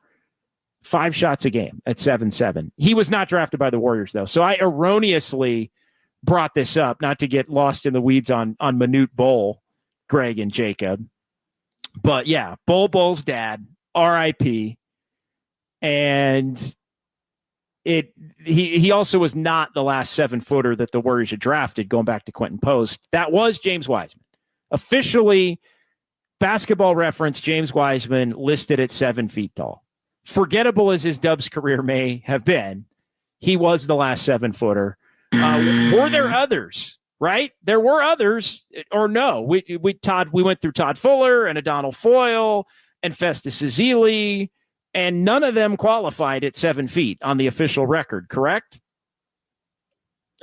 Speaker 3: 5 shots a game at 7'7". He was not drafted by the Warriors, though. So I erroneously brought this up, not to get lost in the weeds on Manute Bol, Greg and Jacob. But yeah, Bol's dad, RIP. And he also was not the last 7-footer that the Warriors had drafted, going back to Quentin Post. That was James Wiseman. Officially, Basketball Reference, James Wiseman listed at 7 feet tall. Forgettable as his Dubs career may have been, he was the last 7-footer. Were there others? Right? There were others, or no? We went through Todd Fuller and Adonal Foyle and Festus Ezeli, and none of them qualified at 7 feet on the official record. Correct?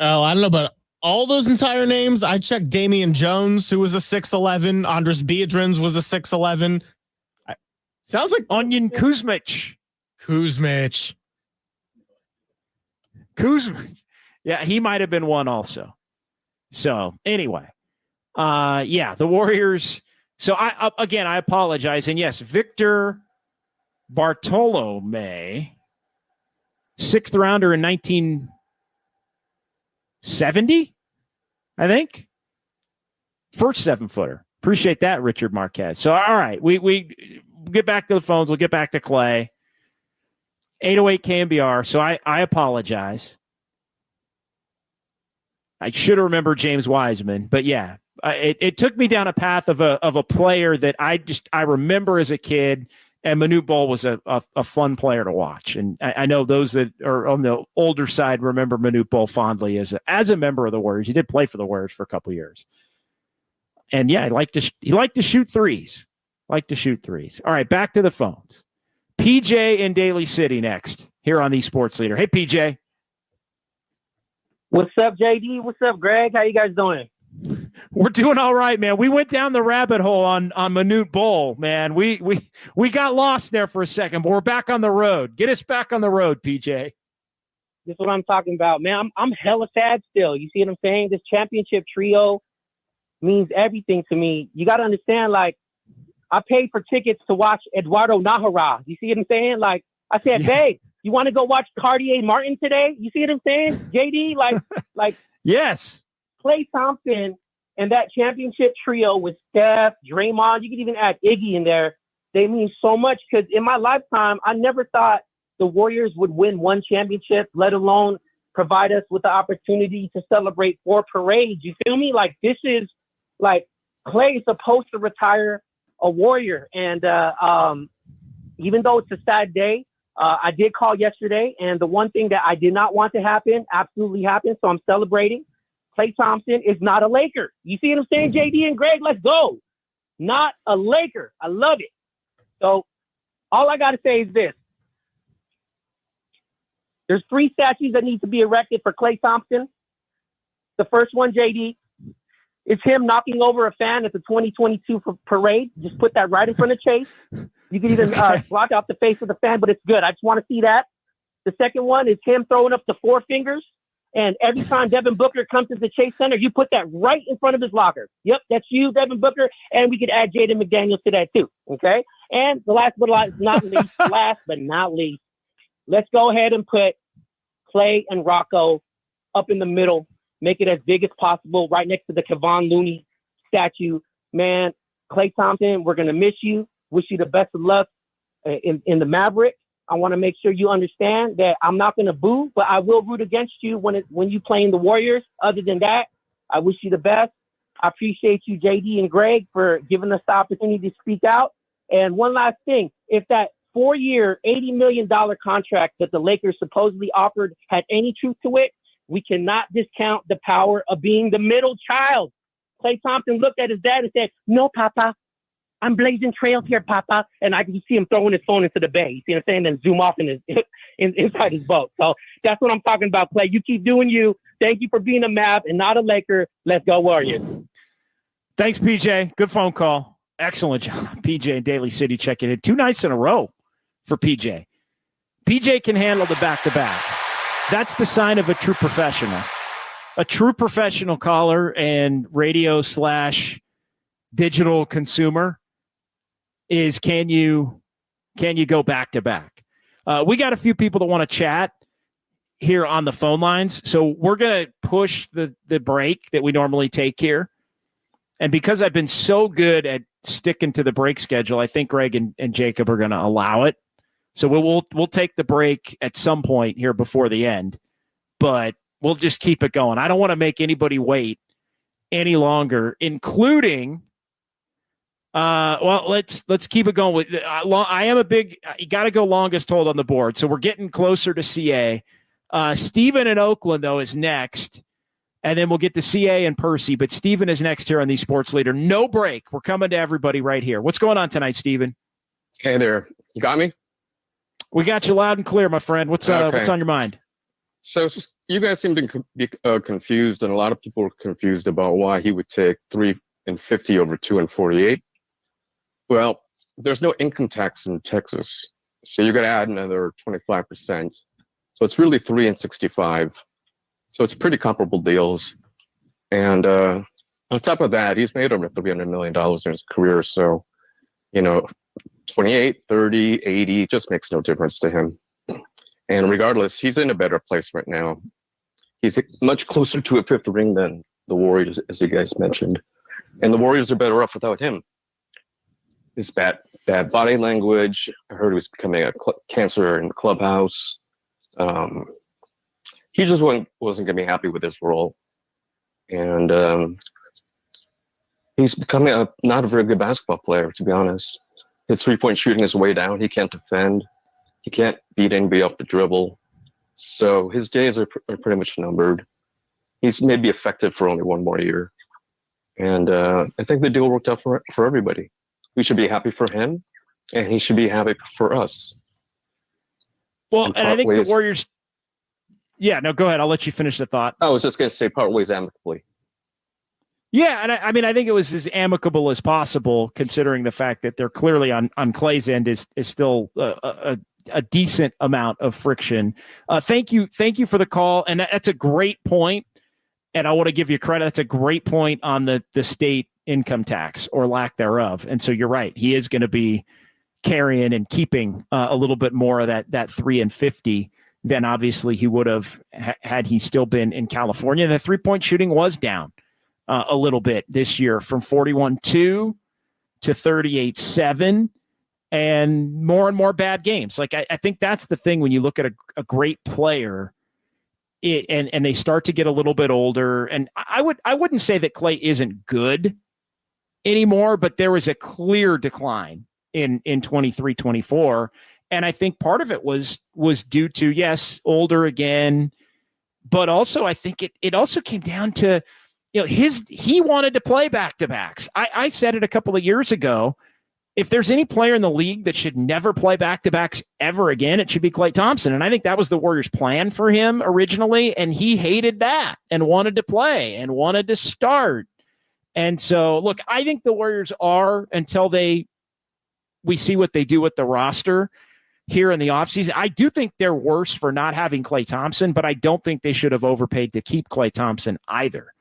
Speaker 4: Oh, I don't know about all those entire names. I checked Damian Jones, who was a 6'11". Andres Biedrins was a 6'11". Sounds like
Speaker 3: Onion Kuzmic. Yeah, he might have been one also. So anyway, the Warriors. So I apologize. And yes, Victor Bartolome, 6th rounder in 1970, I think. First 7-footer. Appreciate that, Richard Marquez. So, all right, we get back to the phones. We'll get back to Klay. 808 KNBR. So I apologize. I should have remembered James Wiseman, but yeah, it took me down a path of a player that I remember as a kid, and Manute Bol was a fun player to watch. And I know those that are on the older side remember Manute Bol fondly as a member of the Warriors. He did play for the Warriors for a couple of years. And yeah, he liked to shoot threes. All right, back to the phones. PJ in Daly City next here on the Sports Leader. Hey, PJ.
Speaker 8: What's up, JD? What's up, Greg? How you guys doing?
Speaker 3: We're doing all right, man. We went down the rabbit hole on Manute Bol, man. We got lost there for a second, but we're back on the road. Get us back on the road, PJ.
Speaker 8: This is what I'm talking about, man. I'm hella sad still. You see what I'm saying? This championship trio means everything to me. You got to understand, like, I paid for tickets to watch Eduardo Nahara. You see what I'm saying? Like, I said, babe, you want to go watch Cartier Martin today? You see what I'm saying? JD, like
Speaker 3: yes.
Speaker 8: Klay Thompson and that championship trio with Steph, Draymond, you could even add Iggy in there. They mean so much because in my lifetime, I never thought the Warriors would win one championship, let alone provide us with the opportunity to celebrate 4 parades. You feel me? Like, this is like Klay is supposed to retire a Warrior. And even though it's a sad day, I did call yesterday, and the one thing that I did not want to happen absolutely happened, so I'm celebrating. Klay Thompson is not a Laker. You see what I'm saying, JD and Greg? Let's go. Not a Laker. I love it. So all I got to say is this. There's 3 statues that need to be erected for Klay Thompson. The first one, JD, is him knocking over a fan at the 2022 parade. Just put that right in front of Chase. You can even block out the face of the fan, but it's good. I just want to see that. The second one is him throwing up the 4 fingers. And every time Devin Booker comes to the Chase Center, you put that right in front of his locker. Yep, that's you, Devin Booker. And we could add Jaden McDaniels to that too. Okay. And the last but not least, let's go ahead and put Klay and Rocco up in the middle. Make it as big as possible, right next to the Kevon Looney statue. Man, Klay Thompson, we're going to miss you. Wish you the best of luck in the Maverick. I want to make sure you understand that I'm not going to boo, but I will root against you when you play in the Warriors. Other than that, I wish you the best. I appreciate you, JD and Greg, for giving us the opportunity to speak out. And one last thing, if that 4-year, $80 million contract that the Lakers supposedly offered had any truth to it, we cannot discount the power of being the middle child. Klay Thompson looked at his dad and said, "No, Papa, I'm blazing trails here, Papa." And I can see him throwing his phone into the bay. You see what I'm saying? Then zoom off inside his boat. So that's what I'm talking about, Klay. You keep doing you. Thank you for being a Mav and not a Laker. Let's go, Warriors.
Speaker 3: Thanks, PJ. Good phone call. Excellent job. PJ in Daly City checking in 2 nights in a row for PJ. PJ can handle the back-to-back. That's the sign of a true professional. A true professional caller and radio/digital consumer is can you go back to back? We got a few people that want to chat here on the phone lines, so we're going to push the break that we normally take here. And because I've been so good at sticking to the break schedule, I think Greg and Jacob are going to allow it. So we'll take the break at some point here before the end, but we'll just keep it going. I don't want to make anybody wait any longer, including let's keep it going with I am a big you got to go longest hold on the board. So we're getting closer to CA. Steven in Oakland though is next, and then we'll get to CA and Percy, but Steven is next here on the Sports Leader. No break. We're coming to everybody right here. What's going on tonight, Steven?
Speaker 9: Hey there. You got me?
Speaker 3: We got you loud and clear, my friend. What's on your mind?
Speaker 9: So you guys seem to be confused, and a lot of people are confused about why he would take 3 and 50 over 2 and 48. Well, there's no income tax in Texas, so you're going to add another 25%. So it's really 3 and 65. So it's pretty comparable deals. And on top of that, he's made over $300 million in his career. So, 28, 30, 80 just makes no difference to him. And regardless, he's in a better place right now. He's much closer to a 5th ring than the Warriors, as you guys mentioned. And the Warriors are better off without him. His bad body language. I heard he was becoming a cancer in the clubhouse. He just wasn't going to be happy with his role. And he's becoming not a very good basketball player, to be honest. His three-point shooting is way down. He can't defend. He can't beat anybody off the dribble. So his days are pretty much numbered. He's maybe effective for only one more year. And I think the deal worked out for everybody. We should be happy for him, and he should be happy for us.
Speaker 3: Well, and I think the Warriors... Yeah, no, go ahead. I'll let you finish the thought.
Speaker 9: I was just going to say part ways amicably.
Speaker 3: Yeah, and I mean, I think it was as amicable as possible, considering the fact that they're clearly on Klay's end is still a decent amount of friction. Thank you for the call, and that's a great point. And I want to give you credit. That's a great point on the state income tax or lack thereof. And so you're right. He is going to be carrying and keeping a little bit more of that 3 and 50 than obviously he would have had he still been in California. The 3-point shooting was down a little bit this year from 41-2 to 38-7 and more bad games. Like I think that's the thing when you look at a great player and they start to get a little bit older. And I wouldn't say that Klay isn't good anymore, but there was a clear decline in 23-24. And I think part of it was due to, yes, older again, but also I think it also came down to, he wanted to play back-to-backs. I said it a couple of years ago. If there's any player in the league that should never play back-to-backs ever again, it should be Klay Thompson. And I think that was the Warriors' plan for him originally, and he hated that and wanted to play and wanted to start. And so, look, I think the Warriors are, until we see what they do with the roster here in the offseason. I do think they're worse for not having Klay Thompson, but I don't think they should have overpaid to keep Klay Thompson either.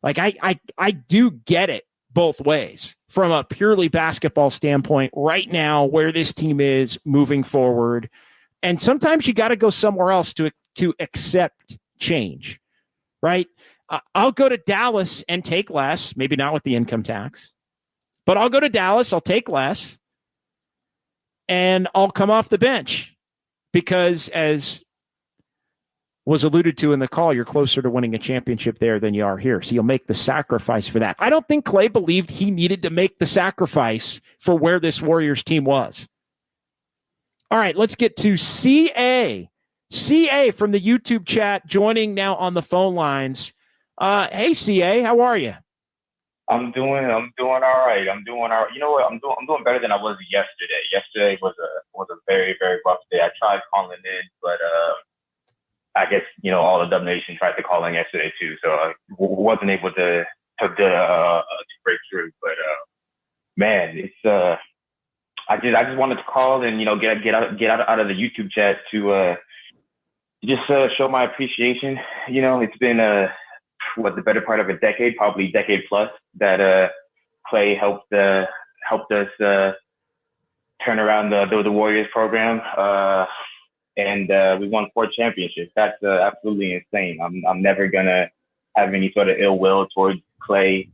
Speaker 3: Like, I do get it both ways from a purely basketball standpoint right now where this team is moving forward. And sometimes you got to go somewhere else to accept change, right? I'll go to Dallas and take less, maybe not with the income tax, but I'll go to Dallas, I'll take less, and I'll come off the bench because, as was alluded to in the call, you're closer to winning a championship there than you are here. So you'll make the sacrifice for that. I don't think Klay believed he needed to make the sacrifice for where this Warriors team was. All right, let's get to CA. CA from the YouTube chat joining now on the phone lines. Hey, CA, how are you?
Speaker 10: I'm doing all right. You know what? I'm doing better than I was yesterday. Yesterday was a very, very rough day. I tried calling in, but I guess all the Dub Nation tried to call in yesterday too, so I wasn't able to break through. But man, it's I just wanted to call and get out of the YouTube chat to just show my appreciation. It's been the better part of a decade, probably decade plus, that Klay helped us turn around the Warriors program, and we won 4 championships. That's absolutely insane. I'm never gonna have any sort of ill will towards Klay,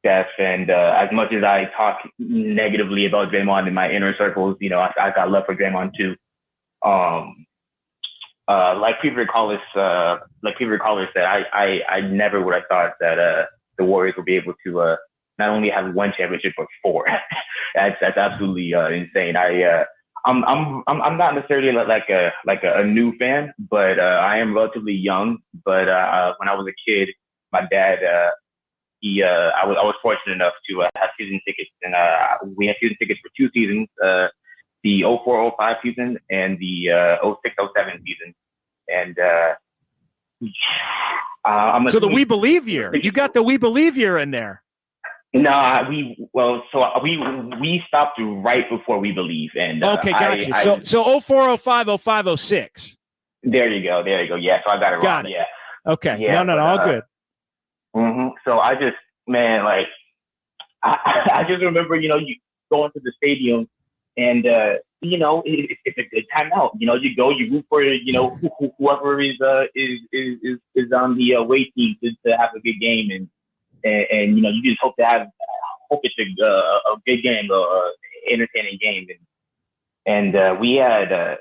Speaker 10: Steph, and as much as I talk negatively about Draymond in my inner circles, I got love for Draymond too. Like previous callers said, I never would have thought that the Warriors would be able to not only have 1 championship but 4. That's absolutely insane. I'm not necessarily like a new fan, but I am relatively young. But when I was a kid, my dad I was fortunate enough to have season tickets, and we had season tickets for 2 seasons. The 04-05 season and the 06-07 season. And
Speaker 3: so the We Believe year. You got the We Believe year in there.
Speaker 10: No, we stopped right before We Believe. And
Speaker 3: okay, got you. So 04, 05, 05, 06.
Speaker 10: There you go. Yeah, so I got it wrong.
Speaker 3: Got it.
Speaker 10: Yeah.
Speaker 3: Okay.
Speaker 10: Yeah,
Speaker 3: no, all good.
Speaker 10: Mm-hmm. So I just, man, like, I just remember, you going to the stadium and, it's a good time out. You go, you root for, whoever is on the away team to have a good game. And and you just hope it's a good game, or entertaining game. And we had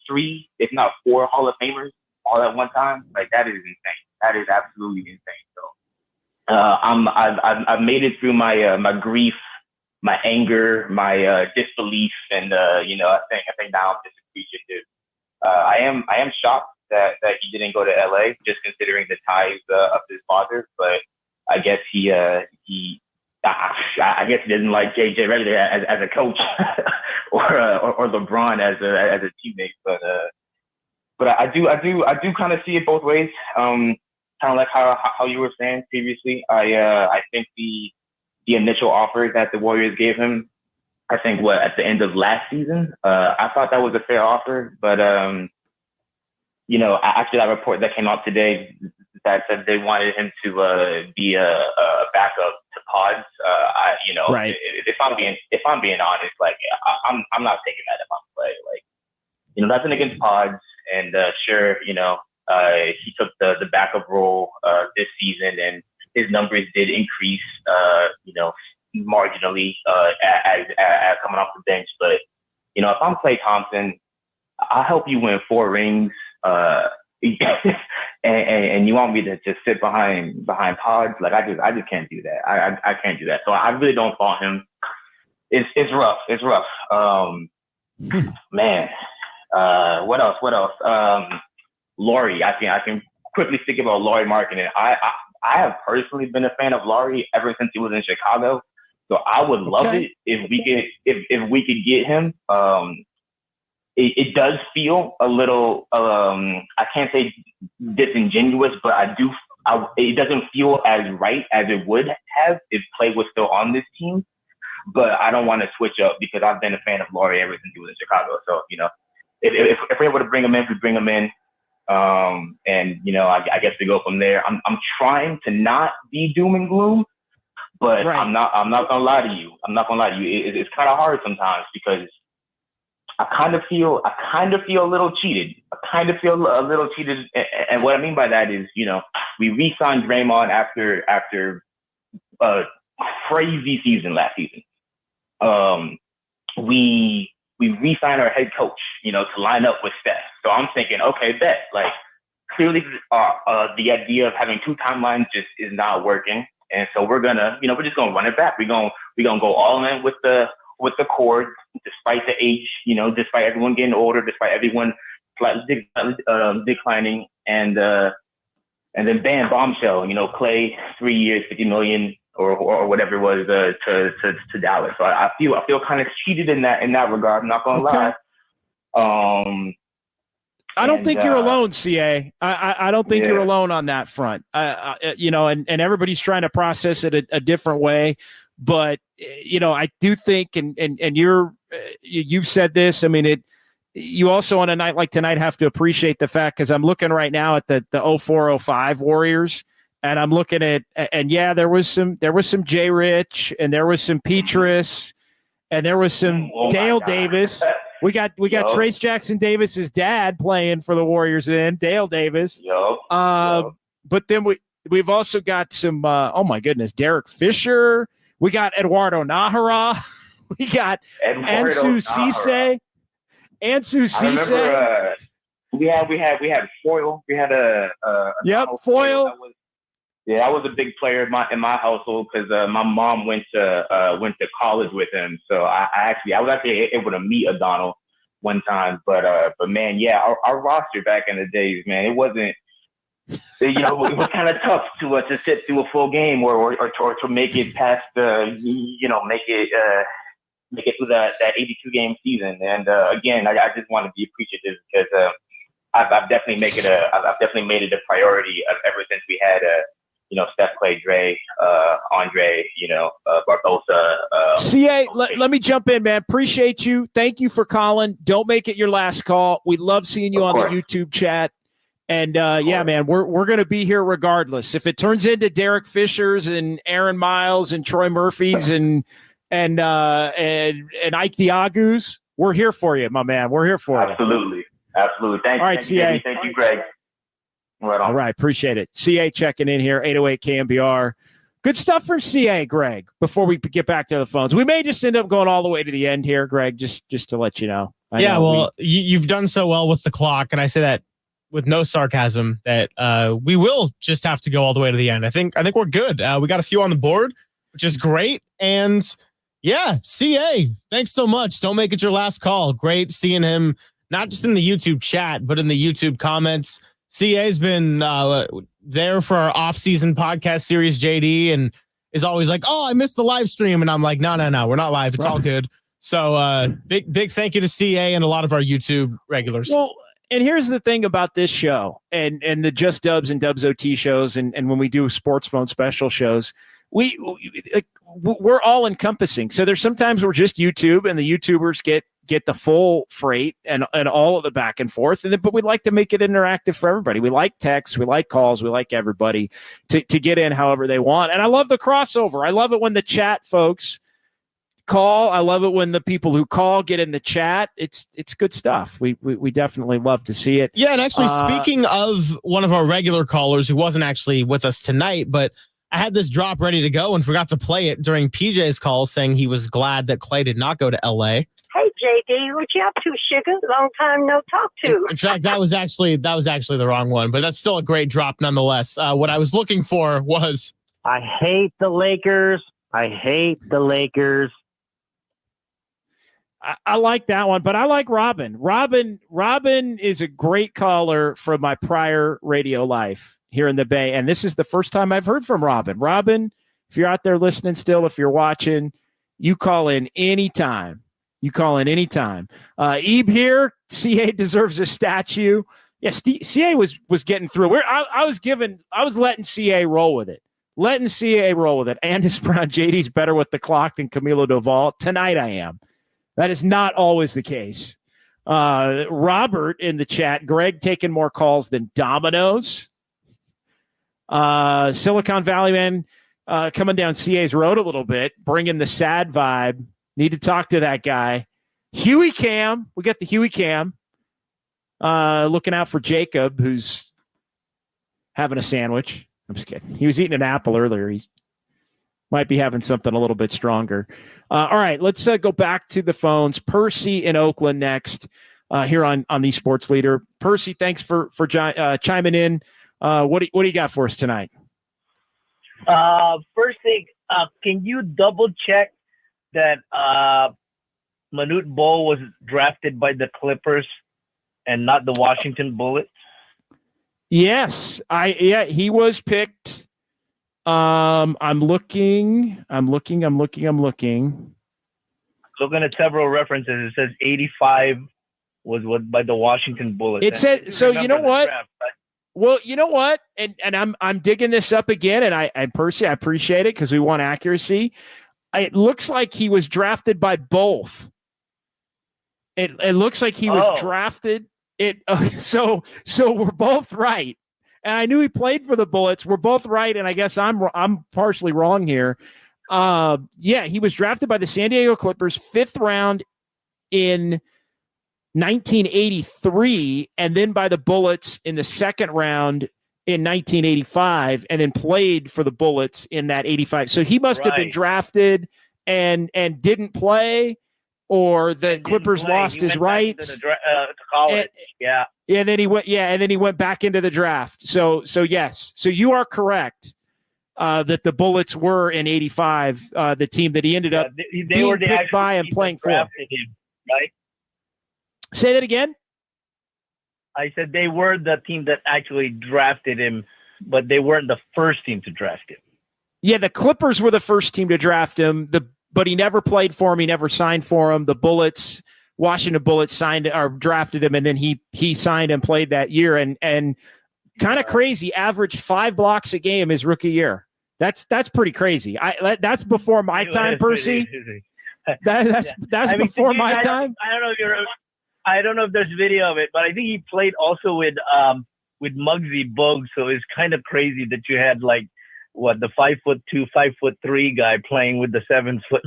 Speaker 10: 3, if not 4 Hall of Famers all at one time. Like, that is insane. That is absolutely insane. So I've made it through my grief, my anger, my disbelief, and I think now I'm just appreciative. I am shocked that he didn't go to LA, just considering the ties of his father. But I guess he didn't like JJ Redick as a coach or LeBron as a teammate. But I do kind of see it both ways. Kind of like how you were saying previously. I think the initial offer that the Warriors gave him, I think at the end of last season, I thought that was a fair offer. But after that report that came out today that said they wanted him to be a backup to Pods,
Speaker 3: right.
Speaker 10: If I'm being honest, like I'm not taking that if I'm Klay. Like, nothing against Pods, and sure, he took the backup role this season, and his numbers did increase, marginally as coming off the bench. But if I'm Klay Thompson, I'll help you win 4 rings. And you want me to just sit behind Pods? Like, I just can't do that. I can't do that. So I really don't fault him. It's rough. It's rough. Man. What else? Lauri. I can quickly speak about Lauri Markkanen. I have personally been a fan of Lauri ever since he was in Chicago. So I would love it if we could get him. It does feel a little, I can't say disingenuous, but it doesn't feel as right as it would have if Klay was still on this team. But I don't want to switch up because I've been a fan of Lauri ever since he was in Chicago. So, if we're able to bring him in, we bring him in. And, I guess we go from there. I'm trying to not be doom and gloom, but right. I'm not gonna lie to you. It's kind of hard sometimes because I kind of feel a little cheated. And what I mean by that is, we re-signed Draymond after a crazy season last season. We re-signed our head coach, to line up with Steph. So I'm thinking, okay, bet. Like, clearly, the idea of having 2 timelines just is not working. And so we're just gonna run it back. We're gonna go all in with the cord, despite the age, despite everyone getting older, despite everyone slightly declining, and then bam, bombshell, Klay, 3 years, $50 million or whatever it was to Dallas. So I feel kind of cheated in that regard. I'm not gonna lie.
Speaker 3: I don't think you're alone, CA. I don't think you're alone on that front. And everybody's trying to process it a different way. But, I do think, and you've said this, I mean, you also on a night like tonight have to appreciate the fact, because I'm looking right now at the 04-05 Warriors, and I'm looking at, and yeah, there was some Jay Rich, and there was some Petrus, and there was some Dale Davis. We got Trace Jackson Davis's dad playing for the Warriors then, Dale Davis. But then we've also got some, oh my goodness, Derek Fisher. We got Eduardo Nahara. We got Ansu Cisse.
Speaker 10: We had Foyle. We had
Speaker 3: Foyle.
Speaker 10: I was a big player in my household because my mom went to college with him. So I was actually able to meet O'Donnell one time. But man, our roster back in the days, man, it wasn't. It was kind of tough to sit through a full game or to make it past make it through that 82 game season. And again, I just want to be appreciative because I've definitely made it a priority ever since we had Steph, Klay, Dre, Andre, Barbosa.
Speaker 3: CA, let me jump in, man. Appreciate you. Thank you for calling. Don't make it your last call. We love seeing you on the YouTube chat. And man, we're going to be here regardless. If it turns into Derek Fisher's and Aaron Miles and Troy Murphy's and Ike Diagu's, we're here for you, my man. We're here for you.
Speaker 10: Absolutely. Thank you, Greg.
Speaker 3: Right on. All right, appreciate it. CA checking in here, 808 KNBR. Good stuff from CA, Greg, before we get back to the phones. We may just end up going all the way to the end here, Greg, just to let you know.
Speaker 4: You've done so well with the clock, and I say that with no sarcasm, that we will just have to go all the way to the end. I think we're good. We got a few on the board, which is great. And yeah, CA, thanks so much. Don't make it your last call. Great seeing him, not just in the YouTube chat, but in the YouTube comments. CA's been there for our off-season podcast series, JD, and is always like, oh, I missed the live stream. And I'm like, no, we're not live. It's all good. So big thank you to CA and a lot of our YouTube regulars.
Speaker 3: Well, and here's the thing about this show and the Just Dubs and Dubs OT shows, and when we do SportsPhone special shows, we're all encompassing. So there's sometimes we're just YouTube, and the YouTubers get the full freight and all of the back and forth. But we like to make it interactive for everybody. We like texts, we like calls, we like everybody to get in however they want. And I love the crossover. I love it when the chat folks call. I love it when the people who call get in the chat. It's good stuff. We definitely love to see it.
Speaker 4: Yeah, and actually speaking of one of our regular callers who wasn't actually with us tonight, but I had this drop ready to go and forgot to play it during PJ's call, saying he was glad that Klay did not go to LA.
Speaker 11: Hey, JD, what you up to, sugar? Long time no talk to.
Speaker 4: In fact, that was actually the wrong one, but that's still a great drop nonetheless. What I was looking for was,
Speaker 12: I hate the Lakers. I hate the Lakers.
Speaker 3: I like that one, but I like Robin. Robin is a great caller from my prior radio life here in the Bay, and this is the first time I've heard from Robin. Robin, if you're out there listening still, if you're watching, you call in anytime. Ebe here, CA deserves a statue. Yes, CA was getting through. I was letting CA roll with it. Andis Brown, JD's better with the clock than Camilo Doval. Tonight I am. That is not always the case. Robert in the chat, Greg taking more calls than dominoes. Silicon Valley man coming down CA's road a little bit, bringing the sad vibe. Need to talk to that guy. Huey Cam. We got the Huey Cam. Looking out for Jacob, who's having a sandwich. I'm just kidding. He was eating an apple earlier. He might be having something a little bit stronger. All right, let's go back to the phones. Percy in Oakland next here on the Sports Leader. Percy, thanks for chiming in. What do you got for us tonight?
Speaker 13: First thing, can you double check that Manute Bol was drafted by the Clippers and not the Washington Bullets?
Speaker 3: Yes, he was picked. I'm looking. Looking
Speaker 13: at several references. It says 85 was by the Washington Bullets.
Speaker 3: It said so. You know what? Well, you know what? And I'm digging this up again, and I personally I appreciate it because we want accuracy. It looks like he was drafted by both. It looks like he was drafted. So we're both right. And I knew he played for the Bullets. We're both right, and I guess I'm partially wrong here. He was drafted by the San Diego Clippers, 5th round in 1983, and then by the Bullets in the 2nd round in 1985, and then played for the Bullets in that 85. So he must have been drafted and didn't play, or the Clippers lost his rights.
Speaker 13: To college.
Speaker 3: And then he went back into the draft. So yes. So you are correct that the Bullets were in 85, the team that he ended up
Speaker 13: they were
Speaker 3: picked by and playing for.
Speaker 13: Him, right?
Speaker 3: Say that again?
Speaker 13: I said they were the team that actually drafted him, but they weren't the first team to draft him.
Speaker 3: Yeah, the Clippers were the first team to draft him. But he never played for him. He never signed for him. The Bullets, Washington Bullets, drafted him, and then he signed and played that year. And kind of crazy, averaged 5 blocks a game his rookie year. That's pretty crazy. That's before my time, Percy. That's before my time.
Speaker 13: I don't know if there's video of it, but I think he played also with Muggsy Bogues. So it's kind of crazy that you had the 5'2", 5'3" guy playing with the 7 foot.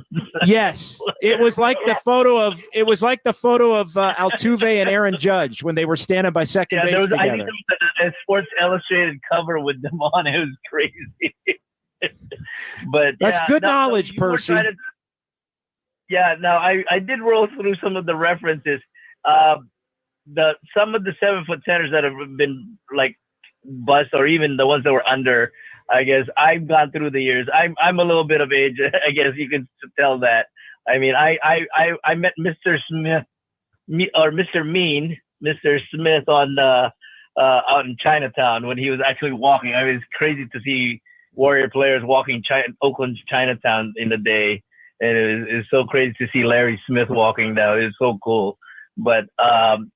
Speaker 3: Yes, it was like the photo of Altuve and Aaron Judge when they were standing by second base together.
Speaker 13: I think there was a Sports Illustrated cover with them on. It was crazy. But
Speaker 3: That's
Speaker 13: yeah,
Speaker 3: good
Speaker 13: no,
Speaker 3: knowledge,
Speaker 13: you were
Speaker 3: Percy.
Speaker 13: trying to- yeah, no, I did roll through some of the references. Some of the 7-foot centers that have been like bust, or even the ones that were under. I guess I've gone through the years. I'm a little bit of age. I guess you can tell that. I mean, I met Mr. Smith, Mr. Smith on out in Chinatown when he was actually walking. I mean, it's crazy to see Warrior players walking Oakland's Chinatown in the day, and it's so crazy to see Larry Smith walking now. It's so cool. But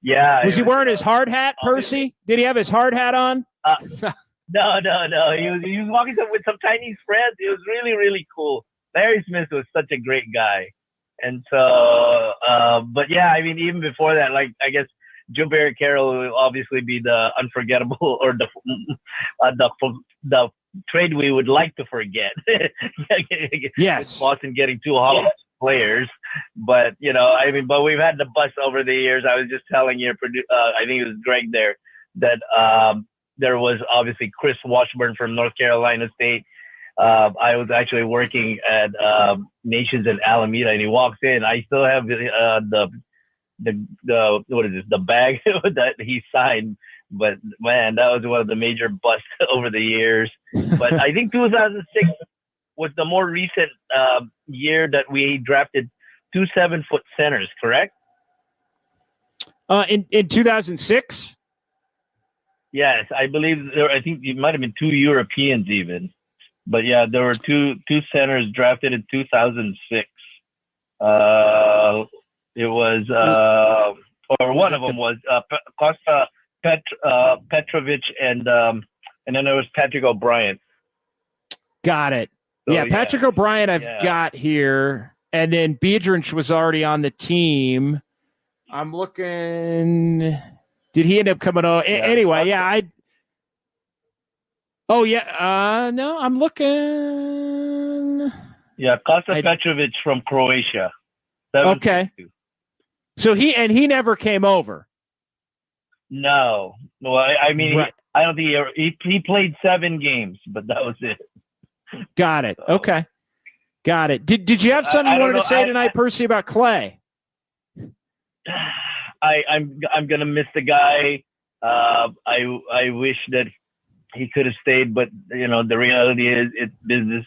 Speaker 13: yeah,
Speaker 3: Was he wearing his hard hat, Percy? Did he have his hard hat on?
Speaker 13: No. He was walking with some Chinese friends. It was really, really cool. Larry Smith was such a great guy. And so, but yeah, I mean, even before that, like, I guess Joe Barry Carroll will obviously be the unforgettable, or the trade we would like to forget.
Speaker 3: Yes.
Speaker 13: With Boston getting 2 Hall of Fame players. But, you know, I mean, but we've had the bust over the years. I was just telling you, I think it was Greg there, that there was obviously Chris Washburn from North Carolina State. I was actually working at Nations in Alameda, and he walks in. I still have the what is this? The bag that he signed. But man, that was one of the major busts over the years. But I think 2006 was the more recent year that we drafted 2 7-foot centers. Correct?
Speaker 3: In 2006.
Speaker 13: Yes, I believe I think it might have been 2 Europeans even. But yeah, there were two centers drafted in 2006. It was, or one of them was Costa Petrovic, and then there was Patrick O'Brien.
Speaker 3: Got it.
Speaker 13: So,
Speaker 3: yeah, Patrick O'Brien I've got here, and then Biedrins was already on the team. I'm looking. Did he end up coming on? Anyway, yeah, Oh, yeah. No, I'm looking.
Speaker 13: Yeah, Costa Petrovic from Croatia.
Speaker 3: Okay. So he never came over.
Speaker 13: No. Well, I mean,
Speaker 3: Right.
Speaker 13: I don't think he played 7 games, but that was it.
Speaker 3: Got it. Okay. Got it. Did you have something you wanted to say tonight, Percy, about Klay?
Speaker 13: I'm gonna miss the guy. I wish that he could have stayed, but you know, the reality is it's business.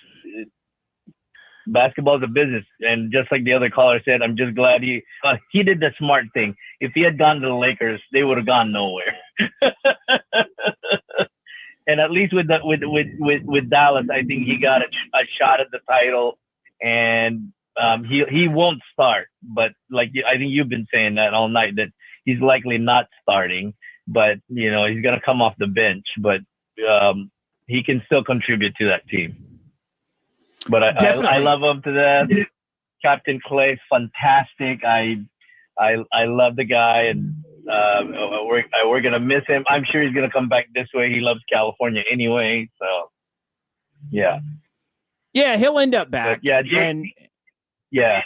Speaker 13: Basketball is a business, and just like the other caller said, I'm just glad he did the smart thing. If he had gone to the Lakers, they would have gone nowhere. And at least with Dallas, I think he got a shot at the title, and he won't start. But like I think you've been saying that all night, that he's likely not starting, but you know, he's gonna come off the bench, but he can still contribute to that team. But I love him to death. Captain Klay, fantastic. I love the guy, and we're gonna miss him. I'm sure he's gonna come back this way. He loves California anyway, so yeah.
Speaker 3: Yeah, he'll end up back.
Speaker 13: But, yeah,
Speaker 3: and
Speaker 13: yeah.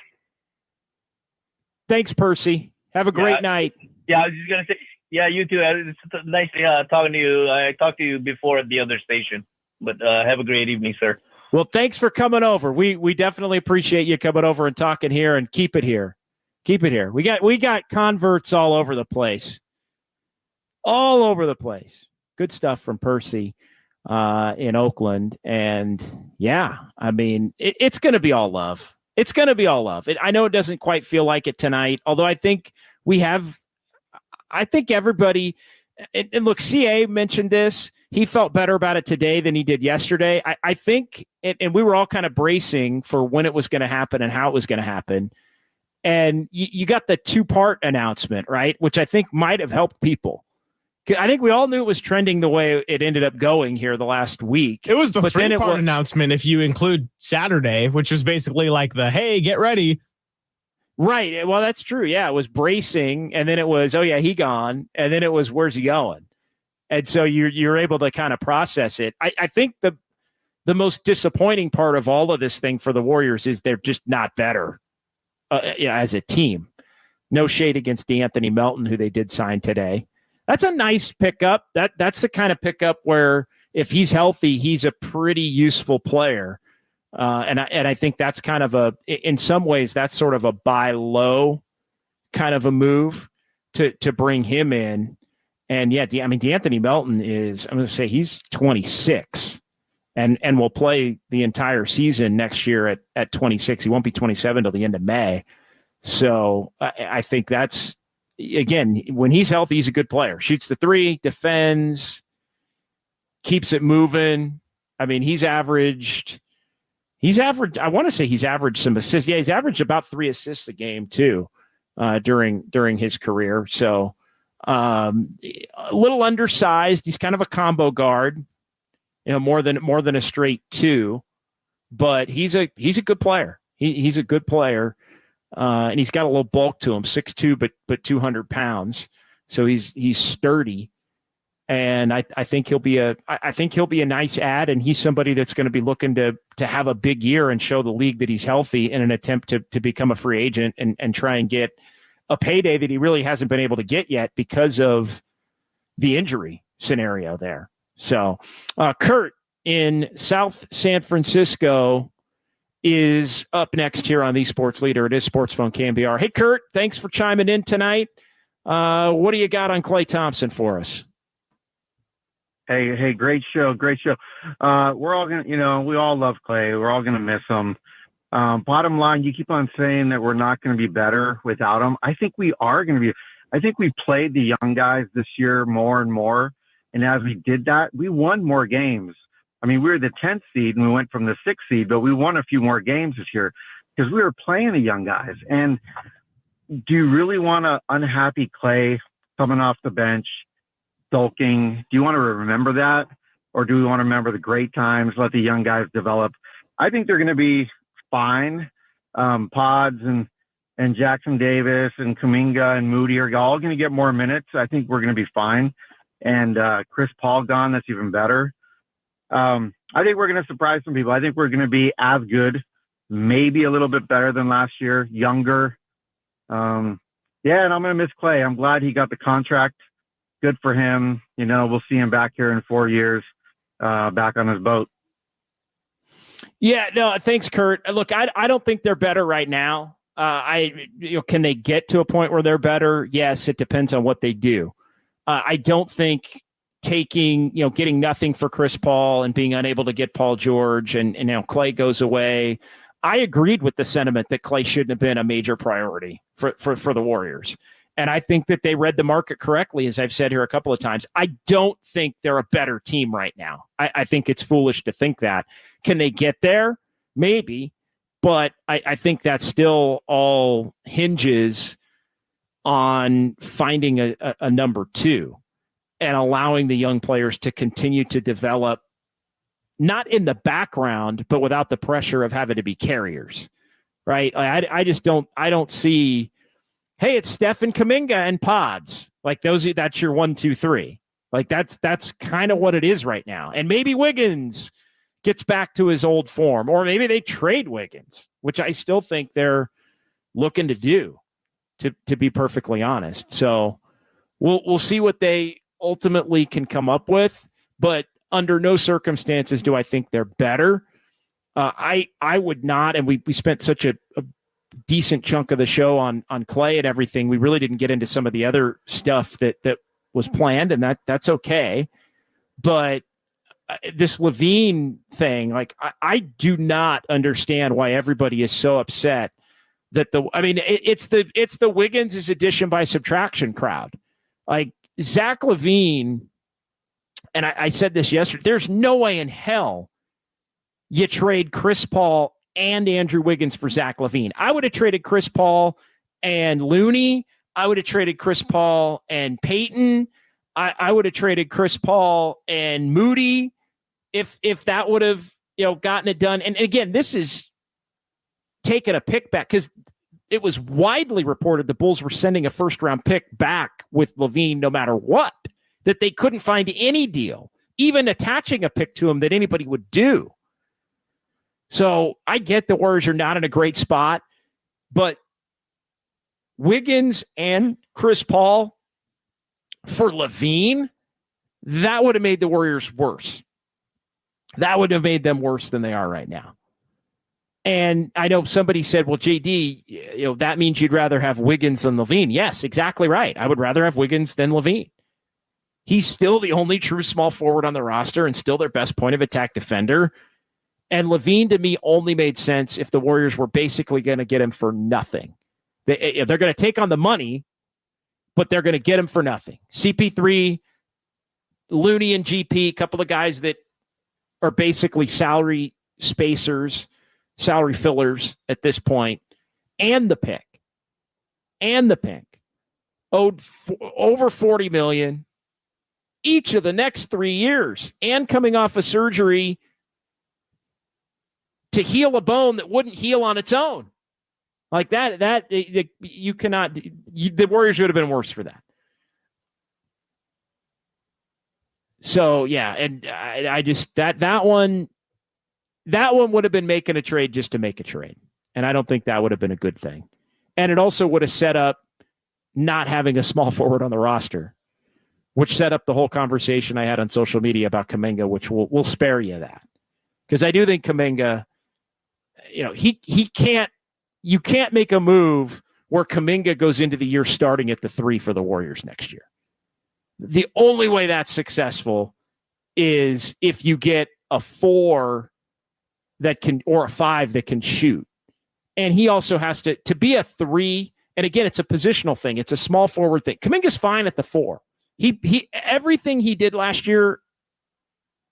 Speaker 3: Thanks, Percy. Have a great night.
Speaker 13: Yeah, I was just gonna say. Yeah, you too. It's nice talking to you. I talked to you before at the other station, but have a great evening, sir.
Speaker 3: Well, thanks for coming over. We definitely appreciate you coming over and talking here, and keep it here. Keep it here. We got converts all over the place. All over the place. Good stuff from Percy in Oakland. And yeah, I mean, it's going to be all love. It's going to be all love. I know it doesn't quite feel like it tonight, although I think everybody, and look, CA mentioned this. He felt better about it today than he did yesterday. I think, and we were all kind of bracing for when it was going to happen and how it was going to happen. And you got the 2-part announcement, right? Which I think might have helped people. I think we all knew it was trending the way it ended up going here the last week.
Speaker 4: It was the 3-part announcement if you include Saturday, which was basically like the, hey, get ready.
Speaker 3: Right. Well, that's true. Yeah, it was bracing, and then it was, oh yeah, he gone, and then it was, where's he going? And so you're able to kind of process it. I think the most disappointing part of all of this thing for the Warriors is they're just not better as a team. No shade against DeAnthony Melton, who they did sign today. That's a nice pickup. That's the kind of pickup where if he's healthy, he's a pretty useful player. And I think that's kind of in some ways, that's sort of a buy low kind of a move to bring him in. And yeah, DeAnthony Melton is, I'm going to say he's 26 and will play the entire season next year at 26. He won't be 27 till the end of May. So I think that's, again, when he's healthy, he's a good player. Shoots the three, defends, keeps it moving. I mean, he's averaged, I want to say he's averaged some assists. Yeah, he's averaged about 3 assists a game too during his career. So a little undersized. He's kind of a combo guard, more than a straight 2, but he's a good player. He's a good player. And he's got a little bulk to him, 6'2", but 200 pounds. So he's sturdy. And I think he'll be a nice add, and he's somebody that's going to be looking to have a big year and show the league that he's healthy in an attempt to become a free agent and try and get a payday that he really hasn't been able to get yet because of the injury scenario there. So Kurt in South San Francisco is up next here on the Sports Leader. It is SportsPhone KNBR. Hey, Kurt, thanks for chiming in tonight. What do you got on Klay Thompson for us?
Speaker 2: Hey, great show. We're all gonna, we all love Klay. We're all gonna miss him. Bottom line, you keep on saying that we're not going to be better without him. I think we are going to be. I think we played the young guys this year more and more, and as we did that, we won more games. I mean, we were the 10th seed and we went from the 6th seed, but we won a few more games this year because we were playing the young guys. And do you really want an unhappy Klay coming off the bench, sulking? Do you want to remember that? Or do we want to remember the great times, let the young guys develop? I think they're going to be fine. Pods and Jackson Davis and Kuminga and Moody are all going to get more minutes. I think we're going to be fine. And Chris Paul gone, that's even better. I think we're going to surprise some people. I think we're going to be as good, maybe a little bit better than last year, younger. And I'm going to miss Klay. I'm glad he got the contract. Good for him. We'll see him back here in 4 years, back on his boat.
Speaker 3: Yeah, no, thanks, Kurt. Look, I don't think they're better right now. Can they get to a point where they're better? Yes, it depends on what they do. I don't think getting nothing for Chris Paul and being unable to get Paul George and Klay goes away. I agreed with the sentiment that Klay shouldn't have been a major priority for the Warriors. And I think that they read the market correctly, as I've said here a couple of times. I don't think they're a better team right now. I think it's foolish to think that. Can they get there? Maybe. But I think that still all hinges on finding a number 2 and allowing the young players to continue to develop, not in the background, but without the pressure of having to be carriers, right? I don't see, hey, it's Stephen Kuminga and Pods. Like that's your 1, 2, 3. Like that's kind of what it is right now. And maybe Wiggins gets back to his old form, or maybe they trade Wiggins, which I still think they're looking to do, to be perfectly honest. So we'll see what they ultimately can come up with, but under no circumstances do I think they're better. I would not, and we spent such a decent chunk of the show on Klay and everything. We really didn't get into some of the other stuff that was planned, and that's okay. But this LaVine thing, like I do not understand why everybody is so upset that it's the Wiggins is addition by subtraction crowd. Like Zach LaVine, and I said this yesterday, there's no way in hell you trade Chris Paul and Andrew Wiggins for Zach LaVine. I would have traded Chris Paul and Looney. I would have traded Chris Paul and Peyton. I would have traded Chris Paul and Moody if that would have gotten it done. And again, this is taking a pick back because it was widely reported the Bulls were sending a first-round pick back with LaVine no matter what, that they couldn't find any deal, even attaching a pick to him that anybody would do. So I get the Warriors are not in a great spot, but Wiggins and Chris Paul for LaVine, that would have made the Warriors worse. That would have made them worse than they are right now. And I know somebody said, well, JD, that means you'd rather have Wiggins than LaVine. Yes, exactly right. I would rather have Wiggins than LaVine. He's still the only true small forward on the roster and still their best point of attack defender. And LaVine, to me, only made sense if the Warriors were basically going to get him for nothing. They're going to take on the money, but they're going to get him for nothing. CP3, Looney, and GP, a couple of guys that are basically salary spacers, salary fillers at this point, and the pick, owed over $40 million each of the next 3 years, and coming off a surgery to heal a bone that wouldn't heal on its own. Like that you cannot. The Warriors would have been worse for that. So yeah, and I just that one would have been making a trade just to make a trade, and I don't think that would have been a good thing. And it also would have set up not having a small forward on the roster, which set up the whole conversation I had on social media about Kuminga, which we'll spare you that, because I do think Kuminga, he can't. You can't make a move where Kuminga goes into the year starting at the 3 for the Warriors next year. The only way that's successful is if you get a 4 that can, or a 5 that can shoot. And he also has to be a 3. And again, it's a positional thing. It's a small forward thing. Kuminga's fine at the 4. He everything he did last year,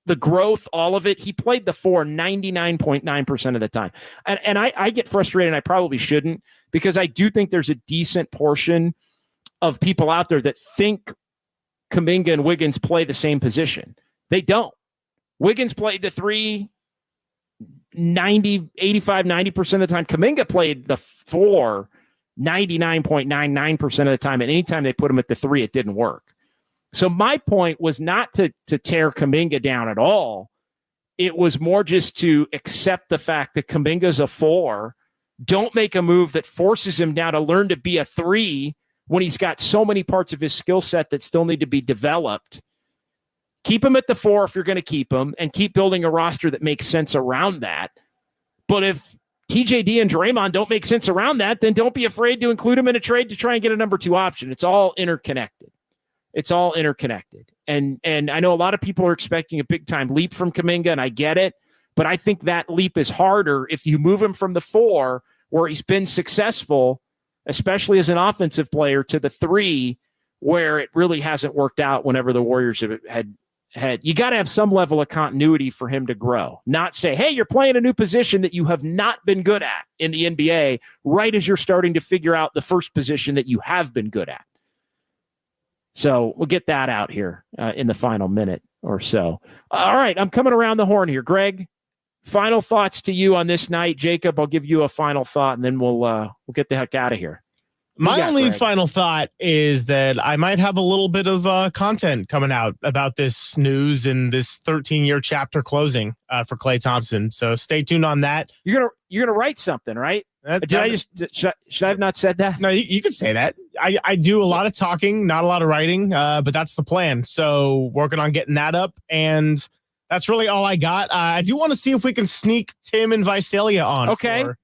Speaker 3: the growth, all of it, he played the 4 99.9% of the time. And I get frustrated, and I probably shouldn't, because I do think there's a decent portion of people out there that think Kuminga and Wiggins play the same position. They don't. Wiggins played the 3 85-90% of the time. Kuminga played the 4 99.99% of the time. And anytime they put him at the 3, it didn't work. So my point was not to tear Kuminga down at all. It was more just to accept the fact that Kuminga's a 4. Don't make a move that forces him now to learn to be a 3 when he's got so many parts of his skill set that still need to be developed. Keep him at the 4 if you're going to keep him, and keep building a roster that makes sense around that. But if TJD and Draymond don't make sense around that, then don't be afraid to include him in a trade to try and get a number 2 option. It's all interconnected. And I know a lot of people are expecting a big time leap from Kuminga, and I get it, but I think that leap is harder if you move him from the 4, where he's been successful, especially as an offensive player, to the 3, where it really hasn't worked out whenever the Warriors had. You got to have some level of continuity for him to grow. Not say, hey, you're playing a new position that you have not been good at in the NBA right as you're starting to figure out the first position that you have been good at. So we'll get that out here in the final minute or so. All right, I'm coming around the horn here. Greg, final thoughts to you on this night. Jacob, I'll give you a final thought, and then we'll get the heck out of here.
Speaker 4: My only final thought is that I might have a little bit of content coming out about this news and this 13-year chapter closing for Klay Thompson. So stay tuned on that.
Speaker 3: You're gonna write something, right? Should I have not said that?
Speaker 4: No, you could say that. I do a lot of talking, not a lot of writing, but that's the plan. So working on getting that up, and that's really all I got. I do want to see if we can sneak Tim and Visalia on for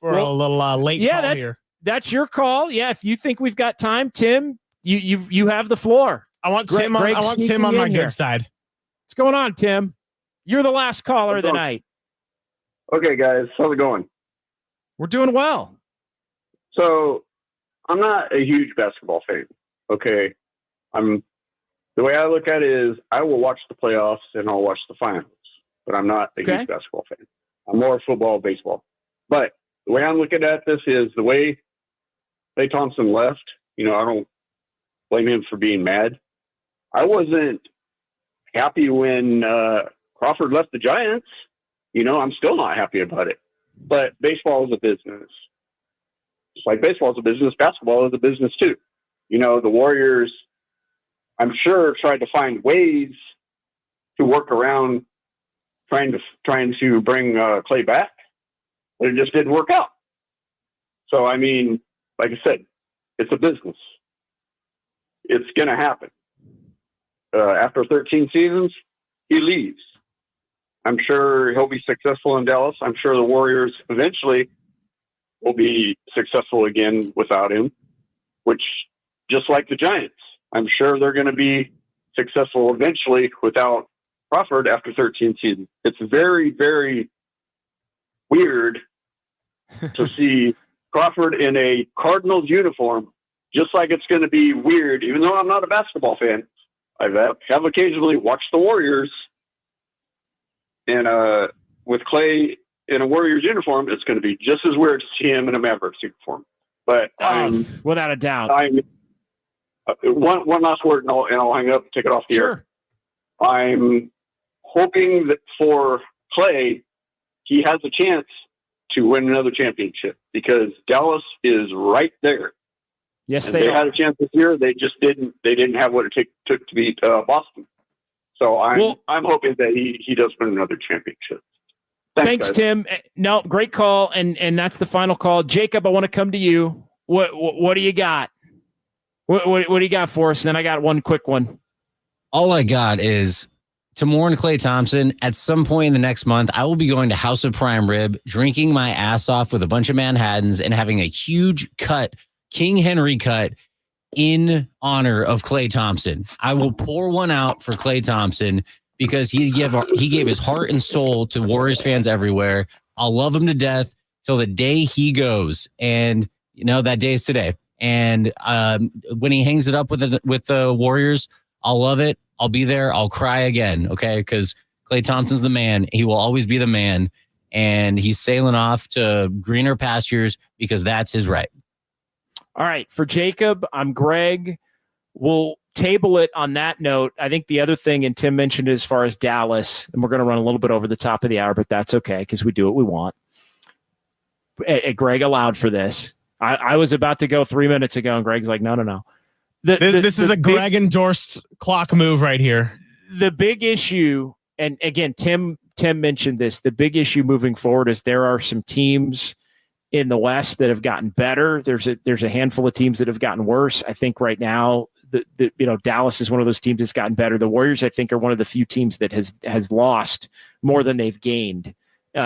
Speaker 4: a little late call here.
Speaker 3: That's your call. Yeah, if you think we've got time, Tim, you have the floor.
Speaker 4: I want Tim on my good side.
Speaker 3: What's going on, Tim? You're the last caller of the night.
Speaker 14: Okay, guys, how's it going?
Speaker 3: We're doing well.
Speaker 14: So, I'm not a huge basketball fan. Okay, the way I look at it is I will watch the playoffs and I'll watch the finals, but I'm not a huge basketball fan. I'm more football, baseball. But the way I'm looking at this is the way Klay Thompson left. I don't blame him for being mad. I wasn't happy when Crawford left the Giants. I'm still not happy about it. But baseball is a business. Just like baseball is a business, basketball is a business too. The Warriors, I'm sure, tried to find ways to work around trying to bring Klay back, but it just didn't work out. So, like I said, it's a business. It's going to happen. After 13 seasons, he leaves. I'm sure he'll be successful in Dallas. I'm sure the Warriors eventually will be successful again without him, which, just like the Giants, I'm sure they're going to be successful eventually without Crawford after 13 seasons. It's very, very weird to see Crawford in a Cardinals uniform, just like it's going to be weird, even though I'm not a basketball fan. I have occasionally watched the Warriors, and with Klay in a Warriors uniform, it's going to be just as weird to see him in a Mavericks uniform. But
Speaker 3: without a doubt.
Speaker 14: One last word, and I'll hang up and take it off the air. I'm hoping that for Klay, he has a chance to win another championship because Dallas is right there.
Speaker 3: Yes,
Speaker 14: and
Speaker 3: they
Speaker 14: had a chance this year. They just didn't. They didn't have what it took to beat Boston. So I'm hoping that he does win another championship.
Speaker 3: Thanks,
Speaker 14: guys.
Speaker 3: Tim. No, great call, and that's the final call. Jacob, I want to come to you. What do you got? What do you got for us? And then I got one quick one.
Speaker 6: All I got is to mourn Klay Thompson. At some point in the next month, I will be going to House of Prime Rib, drinking my ass off with a bunch of Manhattans and having a huge cut, King Henry cut, in honor of Klay Thompson. I will pour one out for Klay Thompson because he gave his heart and soul to Warriors fans everywhere. I'll love him to death till the day he goes. And, that day is today. And when he hangs it up with the Warriors, I'll love it. I'll be there. I'll cry again, okay? Because Klay Thompson's the man. He will always be the man. And he's sailing off to greener pastures because that's his right.
Speaker 3: All right. For Jacob, I'm Greg. We'll table it on that note. I think the other thing, and Tim mentioned as far as Dallas, and we're going to run a little bit over the top of the hour, but that's okay because we do what we want. Greg allowed for this. I was about to go 3 minutes ago, and Greg's like, no.
Speaker 4: This is a Greg-endorsed clock move right here.
Speaker 3: The big issue, and again, Tim mentioned this, the big issue moving forward is there are some teams in the West that have gotten better. There's a handful of teams that have gotten worse. I think right now, Dallas is one of those teams that's gotten better. The Warriors, I think, are one of the few teams that has lost more than they've gained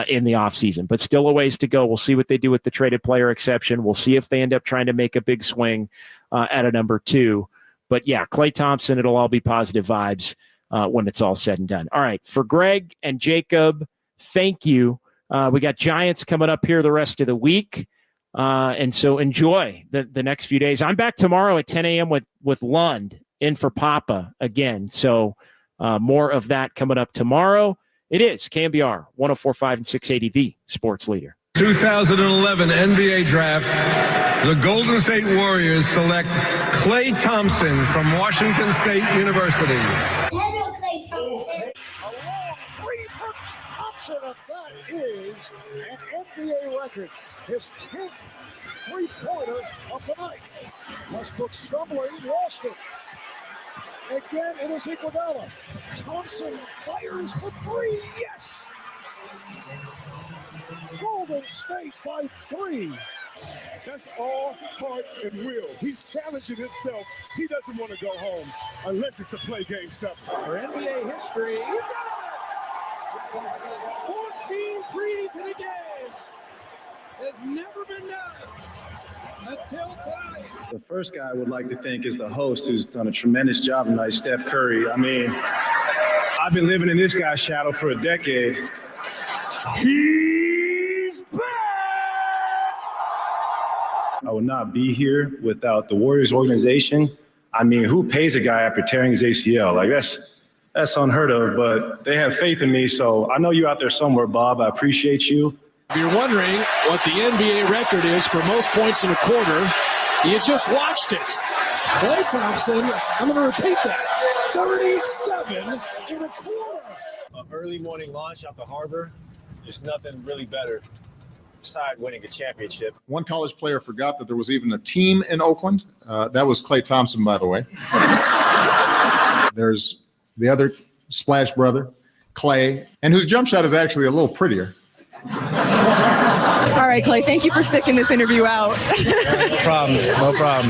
Speaker 3: in the offseason, but still a ways to go. We'll see what they do with the traded player exception. We'll see if they end up trying to make a big swing at a number 2. But yeah, Klay Thompson, it'll all be positive vibes when it's all said and done. All right, for Greg and Jacob, thank you. We got Giants coming up here the rest of the week. And so enjoy the next few days. I'm back tomorrow at 10 a.m. with Lund in for Papa again. So more of that coming up tomorrow. It is KNBR 104.5 and 680, the sports leader.
Speaker 15: 2011 NBA Draft. The Golden State Warriors select Klay Thompson from Washington State University.
Speaker 17: A long three for Thompson, and that is an NBA record. His 10th three-pointer of the night. Westbrook stumbling, lost it. Again, it is Iguodala. Thompson fires for 3. Yes! Golden State by 3.
Speaker 23: That's all heart and will. He's challenging himself. He doesn't want to go home unless it's to play game 7.
Speaker 17: For NBA history, you got it! 14 threes in a game. Has never been done until tonight.
Speaker 16: The first guy I would like to thank is the host, who's done a tremendous job tonight, Steph Curry. I mean, I've been living in this guy's shadow for a decade.
Speaker 17: He's back!
Speaker 16: I would not be here without the Warriors organization. I mean, who pays a guy after tearing his ACL? Like, that's unheard of, but they have faith in me. So I know you're out there somewhere, Bob. I appreciate you.
Speaker 17: If you're wondering what the NBA record is for most points in a quarter, you just watched it. Klay Thompson, I'm going to repeat that, 37 in a quarter.
Speaker 16: An early morning launch out the harbor, there's nothing really better besides winning a championship.
Speaker 24: One college player forgot that there was even a team in Oakland. That was Klay Thompson, by the way. There's the other Splash brother, Klay, and whose jump shot is actually a little prettier.
Speaker 25: All right, Klay, thank you for sticking this interview out.
Speaker 16: No problem.